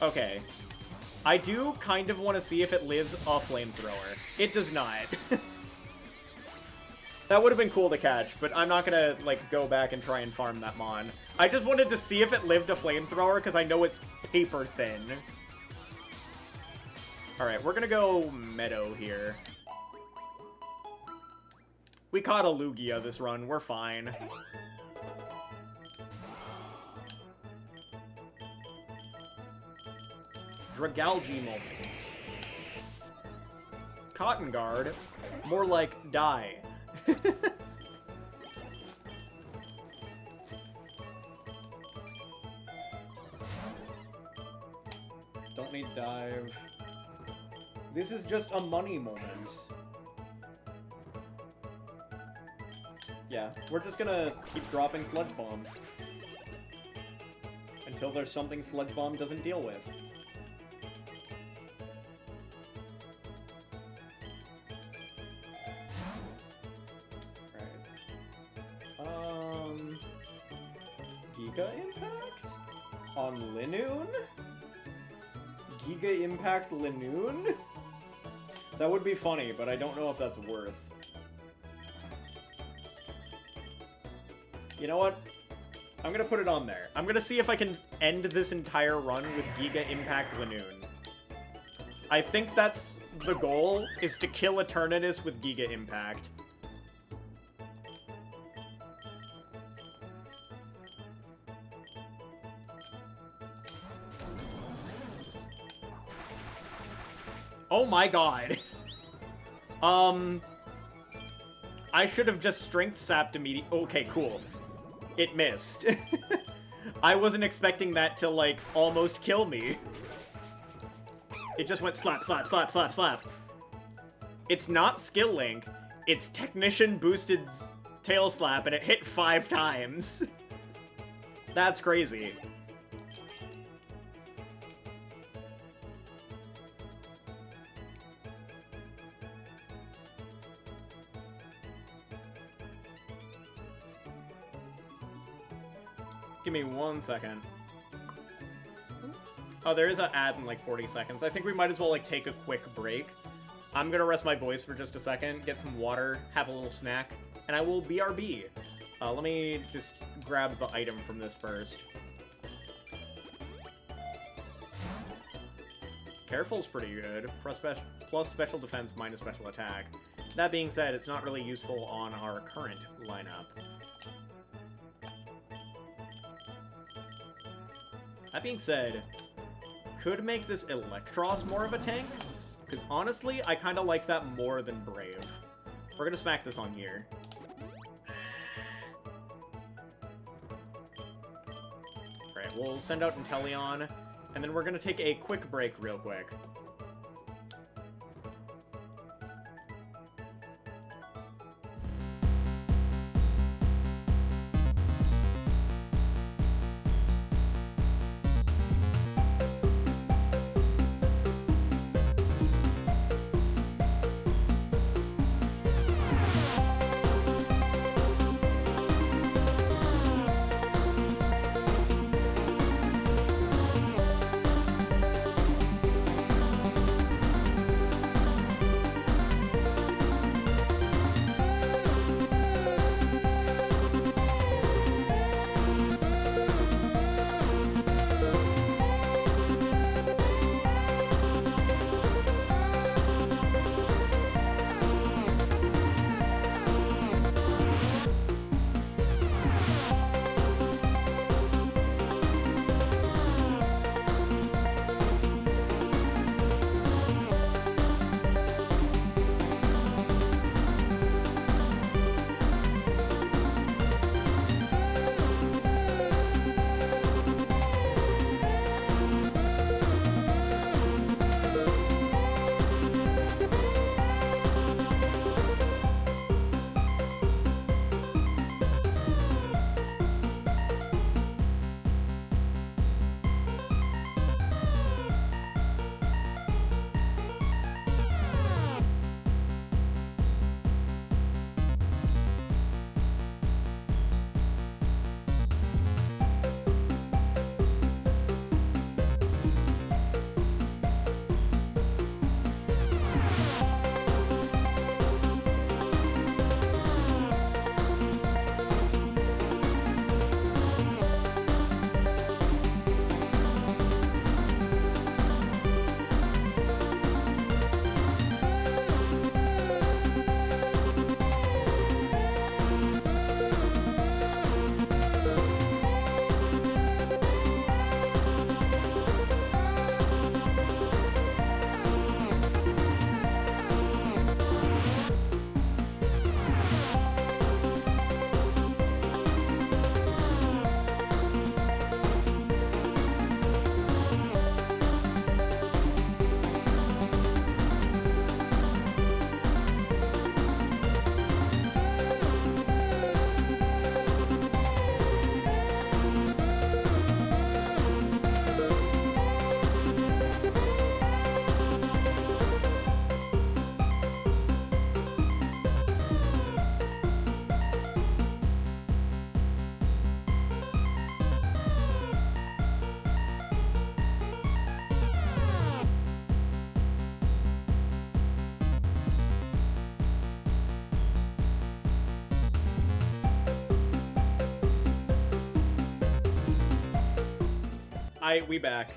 Okay. I do kind of want to see if it lives a flamethrower. It does not. That would have been cool to catch, but I'm not gonna, like, go back and try and farm that Mon. I just wanted to see if it lived a flamethrower, because I know it's paper thin. Alright, we're gonna go Meadow here. We caught a Lugia this run, we're fine. Dragalge moment. Cotton Guard, more like die. Don't need dive. This is just a money moment. Yeah, we're just gonna keep dropping Sludge Bombs. Until there's something Sludge Bomb doesn't deal with. Giga Impact? On Linoon? Giga Impact Linoon? That would be funny, but I don't know if that's worth. You know what? I'm gonna put it on there. I'm gonna see if I can end this entire run with Giga Impact Linoon. I think that's the goal, is to kill Eternatus with Giga Impact. Oh my god. I should have just Strength Sapped immediately. Okay, cool. It missed. I wasn't expecting that to, like, almost kill me. It just went slap, slap, slap, slap, slap. It's not Skill Link. It's Technician boosted Tail Slap, and it hit 5 times. That's crazy. Give me 1 second. Oh, there is an ad in like 40 seconds. I think we might as well like take a quick break. I'm gonna rest my voice for just a second, get some water, have a little snack, and I will BRB. Let me just grab the item from this first. Careful's pretty good. Plus special defense minus special attack. That being said, it's not really useful on our current lineup. That being said, could make this Electros more of a tank, because honestly, I kind of like that more than Brave. We're gonna smack this on here. Alright, we'll send out Inteleon, and then we're gonna take a quick break real quick. we back.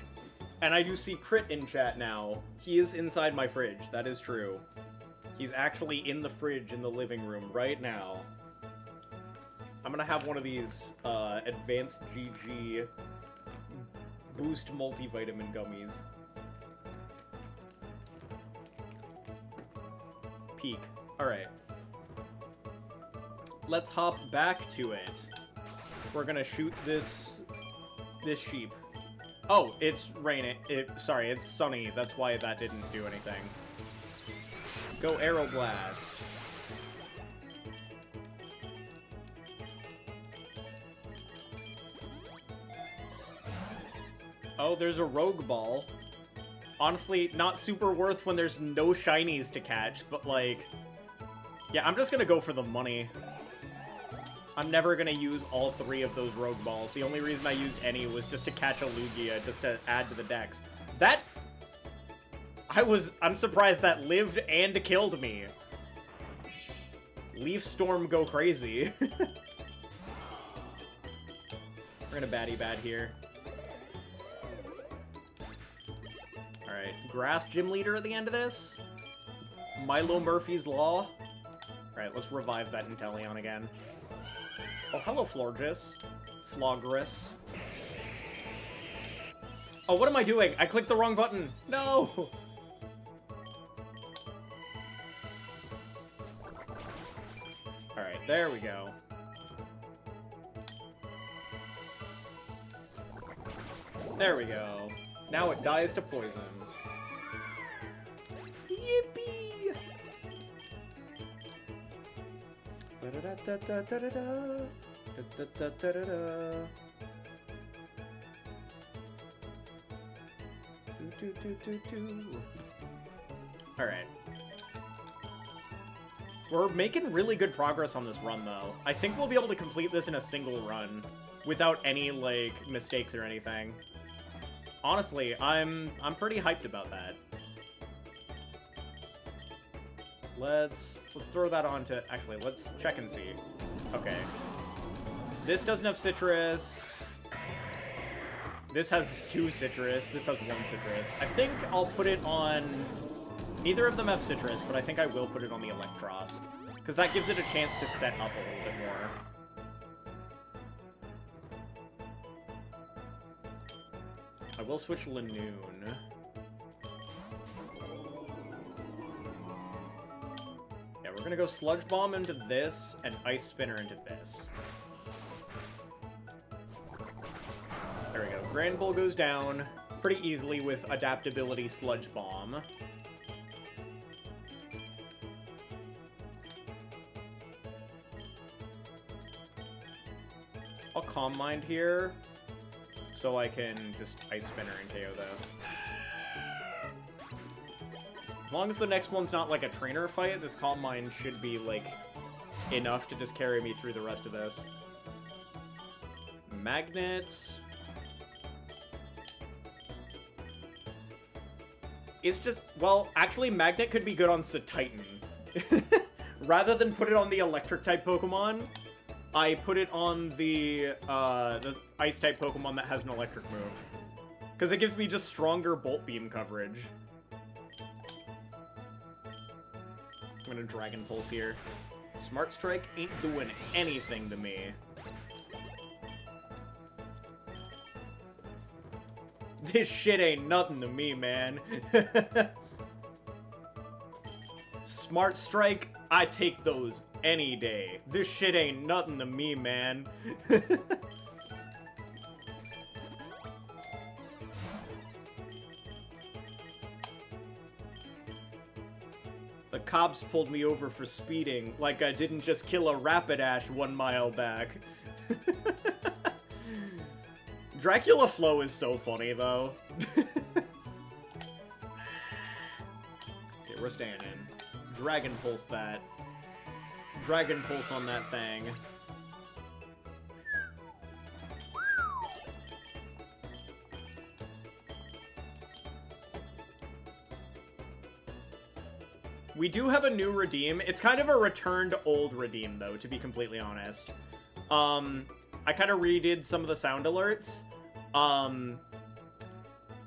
And I do see Crit in chat now. He is inside my fridge. That is true. He's actually in the fridge in the living room right now. I'm gonna have one of these advanced GG boost multivitamin gummies. Peak. Alright. Let's hop back to it. We're gonna shoot this sheep. Oh, it's raining. Sorry, it's sunny. That's why that didn't do anything. Go Aeroblast. Oh, there's a Rogue Ball. Honestly, not super worth when there's no shinies to catch, but like... Yeah, I'm just gonna go for the money. I'm never gonna use all 3 of those Rogue Balls. The only reason I used any was just to catch a Lugia, just to add to the dex. That... I'm surprised that lived and killed me. Leaf Storm go crazy. We're gonna baddie bad here. Alright, Grass Gym Leader at the end of this. Milo Murphy's Law. Alright, let's revive that Inteleon again. Oh, hello, Florges. Flogris. Oh, what am I doing? I clicked the wrong button. No! Alright, there we go. There we go. Now it dies to poison. Yippee! Da-da-da-da-da-da-da. Da-da-da-da-da-da. Alright. We're making really good progress on this run, though. I think we'll be able to complete this in a single run without any, like, mistakes or anything. Honestly, I'm pretty hyped about that. Let's throw that on to... Actually, let's check and see. Okay. This doesn't have Citrus. This has 2 Citrus. This has 1 Citrus. I think I'll put it on... Neither of them have Citrus, but I think I will put it on the Electros. Because that gives it a chance to set up a little bit more. I will switch Lanoon. Yeah, we're gonna go Sludge Bomb into this, and Ice Spinner into this. There we go. Grand Bull goes down pretty easily with Adaptability Sludge Bomb. I'll Calm Mind here, so I can just Ice Spinner and KO this. As long as the next one's not like a trainer fight, this Calm Mind should be like enough to just carry me through the rest of this. Magnets. It's just, well, actually Magnet could be good on Titan. Rather than put it on the Electric-type Pokemon, I put it on the Ice-type Pokemon that has an Electric move. Because it gives me just stronger Bolt Beam coverage. I'm gonna Dragon Pulse here. Smart Strike ain't doing anything to me. This shit ain't nothing to me, man. Smart Strike, I take those any day. This shit ain't nothing to me, man. The cops pulled me over for speeding, like I didn't just kill a Rapidash 1 mile back. Dracula Flow is so funny, though. Okay, we're staying in. Dragon Pulse that. Dragon Pulse on that thing. We do have a new Redeem. It's kind of a return to old Redeem, though, to be completely honest. I kind of redid some of the sound alerts.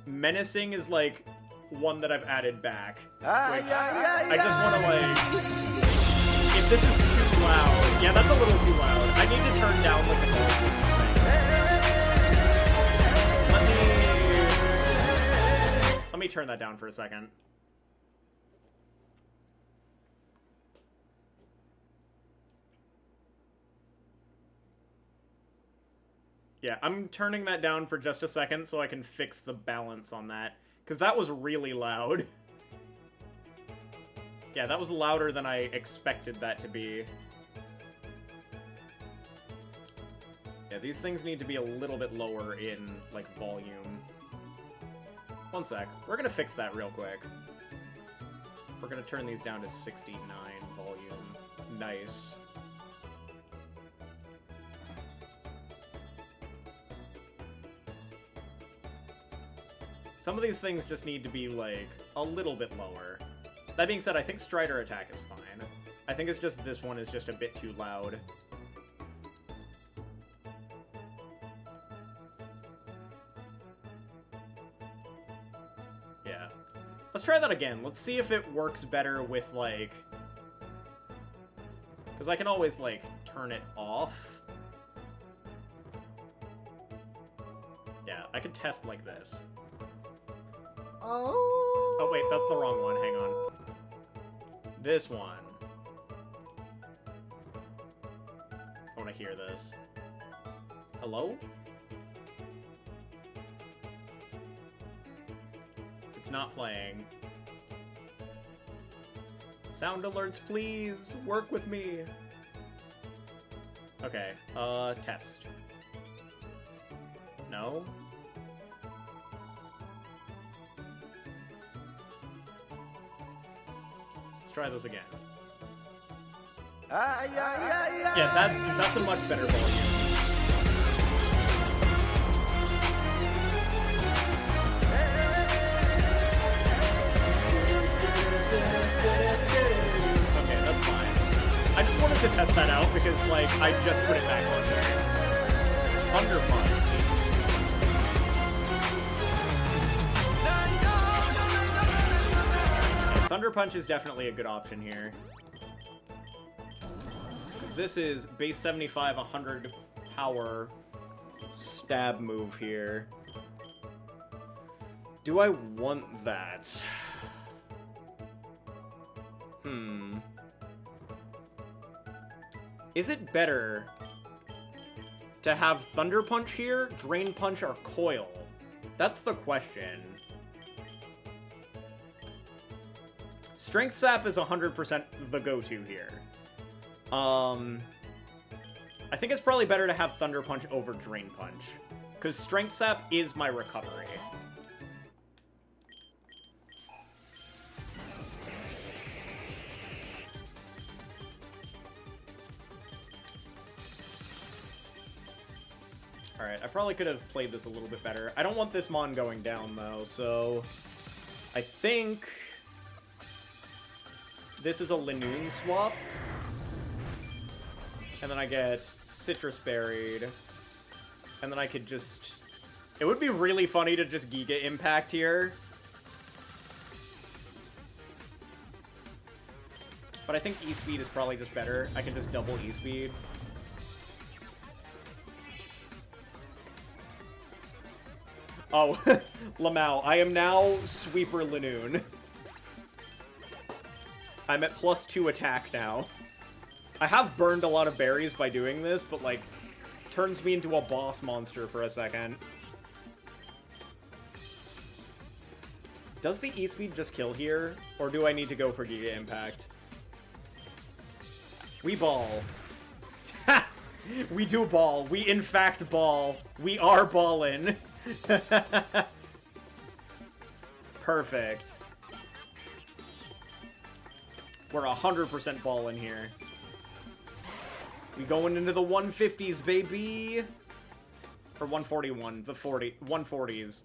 Menacing is, like, one that I've added back. Which I just want to, like... If this is too loud... Yeah, that's a little too loud. I need to turn down, like, the volume thing. Let me turn that down for a second. Yeah, I'm turning that down for just a second so I can fix the balance on that. Because that was really loud. Yeah, that was louder than I expected that to be. Yeah, these things need to be a little bit lower in, like, volume. One sec. We're gonna fix that real quick. We're gonna turn these down to 69 volume. Nice. Some of these things just need to be, like, a little bit lower. That being said, I think Strider attack is fine. I think it's just this one is just a bit too loud. Yeah. Let's try that again. Let's see if it works better with, like... Because I can always, like, turn it off. Yeah, I could test like this. Oh, wait, that's the wrong one. Hang on. This one. I want to hear this. Hello? It's not playing. Sound alerts, please! Work with me! Okay, test. No? Try this again. Yeah, that's a much better volume. Okay, that's fine. I just wanted to test that out because, like, I just put it back on there. Thunder Punch. Thunder Punch is definitely a good option here. This is base 75, 100 power stab move here. Do I want that? Is it better to have Thunder Punch here, Drain Punch, or Coil? That's the question. Strength Sap is 100% the go-to here. I think it's probably better to have Thunder Punch over Drain Punch, because Strength Sap is my recovery. Alright, I probably could have played this a little bit better. I don't want this Mon going down, though, so... I think... This is a Linoon swap. And then I get Citrus Berried. And then I could just... It would be really funny to just Giga Impact here. But I think E-Speed is probably just better. I can just double E-Speed. Oh, Lamau. I am now Sweeper Linoon. I'm at +2 attack now. I have burned a lot of berries by doing this, but, like, turns me into a boss monster for a second. Does the E-Speed just kill here? Or do I need to go for Giga Impact? We ball. Ha! We do ball. We, in fact, ball. We are ballin'. Perfect. We're 100% ballin' here. We going into the 150s, baby! Or 141, the 140s.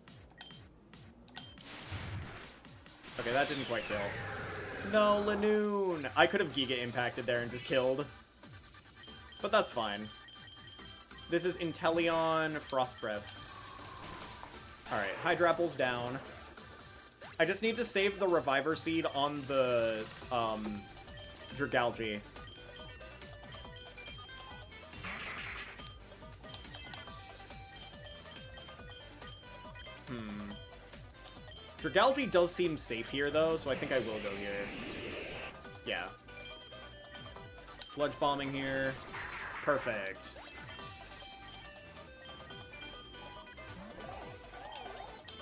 Okay, that didn't quite kill. No, Linoon! I could have Giga Impacted there and just killed. But that's fine. This is Inteleon Frost Breath. Alright, Hydrapple's down. I just need to save the Reviver Seed on the, Dragalge. Dragalge does seem safe here, though, so I think I will go here. Yeah. Sludge Bombing here. Perfect.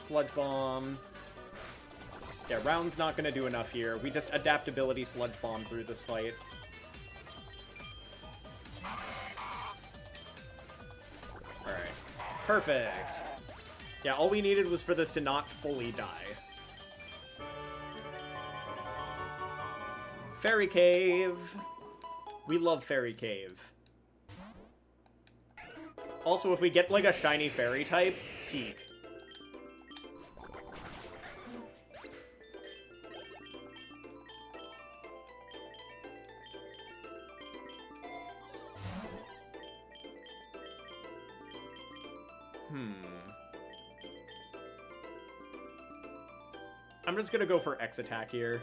Sludge Bomb. Yeah, Round's not gonna do enough here. We just Adaptability Sludge Bomb through this fight. Alright. Perfect. Yeah, all we needed was for this to not fully die. Fairy Cave. We love Fairy Cave. Also, if we get, like, a shiny fairy type, peak. I'm just gonna go for X attack here.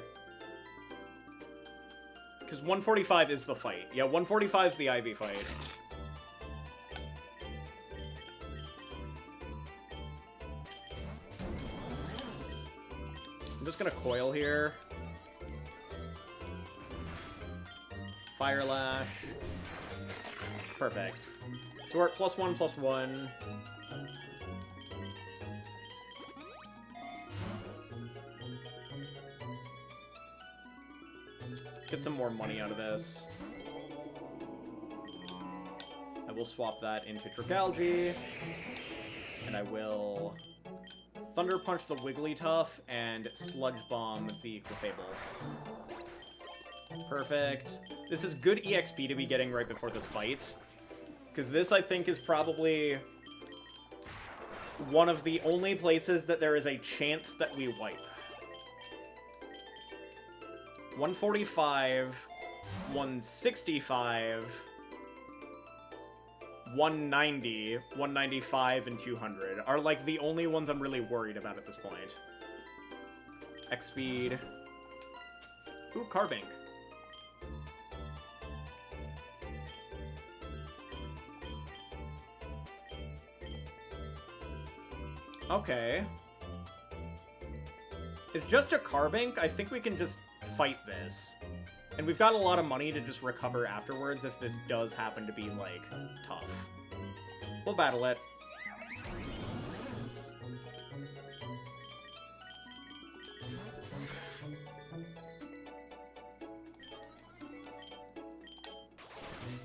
Because 145 is the fight. Yeah, 145 is the Ivy fight. I'm just gonna coil here. Fire Lash. Perfect. So we're at +1/+1. Let's get some more money out of this. I will swap that into Dragalge. And I will Thunder Punch the Wigglytuff and Sludge Bomb the Clefable. Perfect. This is good EXP to be getting right before this fight. Because this, I think, is probably one of the only places that there is a chance that we wipe. 145, 165, 190, 195, and 200 are, like, the only ones I'm really worried about at this point. X-Speed. Ooh, Carbink. Okay. It's just a Carbink. I think we can just fight this. And we've got a lot of money to just recover afterwards if this does happen to be, like, tough. We'll battle it.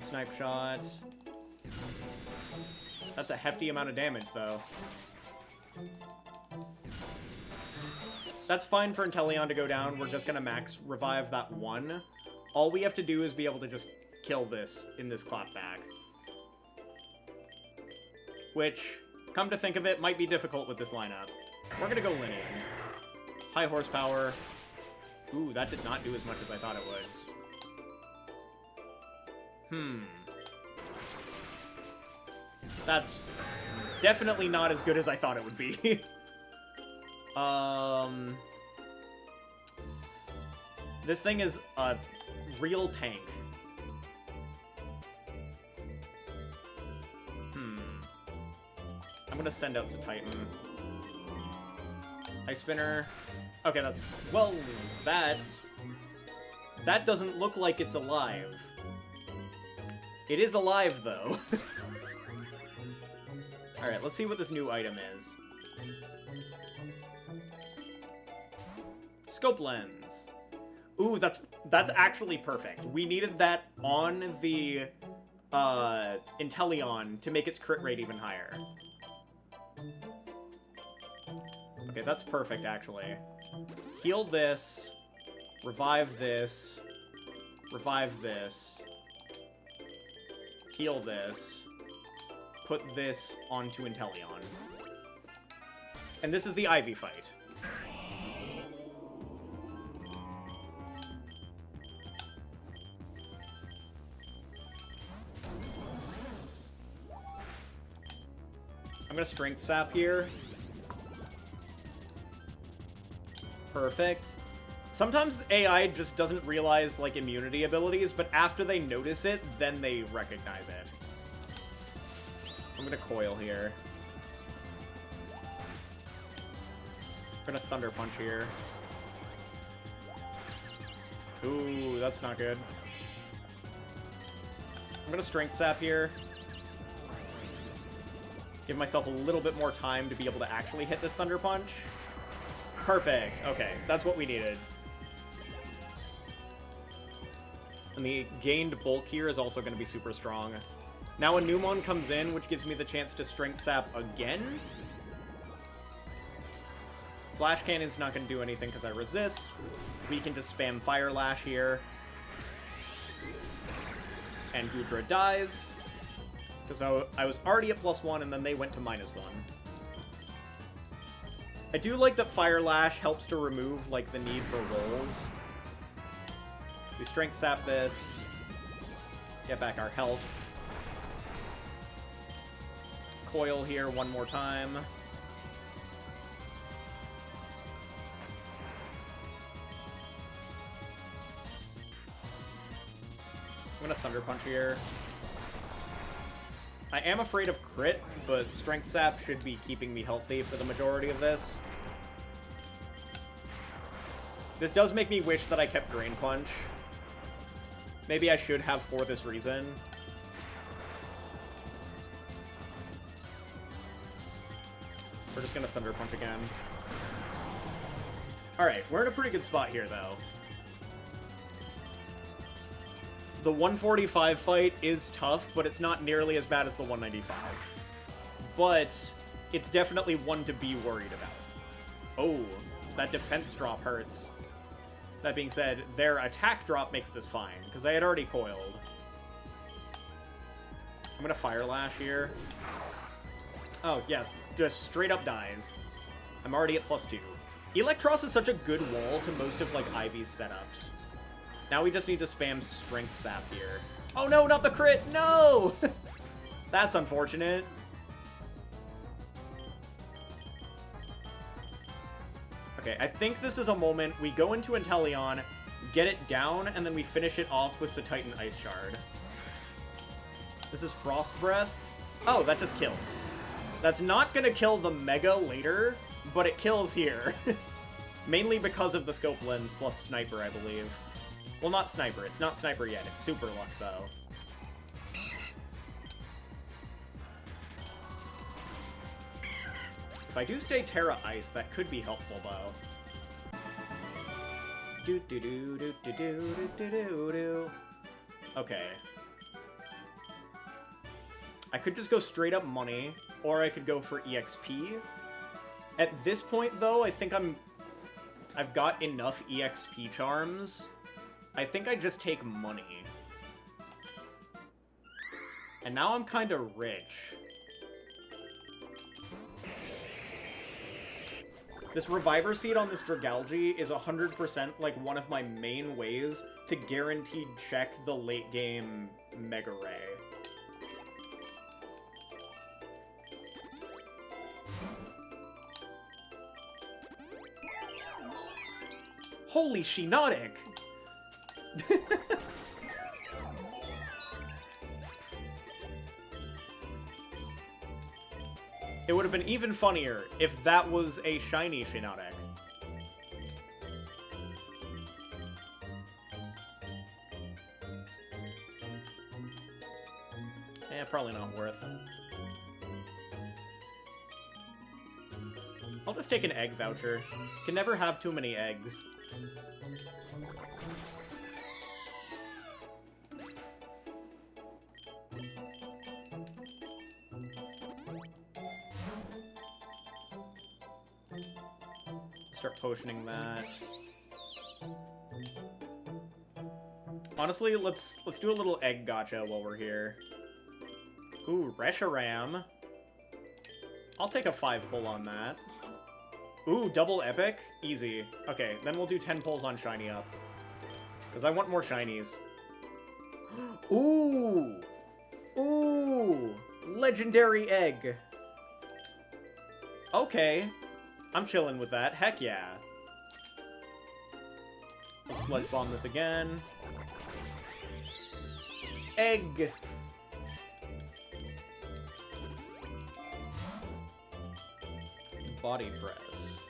Snipe shot. That's a hefty amount of damage, though. That's fine for Inteleon to go down. We're just gonna max revive that one. All we have to do is be able to just kill this in this clapback. Which, come to think of it, might be difficult with this lineup. We're gonna go Linian. High horsepower. Ooh, that did not do as much as I thought it would. That's definitely not as good as I thought it would be. This thing is a real tank. I'm gonna send out Titan. Ice Spinner. Okay, that's... Well, that doesn't look like it's alive. It is alive, though. Alright, let's see what this new item is. Scope Lens. Ooh, that's actually perfect. We needed that on the Inteleon to make its crit rate even higher. Okay, that's perfect, actually. Heal this. Revive this. Revive this. Heal this. Put this onto Inteleon. And this is the Ivy fight. I'm gonna Strength Sap here. Perfect. Sometimes AI just doesn't realize, like, immunity abilities, but after they notice it, then they recognize it. I'm gonna Coil here. I'm gonna Thunder Punch here. Ooh, that's not good. I'm gonna Strength Sap here. Give myself a little bit more time to be able to actually hit this Thunder Punch. Perfect. Okay, that's what we needed. And the gained bulk here is also going to be super strong. Now a Numon comes in, which gives me the chance to Strength Sap again. Flash Cannon's not going to do anything because I resist. We can just spam Fire Lash here. And Goodra dies. Because I was already at +1, and then they went to -1. I do like that Fire Lash helps to remove, like, the need for rolls. We Strength Sap this. Get back our health. Coil here one more time. I'm gonna Thunder Punch here. I am afraid of crit, but Strength Sap should be keeping me healthy for the majority of this. This does make me wish that I kept Drain Punch. Maybe I should have for this reason. We're just gonna Thunder Punch again. Alright, we're in a pretty good spot here, though. The 145 fight is tough, but it's not nearly as bad as the 195. But it's definitely one to be worried about. Oh, that defense drop hurts. That being said, their attack drop makes this fine, because I had already coiled. I'm gonna Fire Lash here. Oh, yeah, just straight up dies. I'm already at +2. Electros is such a good wall to most of, like, Ivy's setups. Now we just need to spam Strength Sap here. Oh no, not the crit! No! That's unfortunate. Okay, I think this is a moment we go into Inteleon, get it down, and then we finish it off with Titan Ice Shard. This is Frost Breath. Oh, that just killed. That's not gonna kill the Mega later, but it kills here. Mainly because of the Scope Lens plus Sniper, I believe. Well, not Sniper. It's not Sniper yet. It's Super Luck, though. If I do stay Terra Ice, that could be helpful, though. Okay. I could just go straight up money, or I could go for EXP. At this point, though, I think I've got enough EXP charms. I think I just take money. And now I'm kind of rich. This Reviver Seed on this Dragalge is 100% like one of my main ways to guaranteed check the late game Mega Ray. Holy Shinotic! It would have been even funnier if that was a shiny Shinotic. Eh, probably not worth. I'll just take an egg voucher. Can never have too many eggs. Start potioning that. Honestly, let's do a little egg gacha while we're here. Ooh, Reshiram. I'll take a 5-pull on that. Ooh, double epic? Easy. Okay, then we'll do 10 pulls on Shiny Up. Because I want more Shinies. Ooh! Ooh! Legendary egg! Okay. I'm chilling with that. Heck yeah. Sludge Bomb this again. Egg! Body Press.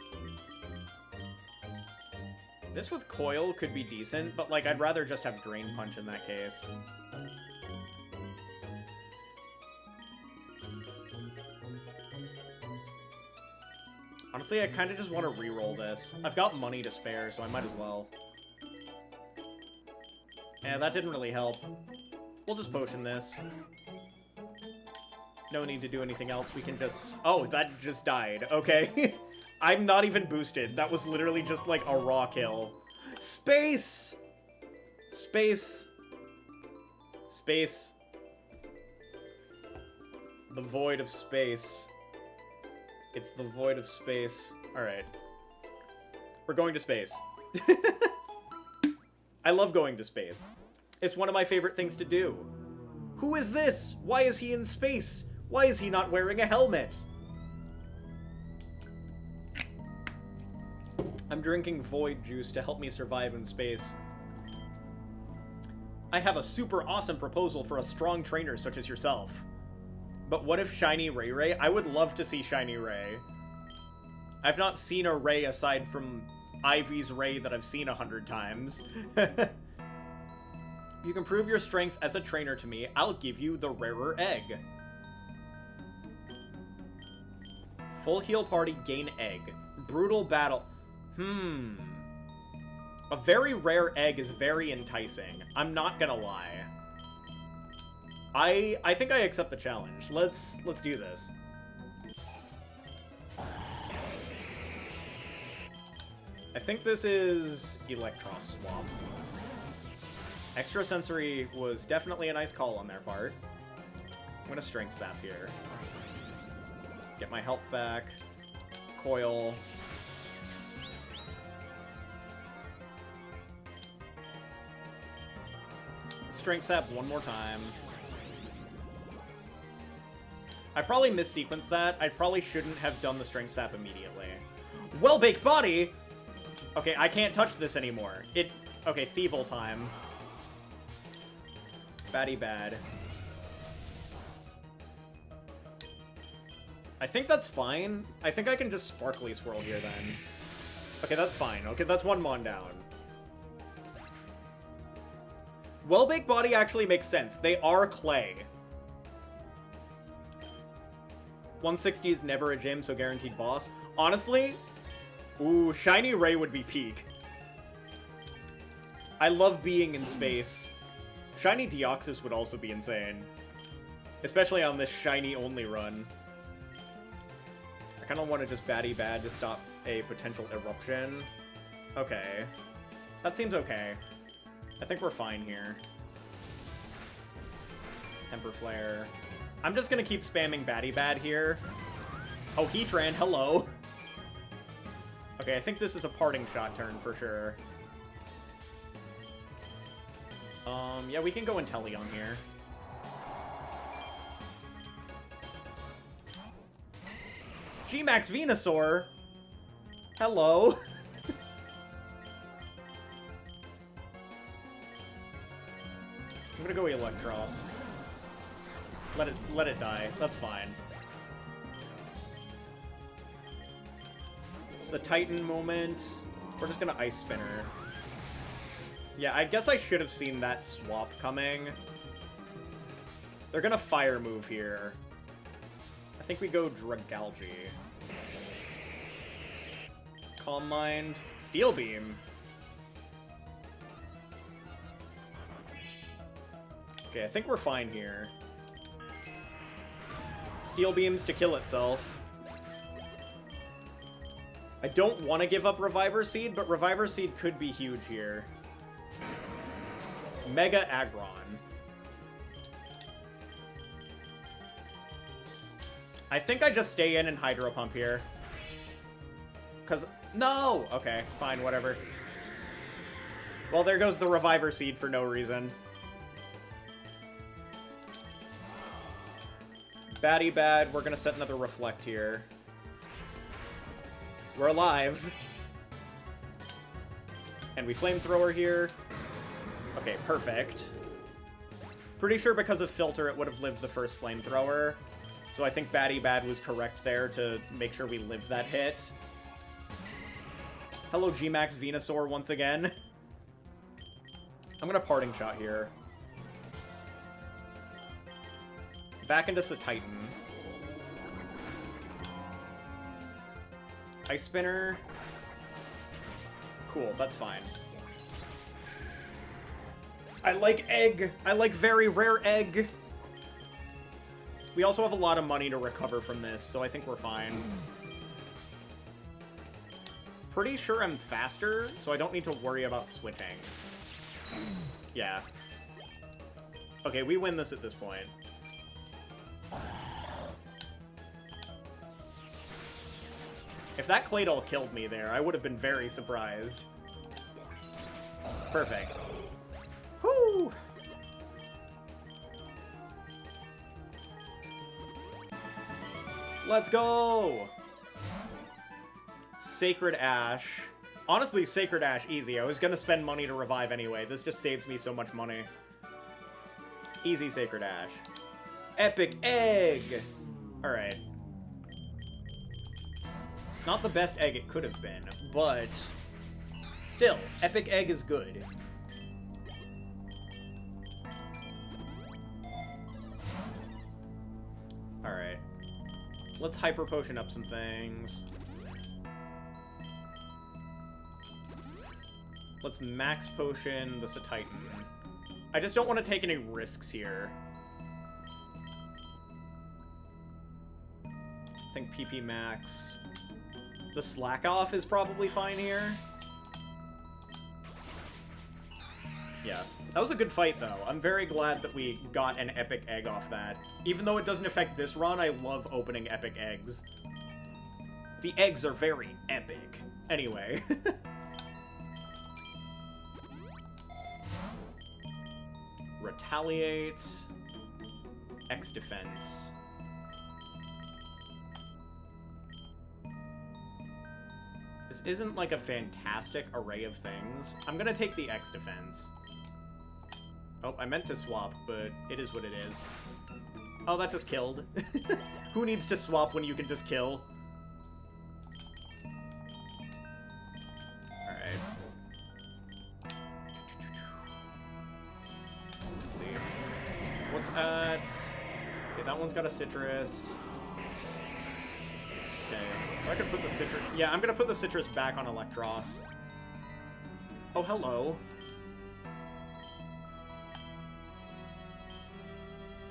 This with Coil could be decent, but, like, I'd rather just have Drain Punch in that case. Honestly, I kind of just want to reroll this. I've got money to spare, so I might as well. Yeah, that didn't really help. We'll just potion this. No need to do anything else. We can just... Oh, that just died. Okay. I'm not even boosted. That was literally just like a raw kill. Space! Space. Space. The void of space. It's the void of space. Alright. We're going to space. I love going to space. It's one of my favorite things to do. Who is this? Why is he in space? Why is he not wearing a helmet? I'm drinking void juice to help me survive in space. I have a super awesome proposal for a strong trainer such as yourself. But what if Shiny Ray Ray? I would love to see Shiny Ray. I've not seen a Ray aside from Ivy's Ray that I've seen 100 times. You can prove your strength as a trainer to me. I'll give you the rarer egg. Full heal party, gain egg. Brutal battle. A very rare egg is very enticing. I'm not gonna lie. I think I accept the challenge. Let's do this. I think this is Electros Swap. Extrasensory was definitely a nice call on their part. I'm gonna Strength Sap here. Get my health back. Coil. Strength Sap one more time. I probably missequenced that. I probably shouldn't have done the Strength Sap immediately. Well-baked body! Okay, I can't touch this anymore. Okay, Thievel time. Batty bad. I think that's fine. I think I can just Sparkly Swirl here then. Okay, that's fine. Okay, that's one Mon down. Well-baked body actually makes sense. They are clay. 160 is never a gym, so guaranteed boss. Honestly, ooh, Shiny Ray would be peak. I love being in space. Shiny Deoxys would also be insane. Especially on this shiny-only run. I kind of want to just Batty Bad to stop a potential eruption. Okay. That seems okay. I think we're fine here. Temper Flare. I'm just gonna keep spamming Batty Bad here. Oh, Heatran, hello! Okay, I think this is a parting shot turn for sure. Yeah, we can go Inteleon here. G-Max Venusaur! Hello! I'm gonna go Electros. Let it die. That's fine. It's a Titan moment. We're just gonna Ice Spinner. Yeah, I guess I should have seen that swap coming. They're gonna Fire move here. I think we go Dragalge. Calm Mind. Steel Beam. Okay, I think we're fine here. Steel Beams to kill itself. I don't want to give up Reviver Seed, but Reviver Seed could be huge here. Mega Aggron. I think I just stay in and Hydro Pump here. Because... No! Okay, fine, whatever. Well, there goes the Reviver Seed for no reason. Batty Bad, we're gonna set another Reflect here. We're alive. And we flamethrower here. Okay, perfect. Pretty sure because of filter it would have lived the first flamethrower. So I think Batty Bad was correct there to make sure we lived that hit. Hello G-Max Venusaur once again. I'm gonna parting shot here. Back into Titan. Ice Spinner. Cool, that's fine. I like egg! I like very rare egg! We also have a lot of money to recover from this, so I think we're fine. Pretty sure I'm faster, so I don't need to worry about switching. Yeah. Okay, we win this at this point. If that Claydol killed me there, I would have been very surprised. Perfect. Whoo! Let's go! Sacred Ash. Honestly, Sacred Ash, easy. I was gonna spend money to revive anyway. This just saves me so much money. Easy Sacred Ash. Epic Egg! Alright. Not the best egg it could have been, but still, Epic Egg is good. Alright. Let's Hyper Potion up some things. Let's Max Potion the Titan. I just don't want to take any risks here. I think PP Max. The Slack Off is probably fine here. Yeah, that was a good fight, though. I'm very glad that we got an Epic Egg off that. Even though it doesn't affect this run, I love opening Epic Eggs. The eggs are very epic. Anyway. Retaliate. X Defense. This isn't like a fantastic array of things. I'm gonna take the X Defense. Oh, I meant to swap, but it is what it is. Oh, that just killed. Who needs to swap when you can just kill? Alright. Let's see. What's at... Okay, that one's got a Citrus. Okay, so I can put the Citrus... Yeah, I'm gonna put the Citrus back on Electros. Oh, hello.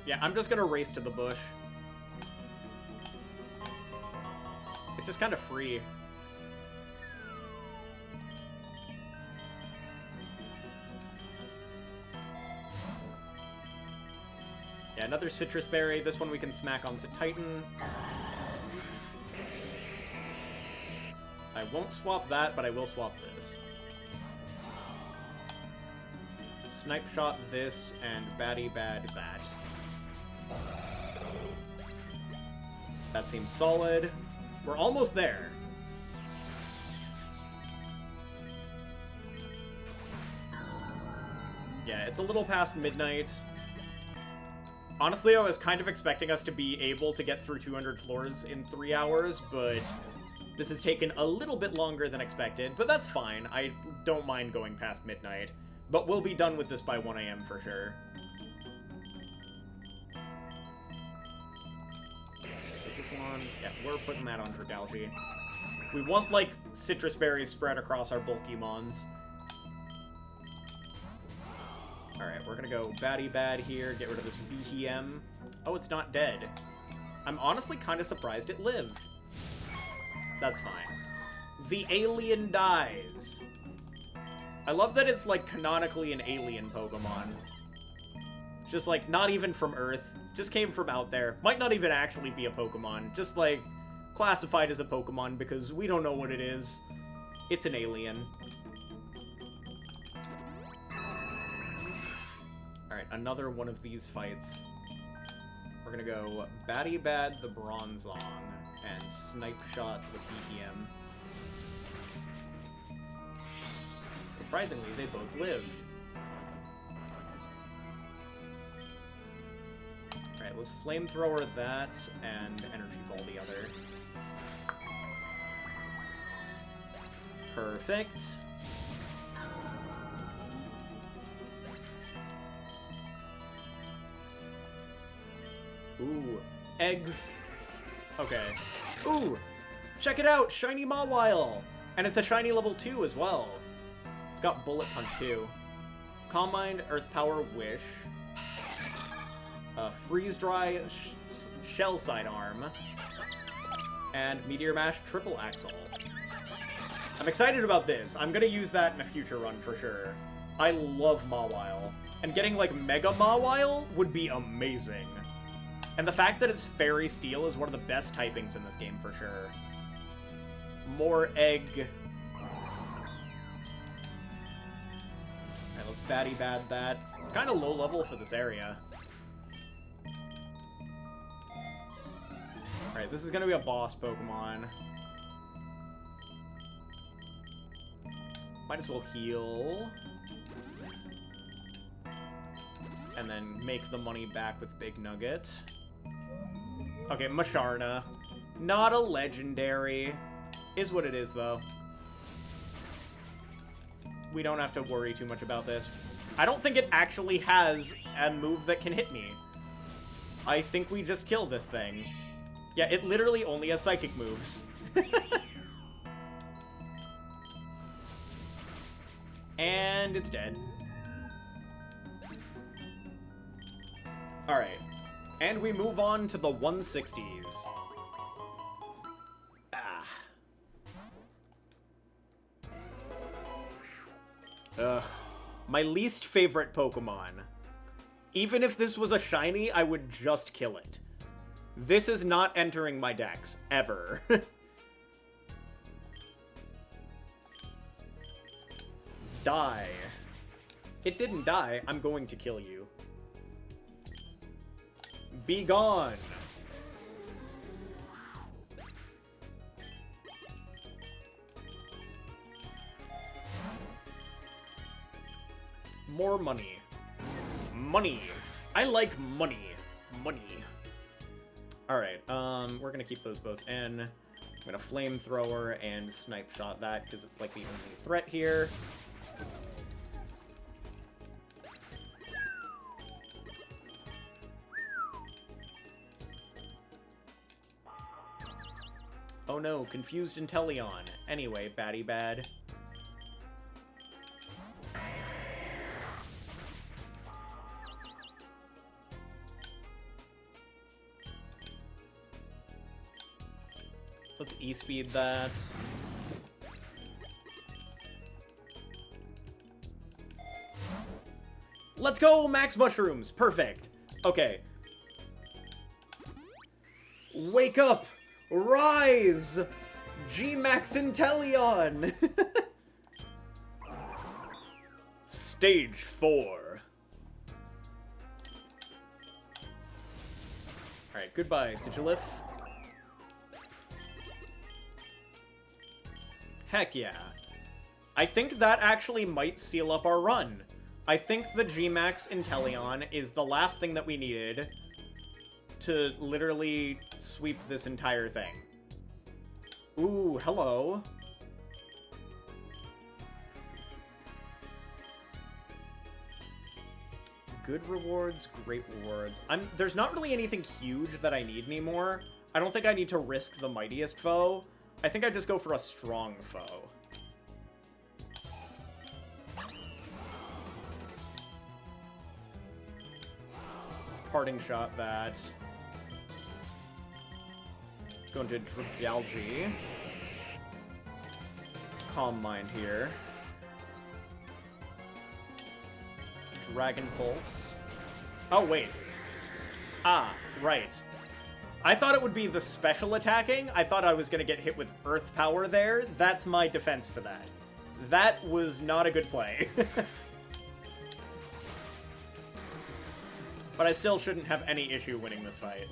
Yeah, I'm just gonna race to the bush. It's just kind of free. Yeah, another Citrus Berry. This one we can smack on Titan. I won't swap that, but I will swap this. Snipe Shot this, and Batty Bad that. That seems solid. We're almost there. Yeah, it's a little past midnight. Honestly, I was kind of expecting us to be able to get through 200 floors in 3 hours, but this has taken a little bit longer than expected, but that's fine. I don't mind going past midnight. But we'll be done with this by 1 AM for sure. Is this one? Yeah, we're putting that on for Galgi. We want, like, Citrus Berries spread across our Bulkymons. Alright, we're gonna go Batty Bad here, get rid of this BTM. Oh, it's not dead. I'm honestly kind of surprised it lived. That's fine. The alien dies. I love that it's, like, canonically an alien Pokemon. Just, like, not even from Earth. Just came from out there. Might not even actually be a Pokemon. Just, like, classified as a Pokemon because we don't know what it is. It's an alien. Alright, another one of these fights. We're gonna go Batty Bad the Bronzong and Snipe Shot the BTM. So Surprisingly, they both lived. Alright, let's flamethrower that and energy ball the other. Perfect. Ooh, eggs. Okay. Ooh, check it out, shiny Mawile! And it's a shiny level 2 as well. It's got Bullet Punch too. Calm Mind, Earth Power, Wish. Freeze Dry, Shell Sidearm. And Meteor Mash, Triple Axle. I'm excited about this. I'm gonna use that in a future run for sure. I love Mawile. And getting, like, Mega Mawile would be amazing. And the fact that it's Fairy Steel is one of the best typings in this game for sure. More egg. Alright, let's Batty Bad that. Kind of low level for this area. Alright, this is gonna be a boss Pokemon. Might as well heal. And then make the money back with Big Nugget. Okay, Masharna. Not a legendary. Is what it is, though. We don't have to worry too much about this. I don't think it actually has a move that can hit me. I think we just kill this thing. Yeah, it literally only has psychic moves. And it's dead. Alright. And we move on to the 160s. Ah. Ugh. My least favorite Pokemon. Even if this was a shiny, I would just kill it. This is not entering my decks, ever. Die. It didn't die. I'm going to kill you. Be gone. More money. Money. I like money. Money. Alright, we're gonna keep those both in. I'm gonna flamethrower and snipe shot that because it's like the only threat here. Oh no, confused Inteleon. Anyway, Batty Bad. Let's E-speed that. Let's go, Max Mushrooms! Perfect. Okay. Wake up! Rise! G-Max Inteleon! Stage 4. Alright, goodbye, Sigilif. Heck yeah. I think that actually might seal up our run. I think the G-Max Inteleon is the last thing that we needed to literally sweep this entire thing. Ooh, hello. Good rewards, great rewards. There's not really anything huge that I need anymore. I don't think I need to risk the mightiest foe. I think I just go for a strong foe. Let's parting shot that. Go into Dragalge. Calm Mind here. Dragon Pulse. Oh, wait. Ah, right. I thought it would be the special attacking. I thought I was going to get hit with Earth Power there. That's my defense for that. That was not a good play. But I still shouldn't have any issue winning this fight.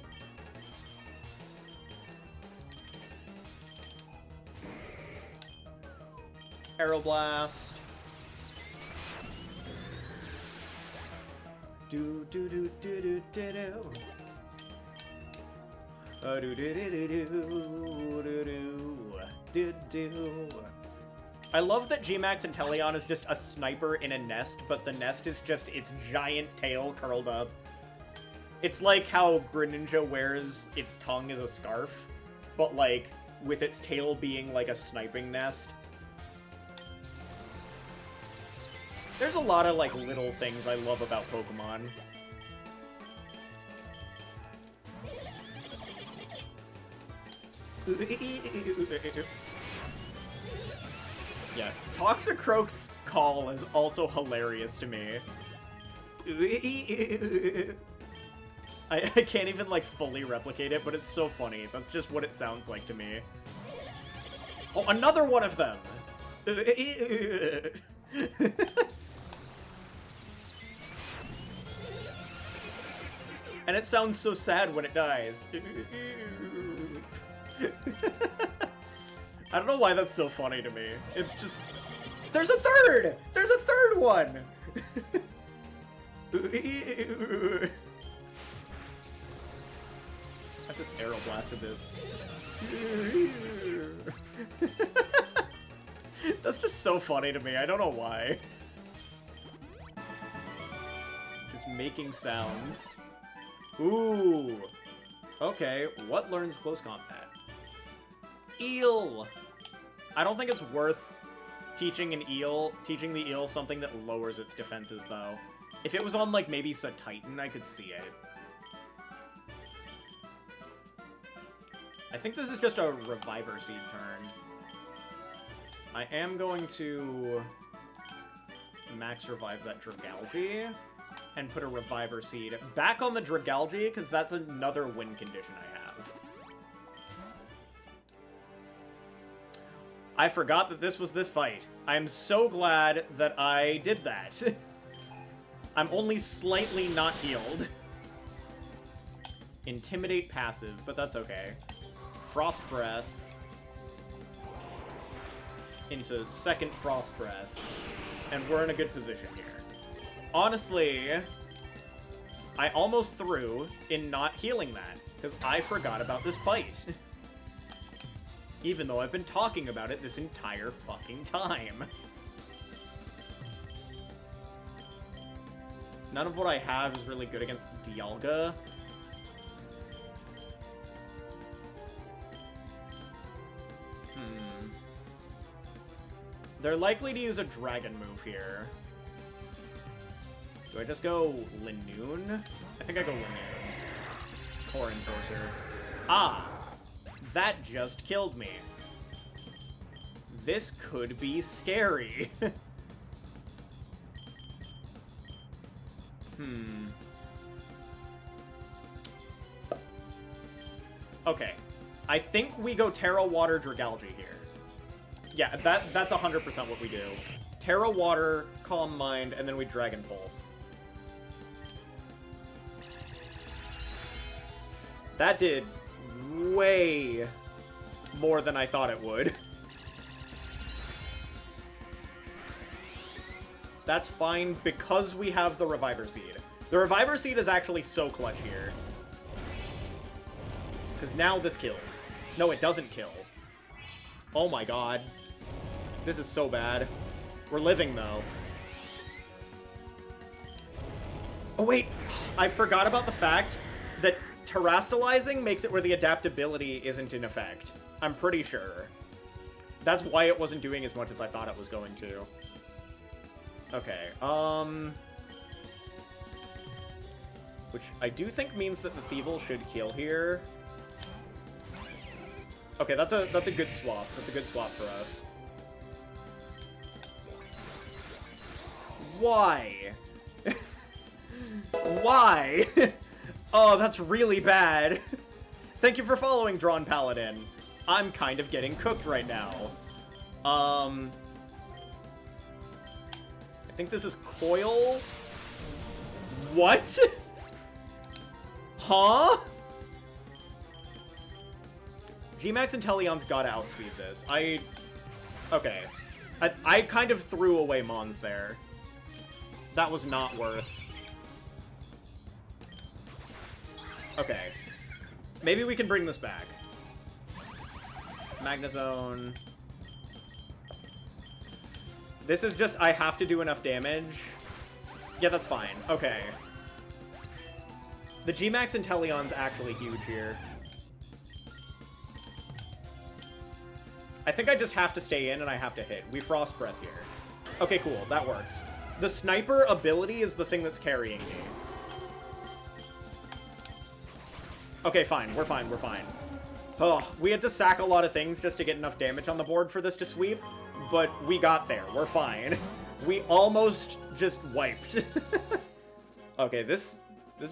Aeroblast. Do do do do do do do. Do do do do do do do do. I love that G-Max Inteleon is just a sniper in a nest, but the nest is just its giant tail curled up. It's like how Greninja wears its tongue as a scarf, but like with its tail being like a sniping nest. There's a lot of like little things I love about Pokemon. Yeah, Toxicroak's call is also hilarious to me. I can't even, like, fully replicate it, but it's so funny. That's just what it sounds like to me. Oh, another one of them! And it sounds so sad when it dies. I don't know why that's so funny to me. It's just... There's a third! There's a third one! I just arrow blasted this. That's just so funny to me. I don't know why. Just making sounds. Ooh. Okay, what learns close combat? Eel! I don't think it's worth teaching the eel something that lowers its defenses, though. If it was on, like, maybe Titan, I could see it. I think this is just a Reviver Seed turn. I am going to max revive that Dragalge and put a Reviver Seed back on the Dragalge, because that's another win condition I have. I forgot that this was this fight. I am so glad that I did that. I'm only slightly not healed. Intimidate passive, but that's okay. Frost Breath. Into second Frost Breath. And we're in a good position here. Honestly, I almost threw in not healing that, because I forgot about this fight. Even though I've been talking about it this entire fucking time. None of what I have is really good against Dialga. They're likely to use a dragon move here. Do I just go Linoon? I think I go Linoon. Core Enforcer. Ah! That just killed me. This could be scary. Okay. I think we go Terra Water Dragalge here. Yeah, that's 100% what we do. Terra Water, Calm Mind, and then we Dragon Pulse. That did way more than I thought it would. That's fine because we have the Reviver Seed. The Reviver Seed is actually so clutch here. Because now this kills. No, it doesn't kill. Oh my god. This is so bad. We're living, though. Oh, wait. I forgot about the fact that Terastallizing makes it where the adaptability isn't in effect. I'm pretty sure. That's why it wasn't doing as much as I thought it was going to. Okay, which I do think means that the Thievul should heal here. Okay, that's a good swap. That's a good swap for us. Why? Why? Oh, that's really bad. Thank you for following, Drawn Paladin. I'm kind of getting cooked right now. I think this is Coil. What? Huh? G-Max Inteleon's gotta outspeed this. Okay. I kind of threw away Mons there. That was not worth. Okay. Maybe we can bring this back. Magnezone. This is just, I have to do enough damage. Yeah, that's fine. Okay. The G-Max Inteleon's actually huge here. I think I just have to stay in and I have to hit. We Frost Breath here. Okay, cool. That works. The Sniper ability is the thing that's carrying me. Okay, fine. We're fine. We're fine. Oh, we had to sack a lot of things just to get enough damage on the board for this to sweep, but we got there. We're fine. We almost just wiped. Okay, this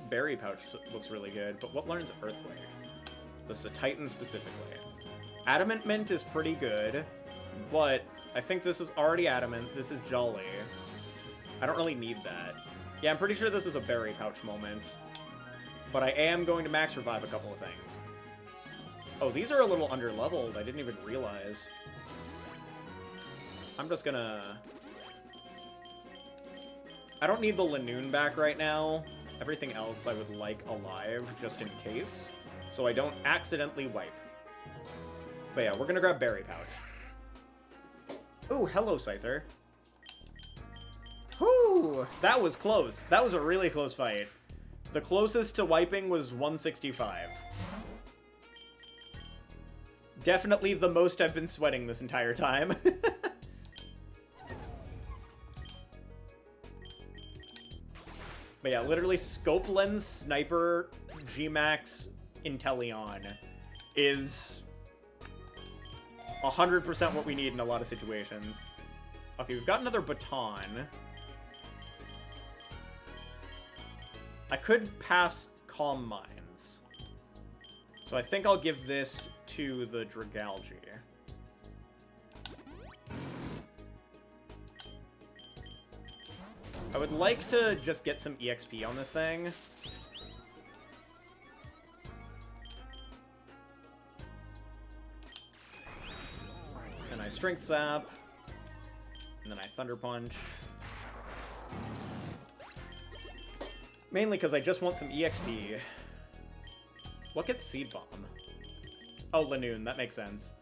berry pouch looks really good, but what learns Earthquake? This is a Titan specifically. Adamant Mint is pretty good, but I think this is already Adamant. This is Jolly. I don't really need that. Yeah, I'm pretty sure this is a berry pouch moment, but I am going to max revive a couple of things. Oh, these are a little under-leveled. I didn't even realize. I'm just gonna... I don't need the Lanoon back right now. Everything else I would like alive, just in case, so I don't accidentally wipe. But yeah, we're gonna grab Berry Pouch. Ooh, hello, Scyther. Whew! That was close. That was a really close fight. The closest to wiping was 165. Definitely the most I've been sweating this entire time. But yeah, literally Scope Lens Sniper G-Max Inteleon is 100% what we need in a lot of situations. Okay, we've got another Baton. I could pass Calm Minds. So I think I'll give this to the Dragalge. I would like to just get some EXP on this thing. And I Strength Zap. And then I Thunder Punch. Mainly because I just want some EXP. What gets Seed Bomb? Oh, Lanoon. That makes sense.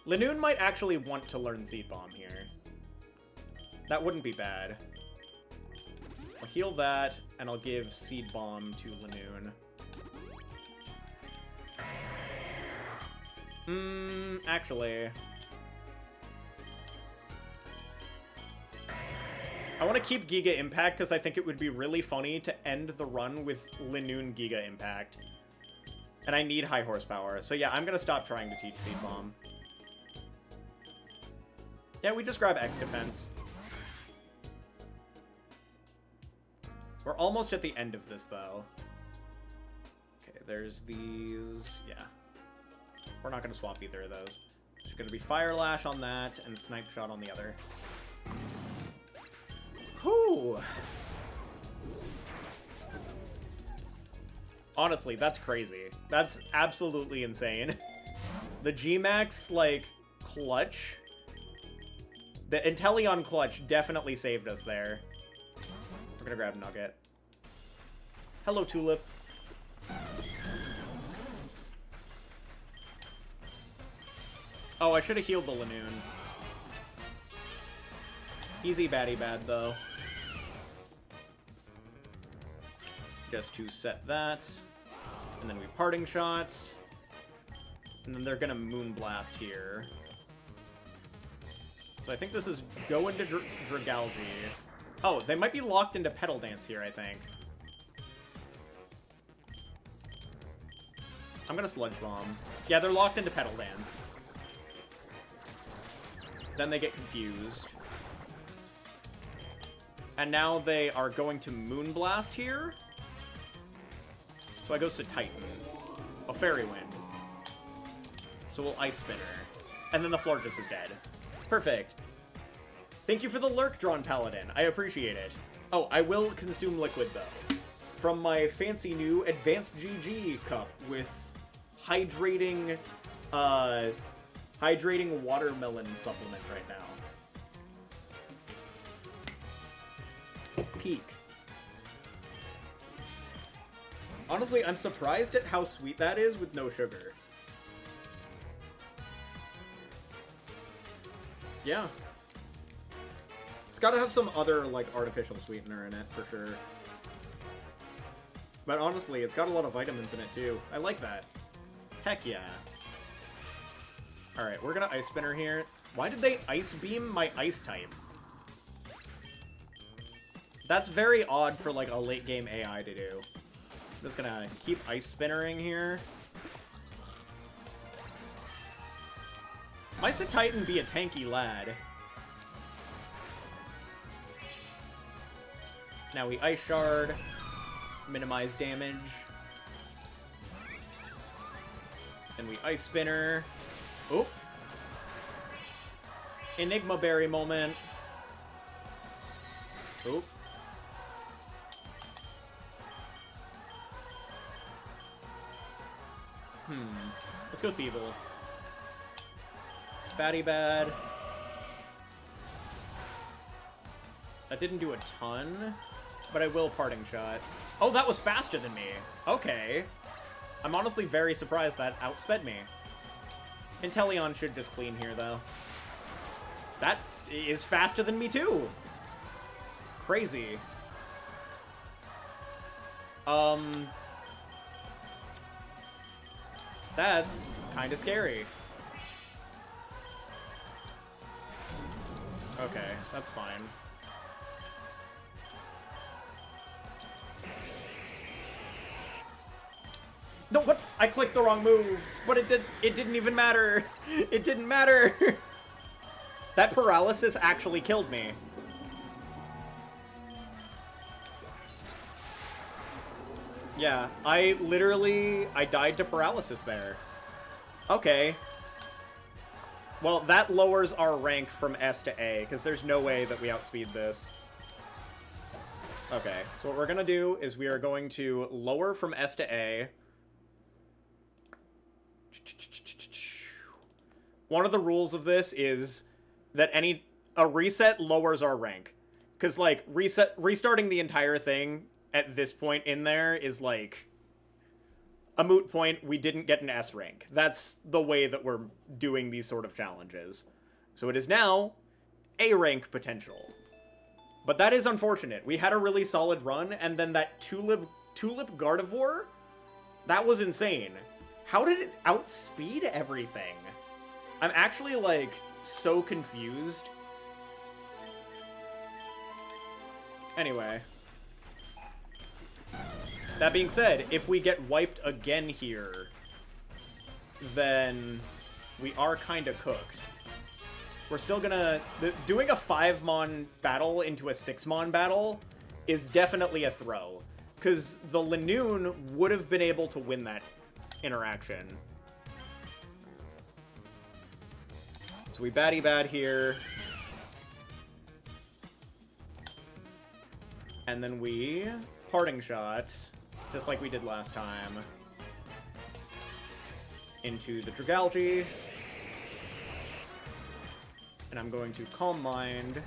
Lanoon might actually want to learn Seed Bomb here. That wouldn't be bad. I'll heal that, and I'll give Seed Bomb to Lanoon. Actually... I want to keep Giga Impact because I think it would be really funny to end the run with Lanoon Giga Impact. And I need high horsepower. So yeah, I'm going to stop trying to teach Seed Bomb. Yeah, we just grab X Defense. We're almost at the end of this, though. Okay, there's these... Yeah. We're not going to swap either of those. There's going to be Fire Lash on that and Snipe Shot on the other. Whew! Honestly, that's crazy. That's absolutely insane. The G-Max, like, clutch. The Inteleon clutch definitely saved us there. We're gonna grab Nugget. Hello, Tulip. Oh, I should have healed the Lanoon. Easy baddie bad, though. Just to set that. And then we Parting Shots. And then they're gonna Moonblast here. So I think this is go into Dragalge. Oh, they might be locked into Petal Dance here, I think. I'm gonna Sludge Bomb. Yeah, they're locked into Petal Dance. Then they get confused. And now they are going to Moonblast here. So I go to Titan. Oh, Fairy Wind. So we'll Ice Spinner. And then the Florges is dead. Perfect. Thank you for the lurk, Drawn Paladin. I appreciate it. Oh, I will consume liquid, though. From my fancy new Advanced GG cup with hydrating, hydrating watermelon supplement right now. Peak. Honestly, I'm surprised at how sweet that is with no sugar. Yeah. It's gotta have some other, like, artificial sweetener in it, for sure. But honestly, it's got a lot of vitamins in it, too. I like that. Heck yeah. Alright, we're gonna Ice Spinner here. Why did they Ice Beam my Ice type? That's very odd for, like, a late-game AI to do. I'm just gonna keep Ice Spinnering here. Might Titan be a tanky lad? Now we Ice Shard. Minimize damage. And we Ice Spinner. Oop. Enigma Berry moment. Oop. Let's go Feeble. Batty Bad. That didn't do a ton, but I will Parting Shot. Oh, that was faster than me. Okay. I'm honestly very surprised that outsped me. Inteleon should just clean here, though. That is faster than me, too. Crazy. That's kind of scary. Okay, that's fine. No, what? I clicked the wrong move, but it didn't even matter. It didn't matter. That paralysis actually killed me. Yeah, I died to paralysis there. Okay. Well, that lowers our rank from S to A, because there's no way that we outspeed this. Okay, so what we're going to do is we are going to lower from S to A. One of the rules of this is that a reset lowers our rank. Because, like, restarting the entire thing at this point in there is, like, a moot point. We didn't get an S rank. That's the way that we're doing these sort of challenges. So it is now A rank potential. But that is unfortunate. We had a really solid run, and then that Tulip Gardevoir, that was insane. How did it outspeed everything? I'm actually, like, so confused. Anyway. That being said, if we get wiped again here, then we are kind of cooked. We're still gonna... Doing a 5-mon battle into a 6-mon battle is definitely a throw. Because the Linoon would have been able to win that interaction. So we Batty Bad here. And then we Parting Shot, just like we did last time, into the Dragalge. And I'm going to Calm Mind.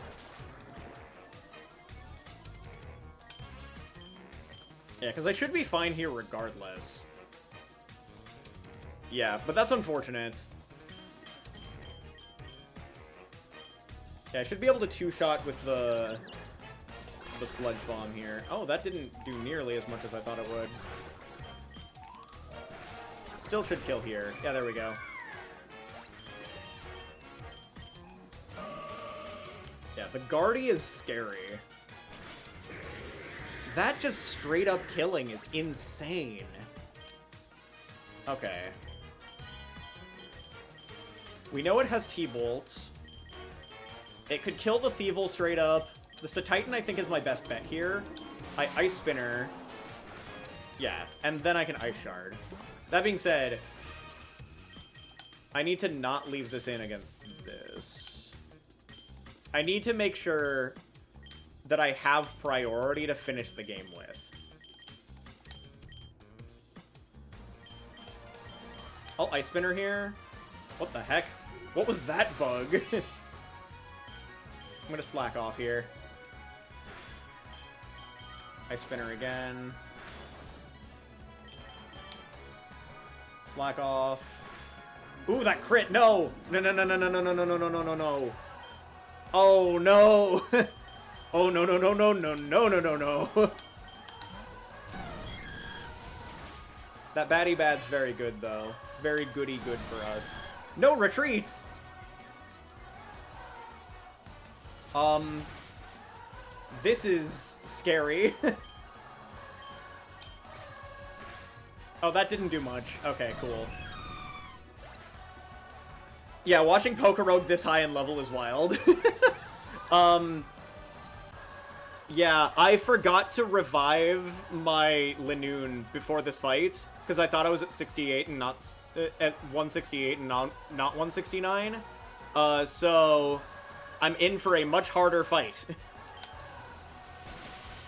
Yeah, because I should be fine here regardless. Yeah, but that's unfortunate. Yeah, I should be able to two-shot with the Sludge Bomb here. Oh, that didn't do nearly as much as I thought it would. Still should kill here. Yeah, there we go. Yeah, the Guardy is scary. That just straight up killing is insane. Okay. We know it has T-Bolt. It could kill the Thievul straight up. The Satitan, I think, is my best bet here. I Ice Spinner. Yeah, and then I can Ice Shard. That being said, I need to not leave this in against this. I need to make sure that I have priority to finish the game with. I'll Ice Spinner here. What the heck? What was that bug? I'm gonna slack off here. Ice Spinner again. Slack off. Ooh, that crit! No! No, no, no, no, no, no, no, no, no, no, no, no, no. Oh, no! Oh, no, no, no, no, no, no, no, no, no. That baddie bad's very good, though. It's very goody good for us. No retreats! This is scary. Oh, that didn't do much. Okay, cool. Yeah, watching Pokerogue this high in level is wild. Yeah, I forgot to revive my Linoon before this fight, because I thought I was at 68 and not at 168 and not 169. So I'm in for a much harder fight.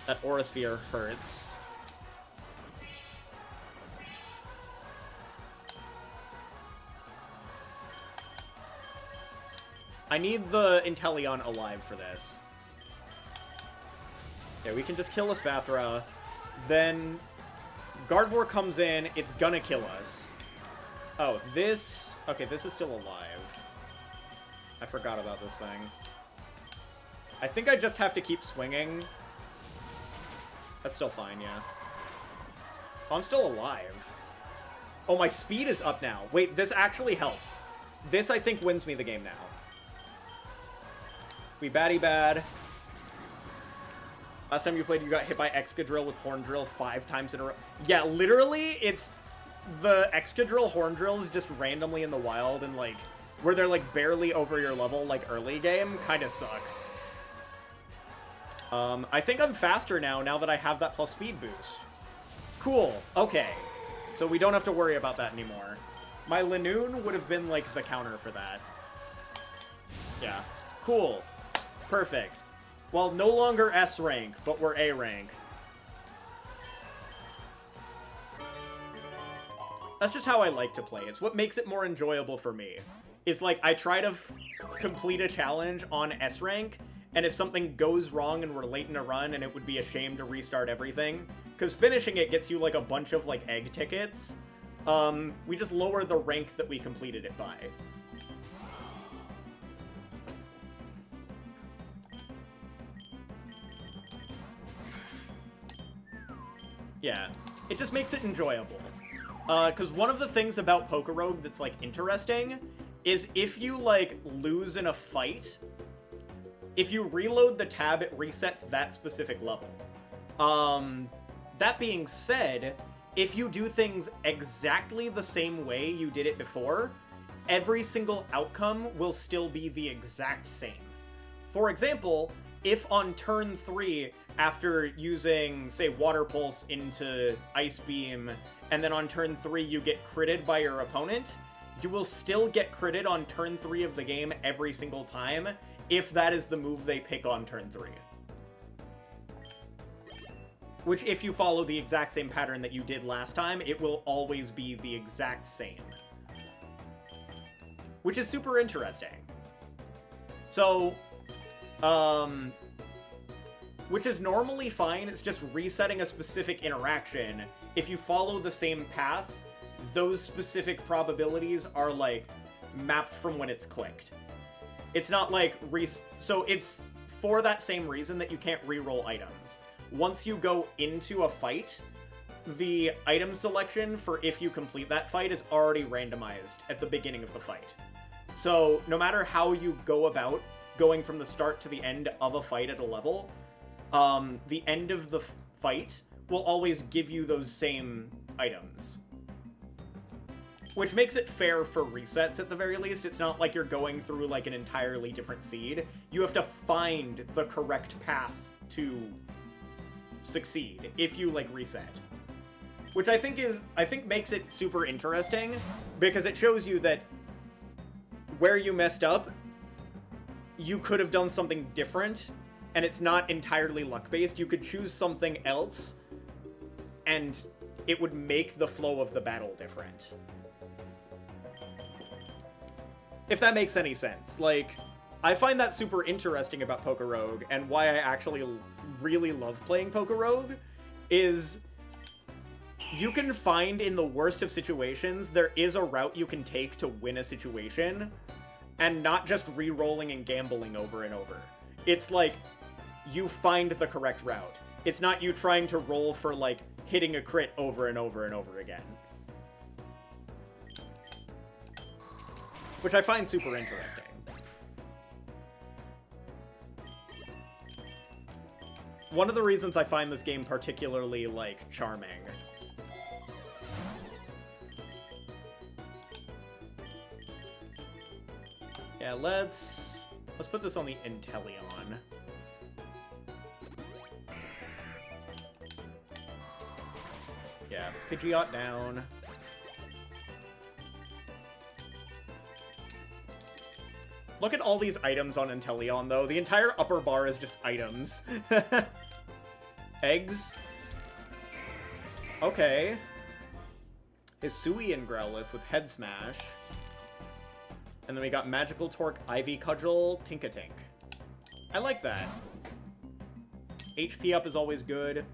That Aura Sphere hurts. I need the Inteleon alive for this. Yeah, we can just kill Espathra. Then Gardevoir comes in, it's gonna kill us. Oh, this... Okay, this is still alive. I forgot about this thing. I think I just have to keep swinging. That's still fine, yeah. Oh, I'm still alive. Oh, my speed is up now. Wait, this actually helps. This, I think, wins me the game now. We baddie bad. Last time you played, you got hit by Excadrill with Horn Drill 5 times in a row. Yeah, literally, it's the Excadrill Horn Drills just randomly in the wild and, like, where they're, like, barely over your level, like, early game, kind of sucks. I think I'm faster now that I have that plus speed boost. Cool. Okay. So we don't have to worry about that anymore. My Linoon would have been, like, the counter for that. Yeah. Cool. Perfect. Well, no longer S rank, but we're A rank. That's just how I like to play. It's what makes it more enjoyable for me. Is like, I try to complete a challenge on S rank, and if something goes wrong and we're late in a run and it would be a shame to restart everything, because finishing it gets you like a bunch of like egg tickets, we just lower the rank that we completed it by. Yeah, it just makes it enjoyable. Because one of the things about Pokerogue that's, like, interesting is if you, like, lose in a fight, if you reload the tab, it resets that specific level. That being said, if you do things exactly the same way you did it before, every single outcome will still be the exact same. For example, if on turn 3, after using, say, Water Pulse into Ice Beam, and then on turn 3 you get critted by your opponent, you will still get critted on turn 3 of the game every single time, if that is the move they pick on turn 3. Which, if you follow the exact same pattern that you did last time, it will always be the exact same. Which is super interesting. So, which is normally fine, it's just resetting a specific interaction. If you follow the same path, those specific probabilities are, like, mapped from when it's clicked. It's not like, so it's for that same reason that you can't re-roll items. Once you go into a fight, the item selection for if you complete that fight is already randomized at the beginning of the fight. So, no matter how you go about going from the start to the end of a fight at a level, the end of the fight will always give you those same items. Which makes it fair for resets at the very least. It's not like you're going through like an entirely different seed. You have to find the correct path to succeed if you like reset. Which I think makes it super interesting, because it shows you that where you messed up, you could have done something different, and it's not entirely luck-based. You could choose something else, and it would make the flow of the battle different. If that makes any sense. Like, I find that super interesting about Pokerogue, and why I actually really love playing Pokerogue is you can find in the worst of situations, there is a route you can take to win a situation, and not just re-rolling and gambling over and over. It's like, you find the correct route. It's not you trying to roll for, like, hitting a crit over and over and over again. Which I find super interesting. One of the reasons I find this game particularly, like, charming. Yeah, let's put this on the Inteleon. Yeah, Pidgeot down. Look at all these items on Inteleon, though. The entire upper bar is just items. Eggs. Okay. Hisuian Growlithe with Head Smash. And then we got Magical Torque, Ivy Cudgel, Tinkatink. I like that. HP up is always good.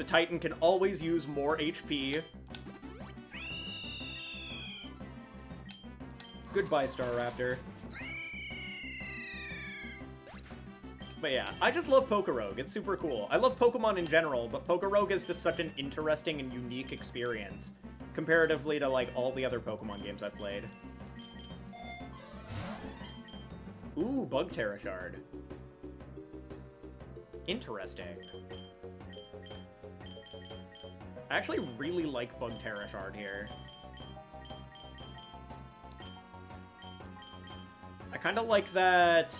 Titan can always use more HP. Goodbye, Staraptor. But yeah, I just love Pokerogue. It's super cool. I love Pokemon in general, but Pokerogue is just such an interesting and unique experience comparatively to, like, all the other Pokemon games I've played. Ooh, Bugterra Shard. Interesting. I actually really like Bugterra Shard here. I kind of like that...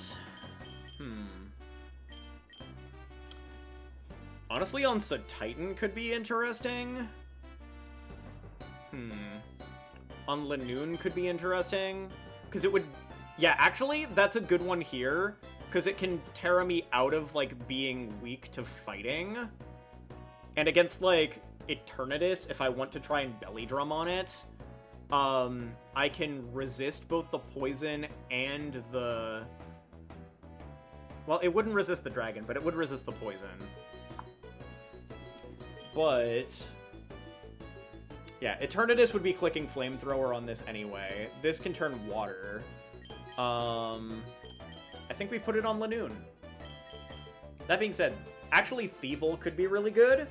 Honestly, on Titan could be interesting. On Lanoon could be interesting. Because it would... Yeah, actually, that's a good one here. Because it can Terra me out of, like, being weak to fighting. And against, like, Eternatus, if I want to try and Belly Drum on it, I can resist both the poison and the... Well, it wouldn't resist the dragon, but it would resist the poison. But... Yeah, Eternatus would be clicking Flamethrower on this anyway. This can turn water. I think we put it on Lanoon. That being said, actually Thievul could be really good,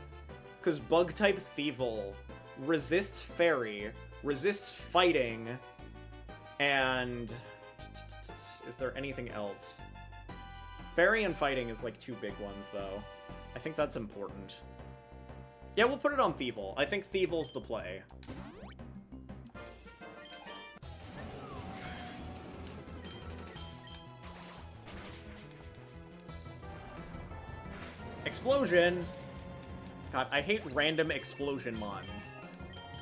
because Bug-type Thievul resists Fairy, resists Fighting, and... Is there anything else? Fairy and Fighting is like two big ones, though. I think that's important. Yeah, we'll put it on Thievul. I think Thievul's the play. Explosion! God, I hate random explosion mons.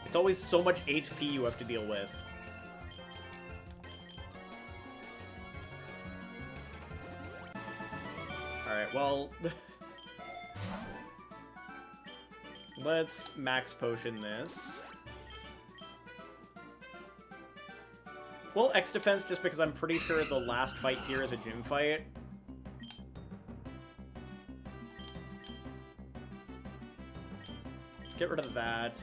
It's always so much HP you have to deal with. Alright, well... Let's max potion this. Well, X defense just because I'm pretty sure the last fight here is a gym fight. Get rid of that.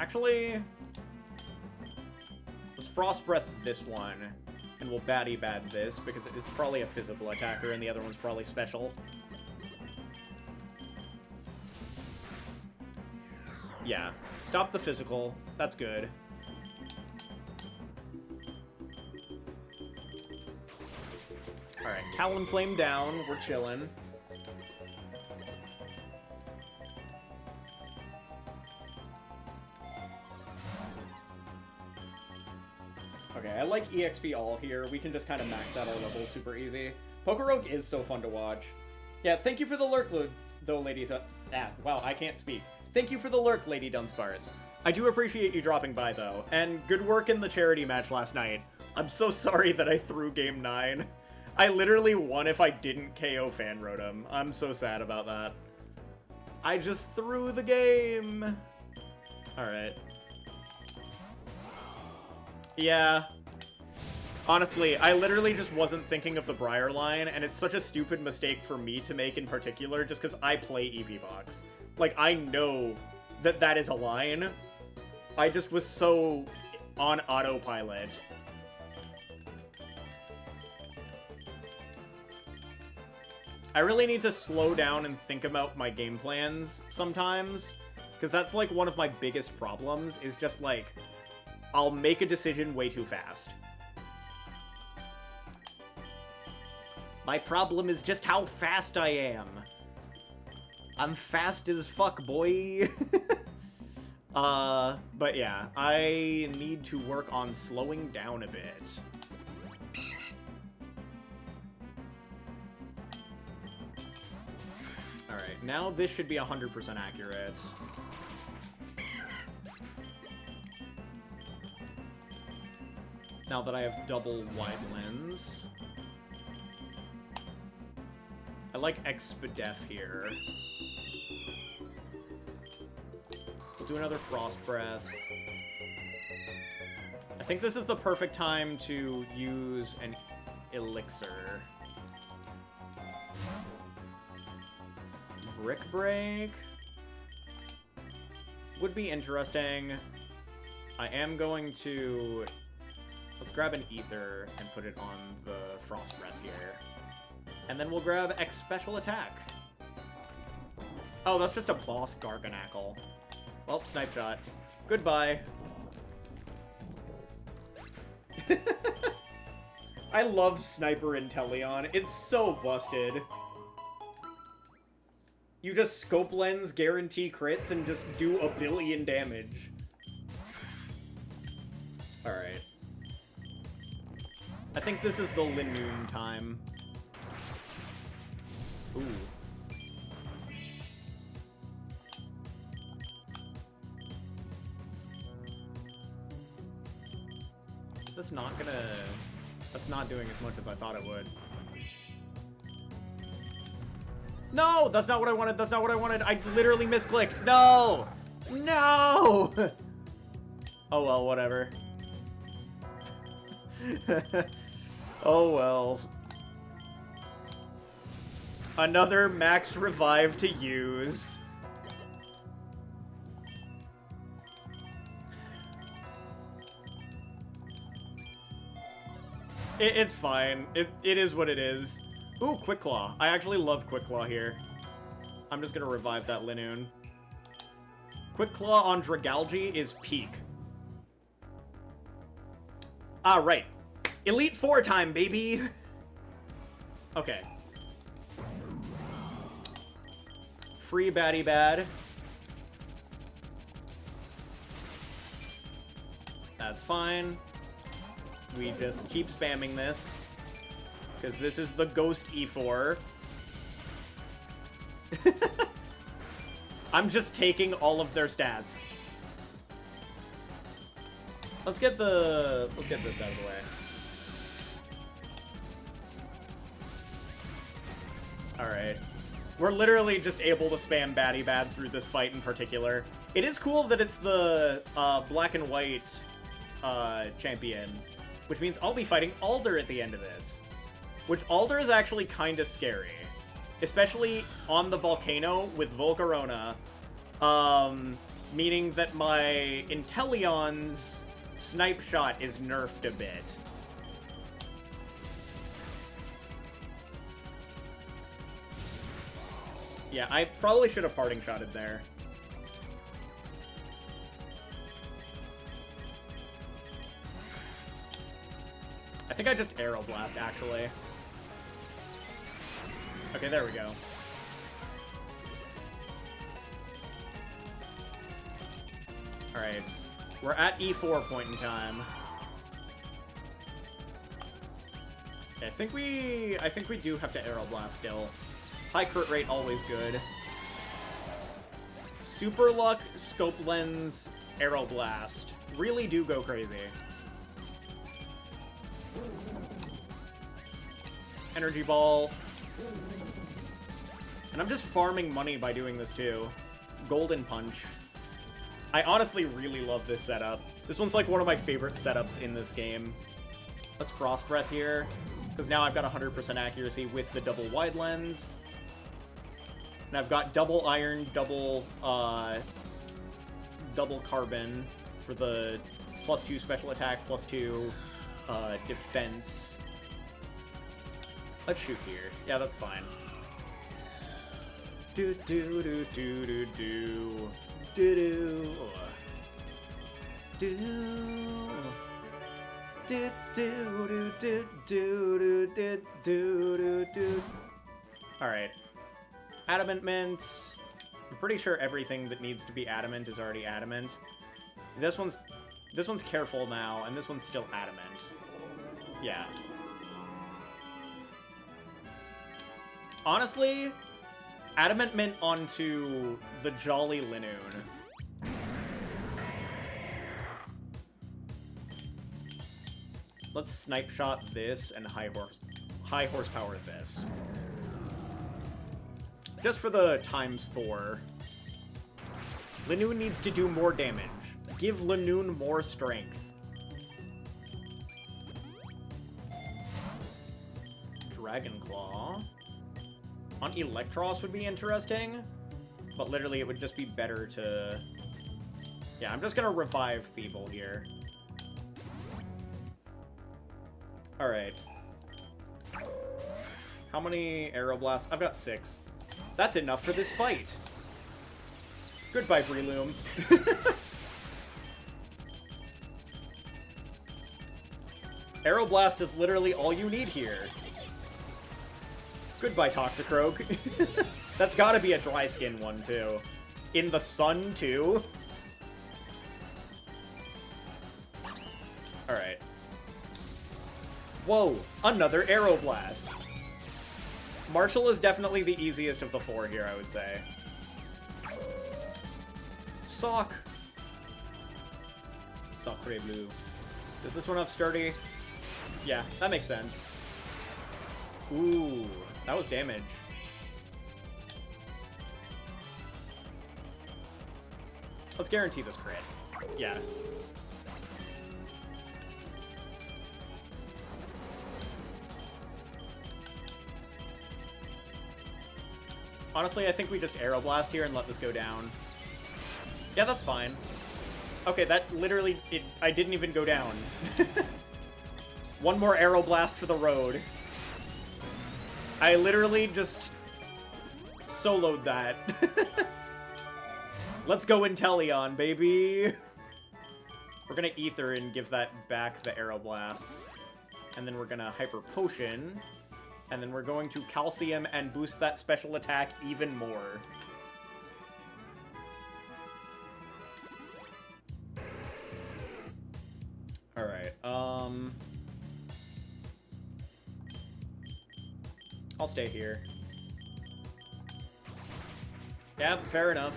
Actually, let's Frost Breath this one, and we'll Batty Bad this, because it's probably a physical attacker, and the other one's probably special. Yeah, stop the physical. That's good. Alright, Talonflame down. We're chillin'. Okay, I like EXP all here. We can just kind of max out our levels super easy. Pokerogue is so fun to watch. Yeah, thank you for the lurk, though, ladies. Wow, I can't speak. Thank you for the lurk, Lady Dunsparce. I do appreciate you dropping by, though, and good work in the charity match last night. I'm so sorry that I threw Game 9. I literally won if I didn't KO Fanrotom. I'm so sad about that. I just threw the game. Alright. Yeah. Honestly, I literally just wasn't thinking of the Briar line, and it's such a stupid mistake for me to make in particular, just because I play EVVox. Like, I know that that is a line. I just was so on autopilot. I really need to slow down and think about my game plans sometimes, because that's like one of my biggest problems, is just like, I'll make a decision way too fast. My problem is just how fast I am. I'm fast as fuck, boy. But yeah, I need to work on slowing down a bit. Alright, now this should be 100% accurate. Now that I have double wide lens. I like Expedef here. We'll do another Frost Breath. I think this is the perfect time to use an Elixir. Brick Break would be interesting. I am going to... Let's grab an Ether and put it on the Frost Breath here. And then we'll grab X Special Attack. Oh, that's just a boss Garganackle. Well, Snipe Shot. Goodbye. I love Sniper Inteleon. It's so busted. You just scope lens, guarantee crits, and just do a billion damage. Alright. I think this is the Linoon time. Ooh. Is this not gonna... That's not doing as much as I thought it would. No! That's not what I wanted! That's not what I wanted! I literally misclicked! No! No! Oh well, whatever. Oh well. Another max revive to use. It's fine. It is what it is. Ooh, Quick Claw. I actually love Quick Claw here. I'm just gonna revive that Linoon. Quick Claw on Dragalge is peak. Ah, right. Elite Four time, baby! Okay. Free Batty Bad. That's fine. We just keep spamming this. Because this is the Ghost E4. I'm just taking all of their stats. Let's get this out of the way. Alright. We're literally just able to spam Batty Bad through this fight in particular. It is cool that it's the black and white champion, which means I'll be fighting Alder at the end of this. Which Alder is actually kind of scary. Especially on the volcano with Volcarona. Meaning that my Inteleon's Snipe Shot is nerfed a bit. Yeah, I probably should have Parting Shotted there. I think I just Arrow Blast, actually. Okay, there we go. Alright. We're at E4 point in time. Okay, I think we do have to Arrow Blast still. High crit rate, always good. Super Luck, Scope Lens, Arrow Blast. Really do go crazy. Energy Ball. And I'm just farming money by doing this too. Golden Punch. I honestly really love this setup. This one's like one of my favorite setups in this game. Let's Frost Breath here, because now I've got 100% accuracy with the double wide lens. And I've got double iron, double double carbon for the +2 special attack, +2 defense. Let's shoot here. Yeah, that's fine. Do do do do do do do do do do do do do do do do. All right, adamant mint. I'm pretty sure everything that needs to be adamant is already adamant. This one's careful now, and this one's still adamant. Yeah. Honestly, adamant mint onto the Jolly Linoon. Let's snipe shot this and high horsepower this. Just for the ×4. Linoon needs to do more damage. Give Linoon more strength. Dragon Claw. On Electros would be interesting, but literally it would just be better to... Yeah, I'm just gonna revive Feeble here. Alright. How many Aeroblasts? I've got 6. That's enough for this fight. Goodbye, Breloom. Aeroblast is literally all you need here. Goodbye, Toxicroak. That's gotta be a dry skin one, too. In the sun, too. Alright. Whoa, another Aeroblast. Marshall is definitely the easiest of the 4 here, I would say. Sock. Sacre bleu. Does this one have sturdy? Yeah, that makes sense. Ooh, that was damage. Let's guarantee this crit. Yeah. Honestly, I think we just Aeroblast here and let this go down. Yeah, that's fine. Okay, that literally... I didn't even go down. One more Aeroblast for the road. I literally just soloed that. Let's go Inteleon, baby! We're gonna Ether and give that back the Aeroblasts. And then we're gonna Hyper Potion. And then we're going to Calcium and boost that special attack even more. Alright, I'll stay here. Yeah, fair enough.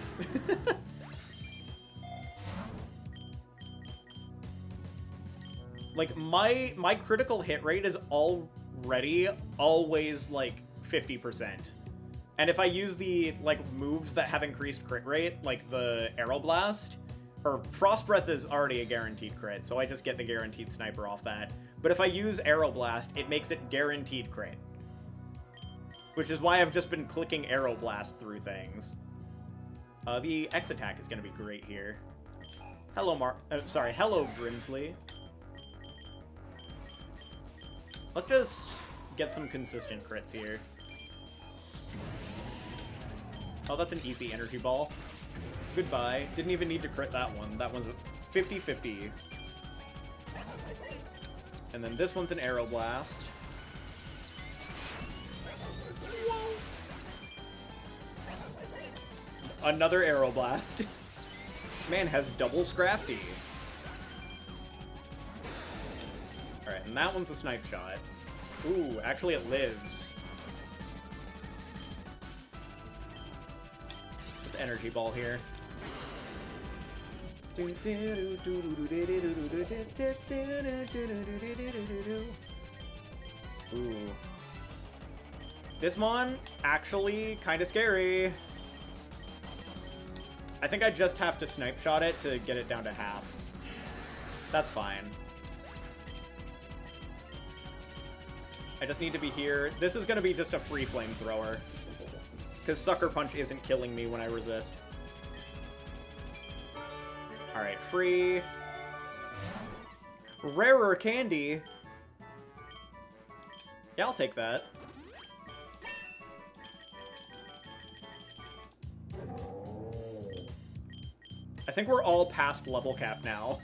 Like, my critical hit rate is already always, like, 50%. And if I use the, like, moves that have increased crit rate, like the Aeroblast, or Frost Breath is already a guaranteed crit, so I just get the guaranteed sniper off that. But if I use Aeroblast, it makes it guaranteed crit. Which is why I've just been clicking Aeroblast through things. The X attack is going to be great here. Hello, hello, Grimsley. Let's just get some consistent crits here. Oh, that's an easy energy ball. Goodbye. Didn't even need to crit that one. That one's 50-50. And then this one's an Aeroblast. Another Aeroblast. Man has double Scrafty. Alright, and that one's a snipe shot. Ooh, actually it lives. Let's energy ball here. Ooh. This mon, actually kind of scary. I think I just have to snipe shot it to get it down to half. That's fine. I just need to be here. This is going to be just a free flamethrower. Because Sucker Punch isn't killing me when I resist. Alright, free. Rarer candy. Yeah, I'll take that. I think we're all past level cap now.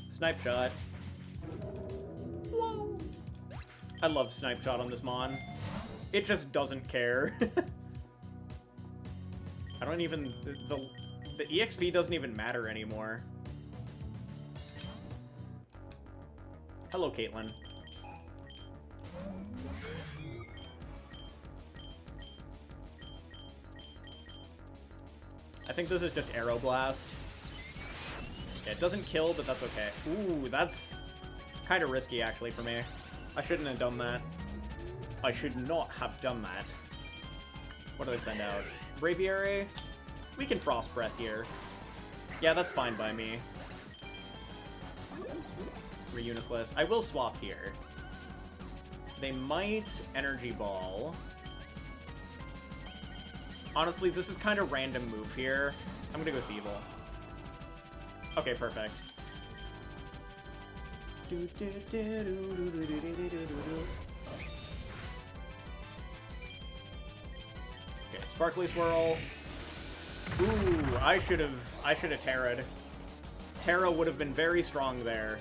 Snipe shot. Whoa. I love snipe shot on this mon. It just doesn't care. I don't even... The EXP doesn't even matter anymore. Hello, Caitlin. I think this is just Arrow Blast. Yeah, it doesn't kill, but that's okay. Ooh, that's kind of risky, actually, for me. I shouldn't have done that. I should not have done that. What do they send out? Braviary? We can Frost Breath here. Yeah, that's fine by me. Reuniclus. I will swap here. They might Energy Ball. Honestly, this is kind of random move here. I'm gonna go Thievul. Okay, perfect. Okay, Sparkly Swirl. Ooh, I should have Terra'd. Terra would have been very strong there.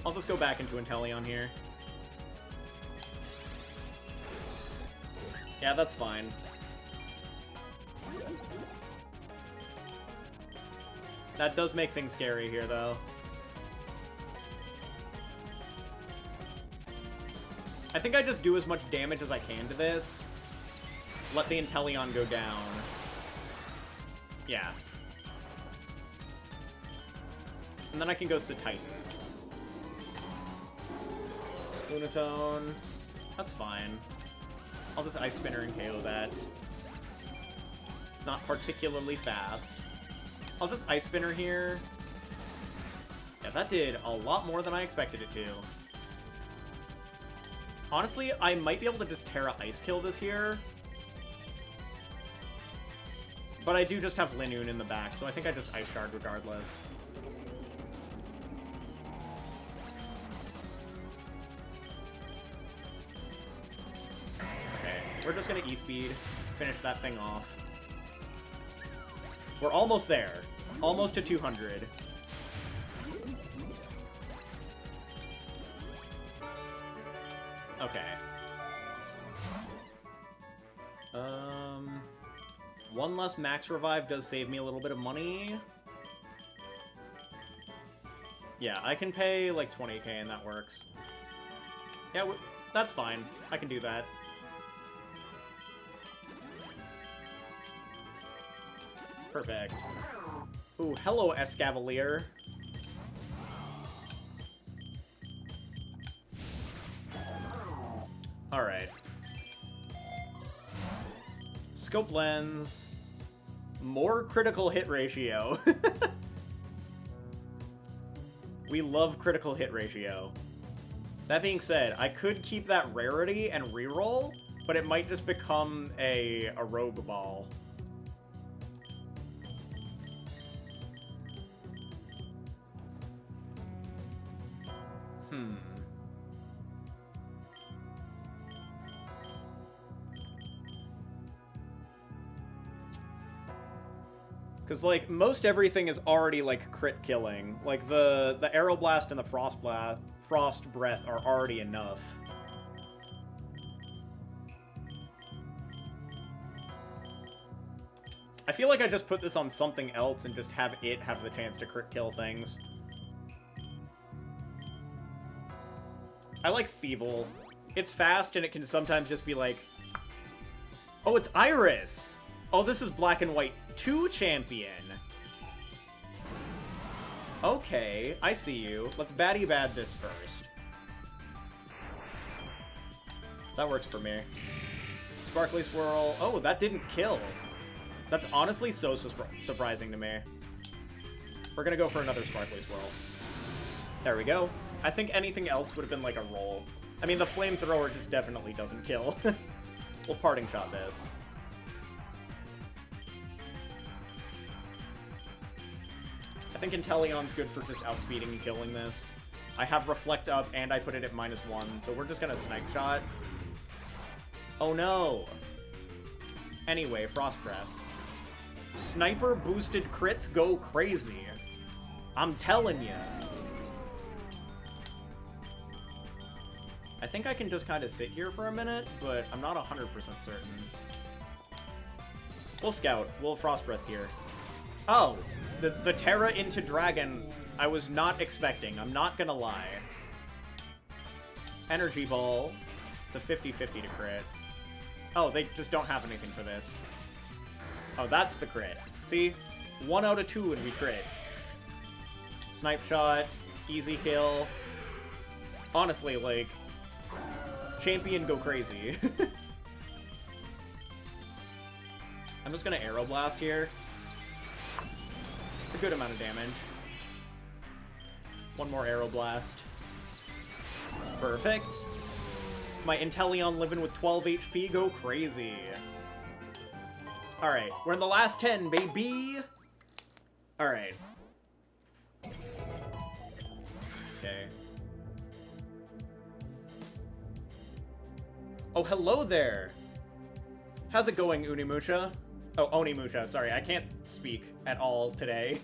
I'll just go back into Inteleon here. Yeah, that's fine. That does make things scary here, though. I think I just do as much damage as I can to this. Let the Inteleon go down. Yeah. And then I can go Titan. Lunatone. That's fine. I'll just Ice Spinner and KO that. It's not particularly fast. I'll just Ice Spinner here. Yeah, that did a lot more than I expected it to. Honestly, I might be able to just Terra Ice Kill this here. But I do just have Linoone in the back, so I think I just Ice Shard regardless. We're just gonna E-Speed, finish that thing off. We're almost there. Almost to 200. Okay. One less max revive does save me a little bit of money. Yeah, I can pay like 20k and that works. Yeah, that's fine. I can do that. Perfect. Ooh, hello, Escavalier. Alright. Scope Lens. More critical hit ratio. We love critical hit ratio. That being said, I could keep that rarity and reroll, but it might just become a Rogue Ball. Because, like, most everything is already, like, crit killing. Like, the Arrow Blast and the Frost Breath are already enough. I feel like I just put this on something else and just have it have the chance to crit kill things. I like Thievul. It's fast, and it can sometimes just be like... Oh, it's Iris! Oh, this is Black and White 2 champion. Okay, I see you. Let's baddie bad this first. That works for me. Sparkly Swirl. Oh, that didn't kill. That's honestly so surprising to me. We're gonna go for another Sparkly Swirl. There we go. I think anything else would have been like a roll. I mean, the flamethrower just definitely doesn't kill. We'll parting shot this. I think Inteleon's good for just outspeeding and killing this. I have Reflect up, and I put it at -1, so we're just gonna Snipe Shot. Oh no! Anyway, Frost Breath. Sniper boosted crits go crazy. I'm telling ya. I think I can just kind of sit here for a minute, but I'm not 100% certain. We'll Scout. We'll Frost Breath here. Oh! The Terra into Dragon, I was not expecting. I'm not gonna lie. Energy Ball. It's a 50-50 to crit. Oh, they just don't have anything for this. Oh, that's the crit. See? 1 out of 2 and we crit. Snipe Shot. Easy kill. Honestly, like... Champion go crazy. I'm just gonna Aeroblast here. It's a good amount of damage. One more Aeroblast. Perfect. My Inteleon living with 12 HP go crazy. Alright, we're in the last 10, baby! Alright. Okay. Oh, hello there! How's it going, Unimusha? Oh, Onimusha, sorry, I can't speak at all today.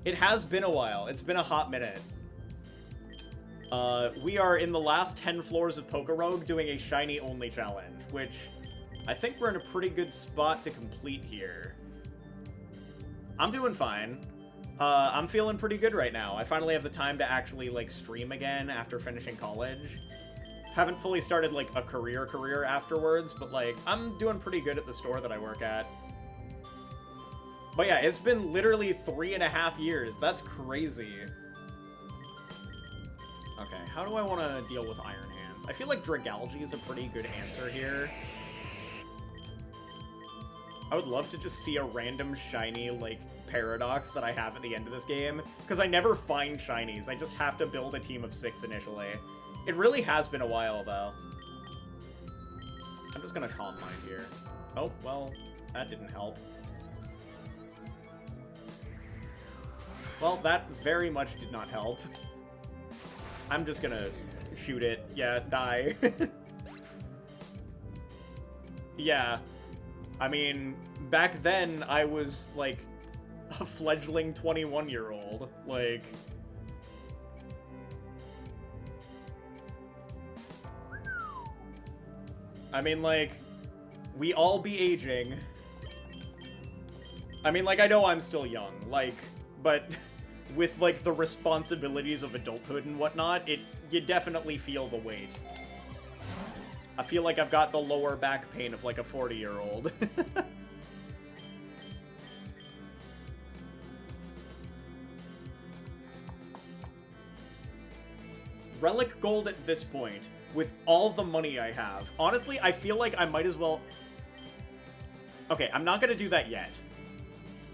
It has been a while. It's been a hot minute. We are in the last 10 floors of Pokerogue doing a shiny-only challenge, which I think we're in a pretty good spot to complete here. I'm doing fine. I'm feeling pretty good right now. I finally have the time to actually, like, stream again after finishing college. Haven't fully started, like, a career afterwards, but, like, I'm doing pretty good at the store that I work at. But yeah, it's been literally 3.5 years. That's crazy. Okay, how do I want to deal with Iron Hands? I feel like Dragalge is a pretty good answer here. I would love to just see a random shiny, like, paradox that I have at the end of this game, because I never find shinies. I just have to build a team of 6 initially. It really has been a while, though. I'm just gonna Calm Mind here. Oh, well, that didn't help. Well, that very much did not help. I'm just gonna shoot it. Yeah, die. Yeah. I mean, back then, I was, like, a fledgling 21-year-old. Like... I mean, like, we all be aging. I mean, like, I know I'm still young, like, but with, like, the responsibilities of adulthood and whatnot, you definitely feel the weight. I feel like I've got the lower back pain of, like, a 40-year-old. Relic Gold at this point, with all the money I have. Honestly, I feel like I might as well... Okay, I'm not gonna do that yet.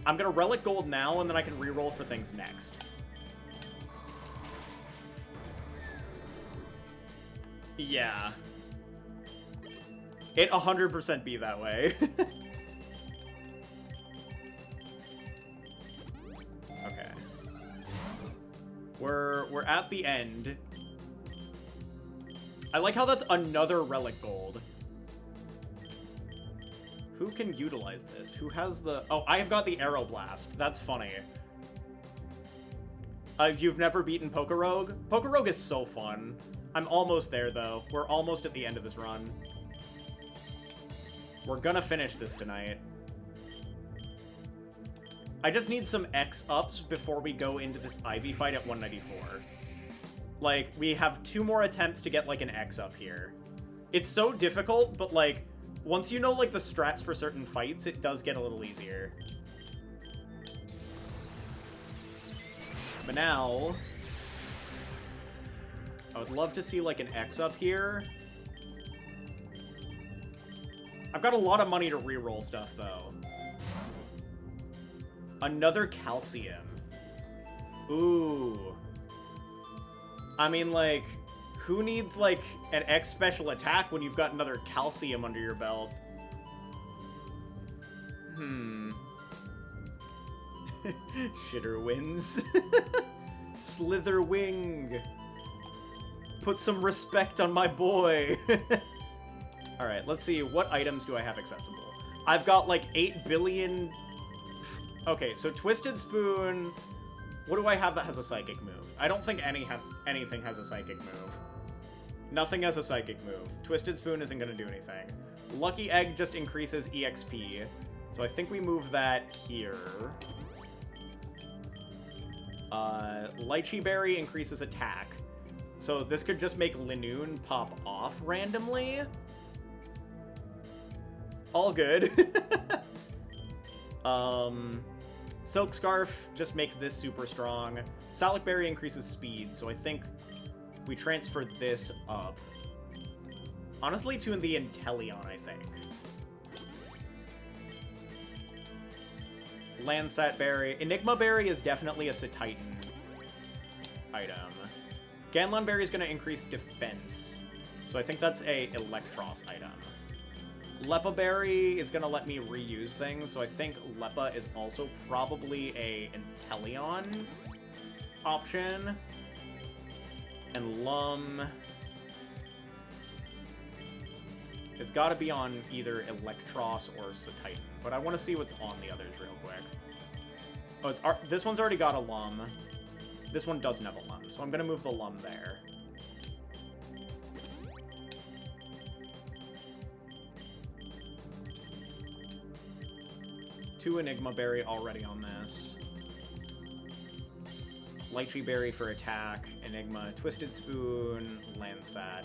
I'm gonna Relic Gold now, and then I can reroll for things next. Yeah. It 100% be that way. Okay. We're at the end. I like how that's another Relic Gold. Who can utilize this? Who has the... Oh, I have got the Aeroblast. That's funny. You've never beaten Pokerogue? Pokerogue is so fun. I'm almost there, though. We're almost at the end of this run. We're gonna finish this tonight. I just need some X-ups before we go into this Ivy fight at 194. Like, we have 2 more attempts to get, like, an X-up here. It's so difficult, but, like, once you know, like, the strats for certain fights, it does get a little easier. But now... I would love to see, like, an X-up here. I've got a lot of money to reroll stuff, though. Another Calcium. Ooh. I mean, like, who needs, like, an X special attack when you've got another calcium under your belt? Shitter wins. Slitherwing. Put some respect on my boy. Alright, let's see. What items do I have accessible? I've got, like, 8 billion... Okay, so Twisted Spoon... What do I have that has a psychic move? I don't think anything has a psychic move. Nothing has a psychic move. Twisted Spoon isn't going to do anything. Lucky Egg just increases EXP. So I think we move that here. Lychee Berry increases attack. So this could just make Linoon pop off randomly. All good. Silk Scarf just makes this super strong. Salic Berry increases speed, so I think we transfer this up. Honestly, to the Inteleon, I think. Landsat Berry. Enigma Berry is definitely a Satitan item. Ganlon Berry is going to increase defense, so I think that's a Electros item. Lepa Berry is going to let me reuse things, so I think Lepa is also probably a Inteleon option. And Lum has got to be on either Electros or Satitan, but I want to see what's on the others real quick. Oh, this one's already got a Lum. This one doesn't have a Lum, so I'm going to move the Lum there. Two Enigma Berry already on this. Lychee Berry for attack, Enigma, Twisted Spoon, Landsat.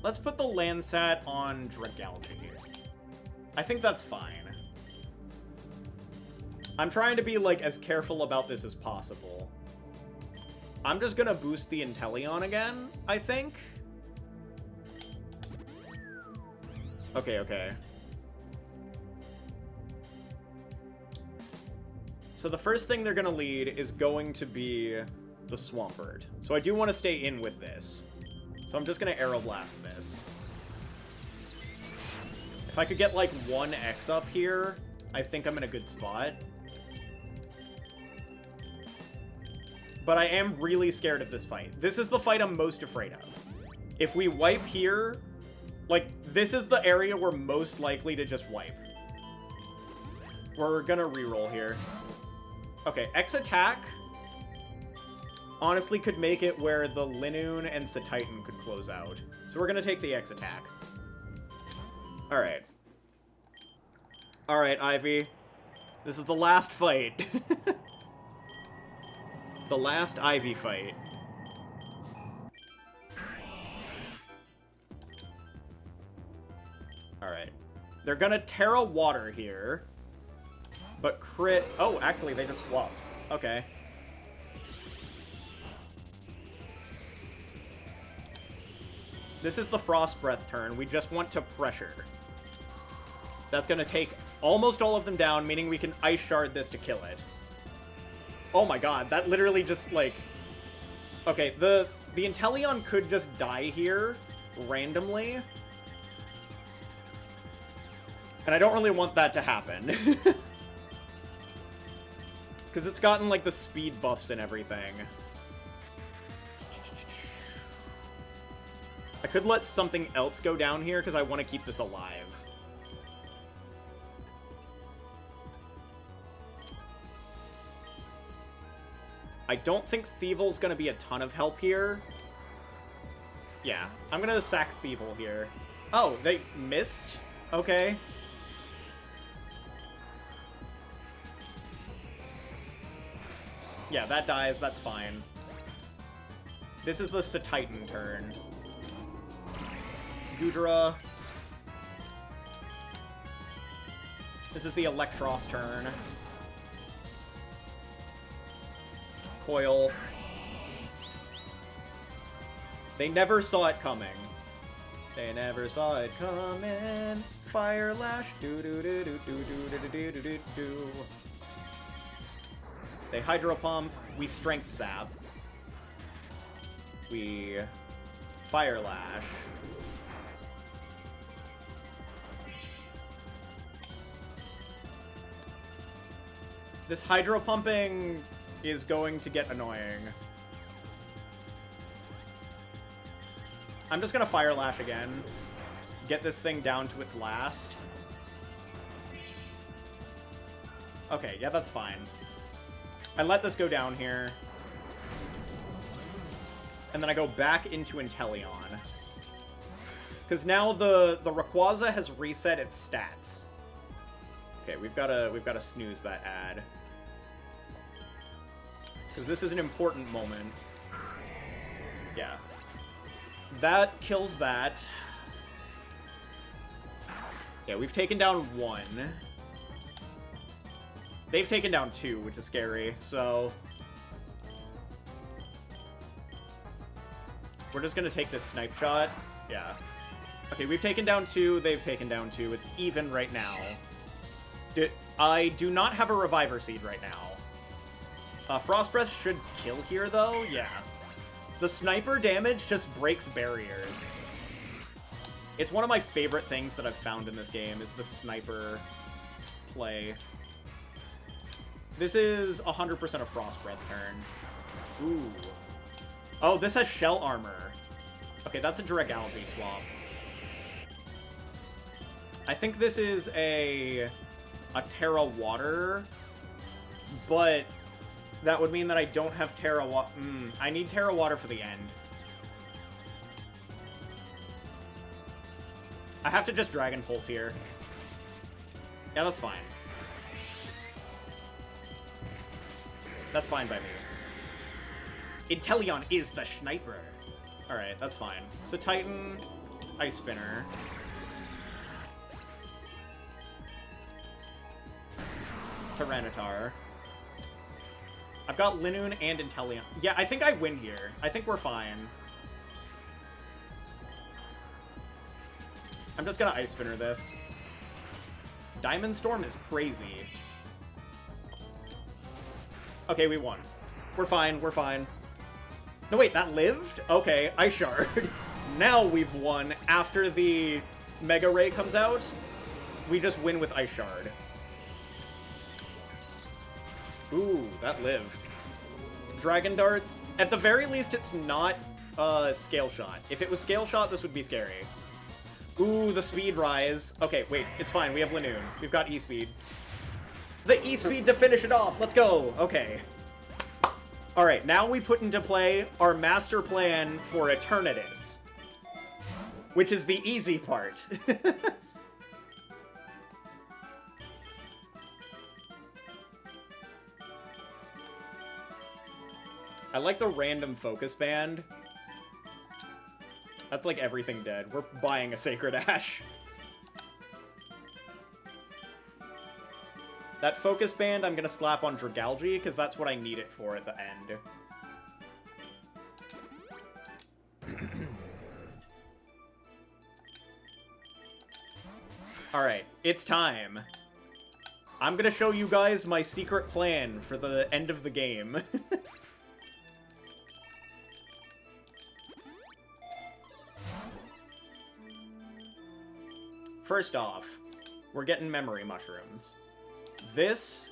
Let's put the Landsat on Dragalge. I think that's fine. I'm trying to be, like, as careful about this as possible. I'm just gonna boost the Inteleon again, I think. Okay. So the first thing they're gonna lead is going to be the Swampert. So I do want to stay in with this. So I'm just gonna Aeroblast this. If I could get, like, 1 X up here, I think I'm in a good spot. But I am really scared of this fight. This is the fight I'm most afraid of. If we wipe here, like, this is the area we're most likely to just wipe. We're gonna reroll here. Okay, X attack honestly could make it where the Linoon and Satitan could close out. So we're gonna take the X attack. Alright. Alright, Ivy. This is the last fight. The last Ivy fight. Alright. They're gonna Terra Water here. But crit... Oh, actually, they just swapped. Okay. This is the Frost Breath turn. We just want to pressure. That's gonna take almost all of them down, meaning we can Ice Shard this to kill it. Oh my god, that literally just, like... Okay, the Inteleon could just die here randomly. And I don't really want that to happen. Because it's gotten, like, the speed buffs and everything. I could let something else go down here because I want to keep this alive. I don't think Thievel's going to be a ton of help here. Yeah, I'm going to sack Thievel here. Oh, they missed? Okay. Yeah, that dies. That's fine. This is the Satitan turn. Goodra. This is the Electros turn. Coil. They never saw it coming. They never saw it coming. Fire Lash. Do do do do do do do do do do. They Hydro Pump. We Strength Sap. we Fire Lash. This Hydro Pumping is going to get annoying. I'm just gonna Fire Lash again. Get this thing down to its last. Okay, yeah, that's fine. I let this go down here. And then I go back into Inteleon. Because now the Rayquaza has reset its stats. Okay, we've gotta snooze that ad. Because this is an important moment. Yeah. That kills that. Yeah, we've taken down 1. They've taken down 2, which is scary, so... We're just gonna take this Snipe Shot. Yeah. Okay, we've taken down 2, they've taken down 2. It's even right now. I do not have a Reviver Seed right now. Frost Breath should kill here, though. Yeah. The Sniper damage just breaks barriers. It's one of my favorite things that I've found in this game, is the Sniper play. This is 100% a Frost Breath turn. Ooh. Oh, this has Shell Armor. Okay, that's a Dragalge swap. I think this is a Terra Water, but that would mean that I don't have Terra Water. I need Terra Water for the end. I have to just Dragon Pulse here. Yeah, that's fine. That's fine by me. Inteleon is the Sniper. Alright, that's fine. So Titan, Ice Spinner. Tyranitar. I've got Linoon and Inteleon. Yeah, I think I win here. I think we're fine. I'm just gonna Ice Spinner this. Diamond Storm is crazy. Okay, we won. We're fine, we're fine. No, wait, that lived? Okay, Ice Shard. Now we've won. After the Mega Ray comes out, we just win with Ice Shard. Ooh, that lived. Dragon Darts. At the very least, it's not Scale Shot. If it was Scale Shot, this would be scary. Ooh, the Speed Rise. Okay, wait, it's fine. We have Linoon. We've got E-Speed. The E-Speed to finish it off. Let's go. Okay. Alright, now we put into play our master plan for Eternatus. Which is the easy part. I like the random focus band. That's like everything dead. We're buying a Sacred Ash. That focus band I'm gonna slap on Dragalge, because that's what I need it for at the end. Alright, it's time. I'm gonna show you guys my secret plan for the end of the game. First off, we're getting memory mushrooms. This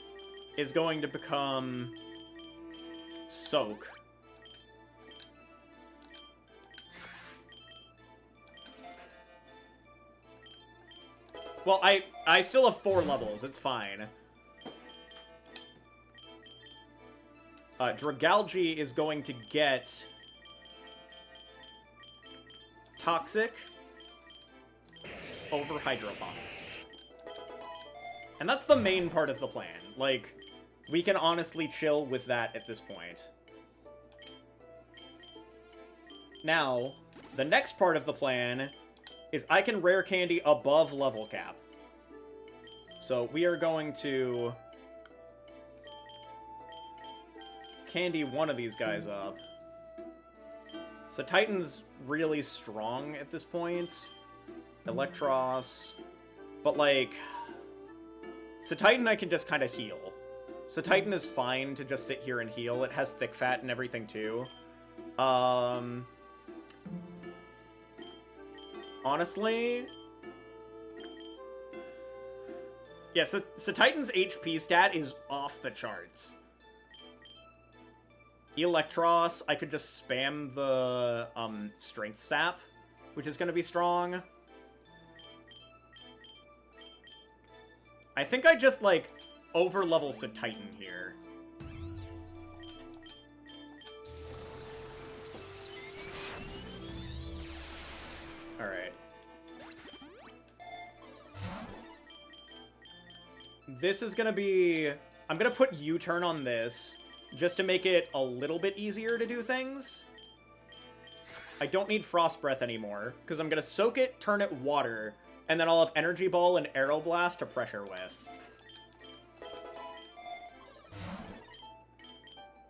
is going to become Soak. Well, I still have 4 levels. It's fine. Dragalge is going to get Toxic over Hydro Pump. And that's the main part of the plan. Like, we can honestly chill with that at this point. Now, the next part of the plan is I can rare candy above level cap. So we are going to candy one of these guys up. So Titan's really strong at this point. Electros. But like... So Titan I can just kind of heal. So Titan is fine to just sit here and heal. It has Thick Fat and everything too. Honestly... Yeah, so Titan's HP stat is off the charts. Electros, I could just spam the, Strength Sap, which is gonna be strong. I think I just, like, over-level Titan here. Alright. This is gonna be... I'm gonna put U-turn on this, just to make it a little bit easier to do things. I don't need Frost Breath anymore, because I'm gonna soak it, turn it water, and then I'll have Energy Ball and Aeroblast to pressure with.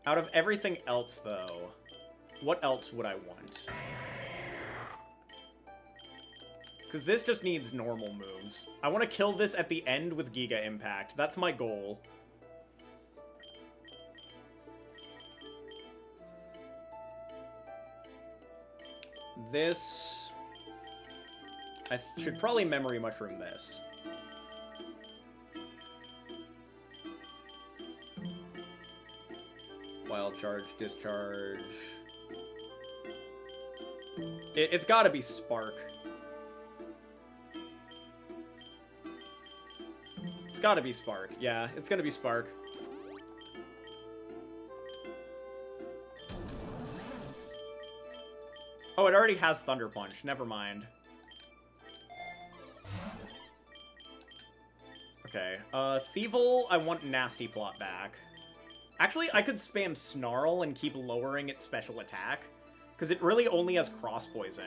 Out of everything else, though, what else would I want? Because this just needs normal moves. I want to kill this at the end with Giga Impact. That's my goal. This... I should probably Memory Mushroom this. Wild Charge, Discharge... It's gotta be Spark. It's gotta be Spark. Yeah, it's gonna be Spark. Oh, it already has Thunder Punch. Never mind. Okay. Thievel, I want Nasty Plot back. Actually, I could spam Snarl and keep lowering its special attack, because it really only has Cross Poison.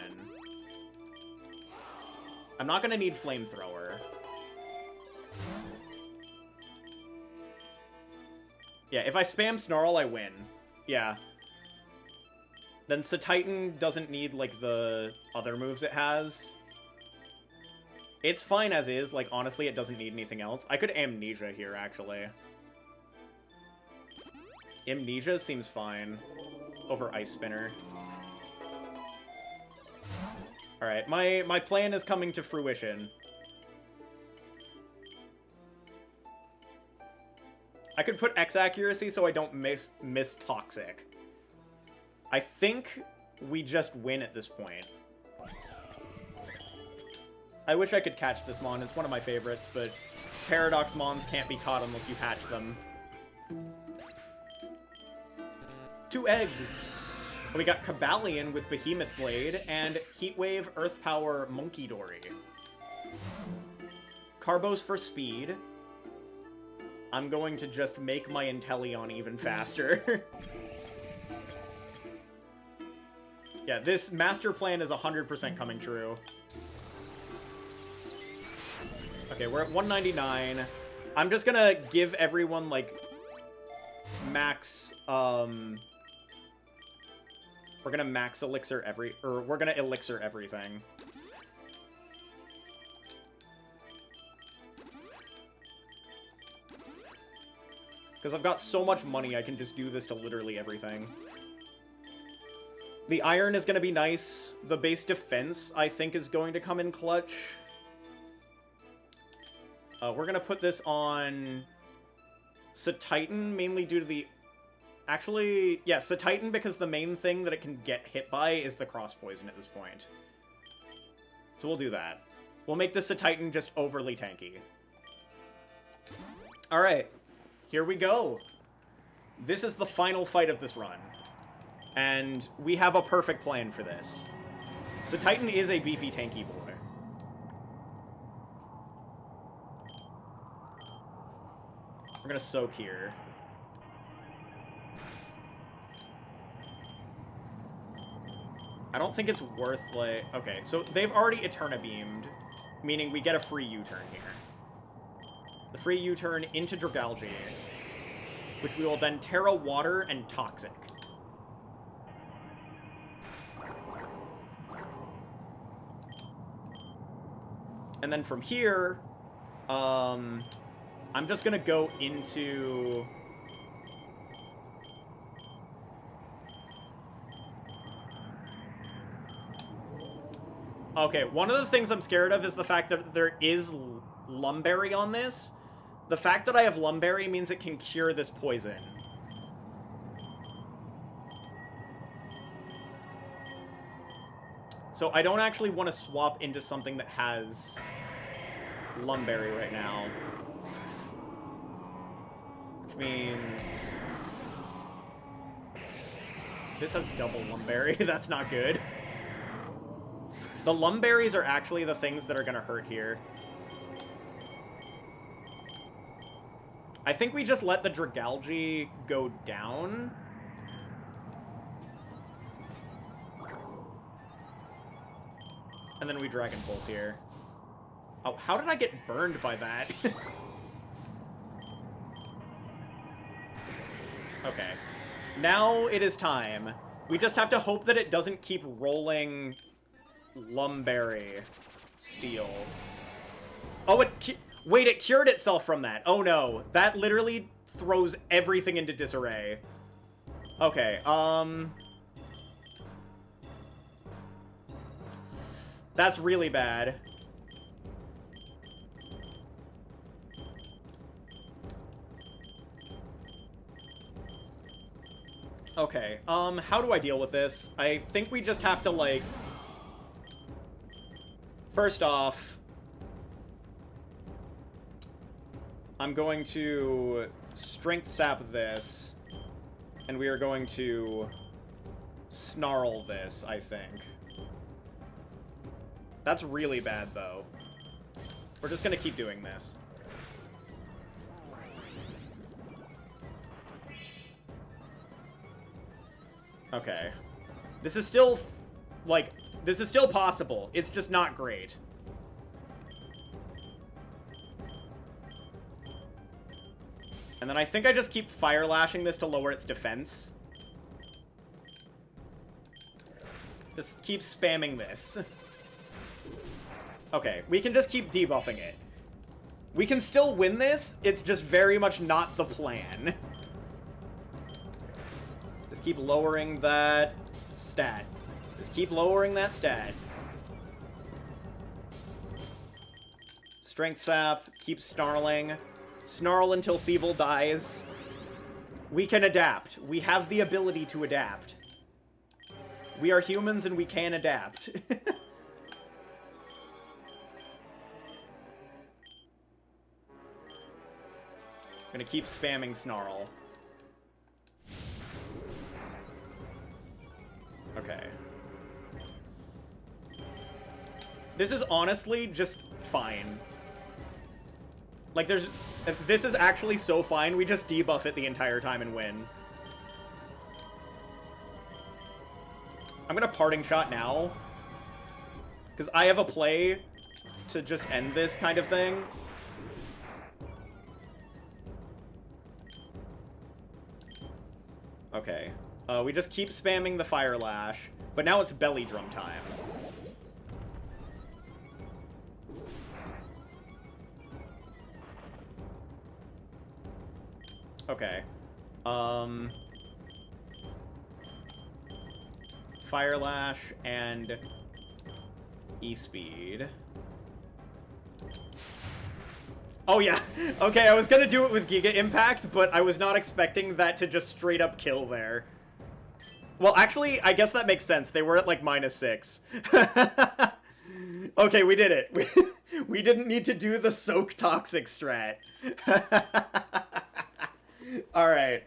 I'm not gonna need Flamethrower. Yeah, if I spam Snarl, I win. Yeah. Then Titan doesn't need, like, the other moves it has. It's fine as is. Like, honestly, it doesn't need anything else. I could Amnesia here, actually. Amnesia seems fine over Ice Spinner. Alright, my plan is coming to fruition. I could put X accuracy so I don't miss Toxic. I think we just win at this point. I wish I could catch this Mon. It's one of my favorites, but Paradox Mons can't be caught unless you hatch them. 2 eggs. We got Kabalion with Behemoth Blade and Heatwave, Earth Power, Monkey Dory. Carbos for speed. I'm going to just make my Inteleon even faster. Yeah, this master plan is 100% coming true. Okay, we're at 199. I'm just gonna give everyone, like, max, we're gonna max elixir we're gonna elixir everything. Because I've got so much money, I can just do this to literally everything. The iron is going to be nice. The base defense, I think, is going to come in clutch. We're going to put this on Titan, mainly due to the... Actually, yeah, Titan, because the main thing that it can get hit by is the Cross Poison at this point. So we'll do that. We'll make this Titan just overly tanky. Alright, here we go. This is the final fight of this run. And we have a perfect plan for this. Titan is a beefy, tanky boy. We're gonna soak here. I don't think it's worth, like... Okay, so they've already Eterna Beamed, meaning we get a free U-turn here. The free U-turn into Dragalge, which we will then Terra Water and Toxic. And then from here, I'm just gonna go into... Okay, one of the things I'm scared of is the fact that there is Lumberry on this. The fact that I have Lumberry means it can cure this poison. So I don't actually want to swap into something that has Lumberry right now. Which means... this has double Lumberry. That's not good. The Lumberries are actually the things that are going to hurt here. I think we just let the Dragalge go down. And then we Dragon Pulse here. Oh, how did I get burned by that? Okay. Now it is time. We just have to hope that it doesn't keep rolling Lumberry Steel. Oh, wait, it cured itself from that. Oh no. That literally throws everything into disarray. Okay, that's really bad. Okay, how do I deal with this? I think we just have to, like... First off... I'm going to Strength Sap this, and we are going to Snarl this, I think. That's really bad, though. We're just gonna keep doing this. Okay. This is still, like, this is still possible. It's just not great. And then I think I just keep Fire Lashing this to lower its defense. Just keep spamming this. Okay, we can just keep debuffing it. We can still win this, it's just very much not the plan. Just keep lowering that stat. Just keep lowering that stat. Strength Sap, keep snarling. Snarl until Feeble dies. We can adapt. We have the ability to adapt. We are humans and we can adapt. I'm gonna keep spamming Snarl. Okay. This is honestly just fine. Like, this is actually so fine, we just debuff it the entire time and win. I'm gonna Parting Shot now. Because I have a play to just end this kind of thing. Okay. We just keep spamming the Fire Lash, but now it's Belly Drum time. Okay. Fire Lash and E-Speed. Oh, yeah. Okay, I was gonna do it with Giga Impact, but I was not expecting that to just straight up kill there. Well, actually, I guess that makes sense. They were at, like, -6. Okay, we did it. We didn't need to do the Soak Toxic strat. Alright.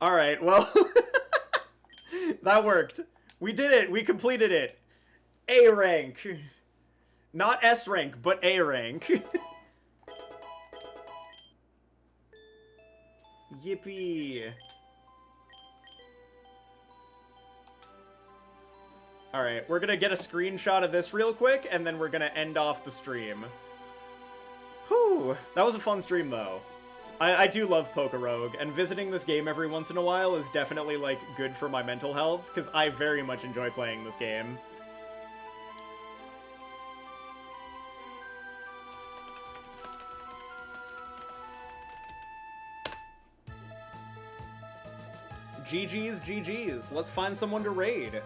Alright, well... that worked. We did it. We completed it. A rank. Not S rank, but A rank. Yippee. Alright, we're gonna get a screenshot of this real quick, and then we're gonna end off the stream. Whew, that was a fun stream, though. I do love Pokerogue, and visiting this game every once in a while is definitely, like, good for my mental health, because I very much enjoy playing this game. GG's, GG's. Let's find someone to raid.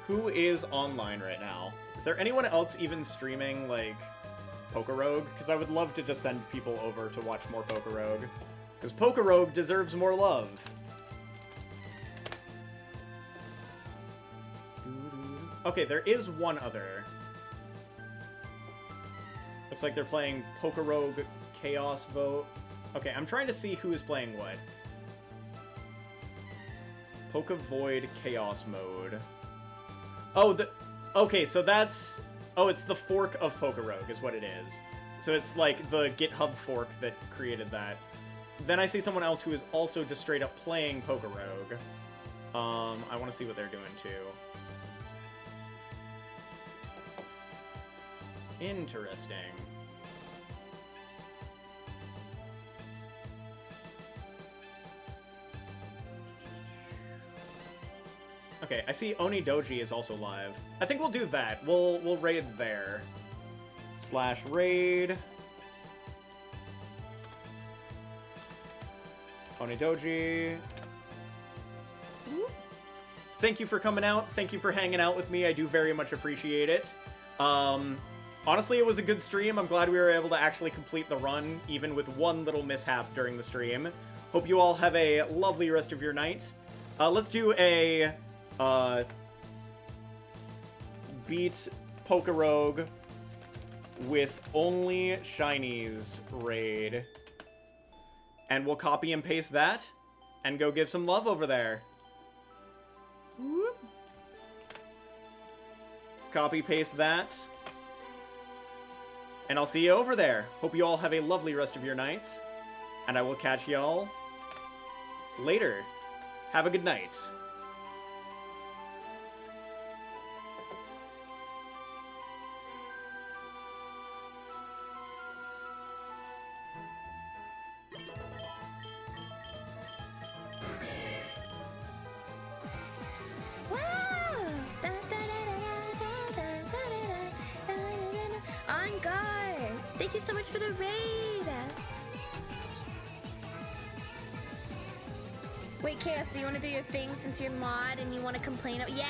Who is online right now? Is there anyone else even streaming, like, Pokerogue? Because I would love to just send people over to watch more Pokerogue. Because Pokerogue deserves more love. Okay, there is one other. Looks like they're playing Pokerogue Chaos Vote. Okay, I'm trying to see who is playing what. Void Chaos Mode. Oh, okay, so that's... Oh, it's the fork of Pokerogue is what it is. So it's like the GitHub fork that created that. Then I see someone else who is also just straight up playing Pokerogue. I want to see what they're doing too. Interesting. Okay, I see Oni Doji is also live. I think we'll do that. We'll raid there. /raid. Oni Doji. Thank you for coming out. Thank you for hanging out with me. I do very much appreciate it. Honestly, it was a good stream. I'm glad we were able to actually complete the run, even with one little mishap during the stream. Hope you all have a lovely rest of your night. Let's do a... beat Pokerogue with Only Shinies raid. And we'll copy and paste that and go give some love over there. Whoop. Copy, paste that. And I'll see you over there. Hope you all have a lovely rest of your nights. And I will catch y'all later. Have a good night. Thank you so much for the raid! Wait, Chaos, do you want to do your thing since you're mod and you want to complain? Yeah!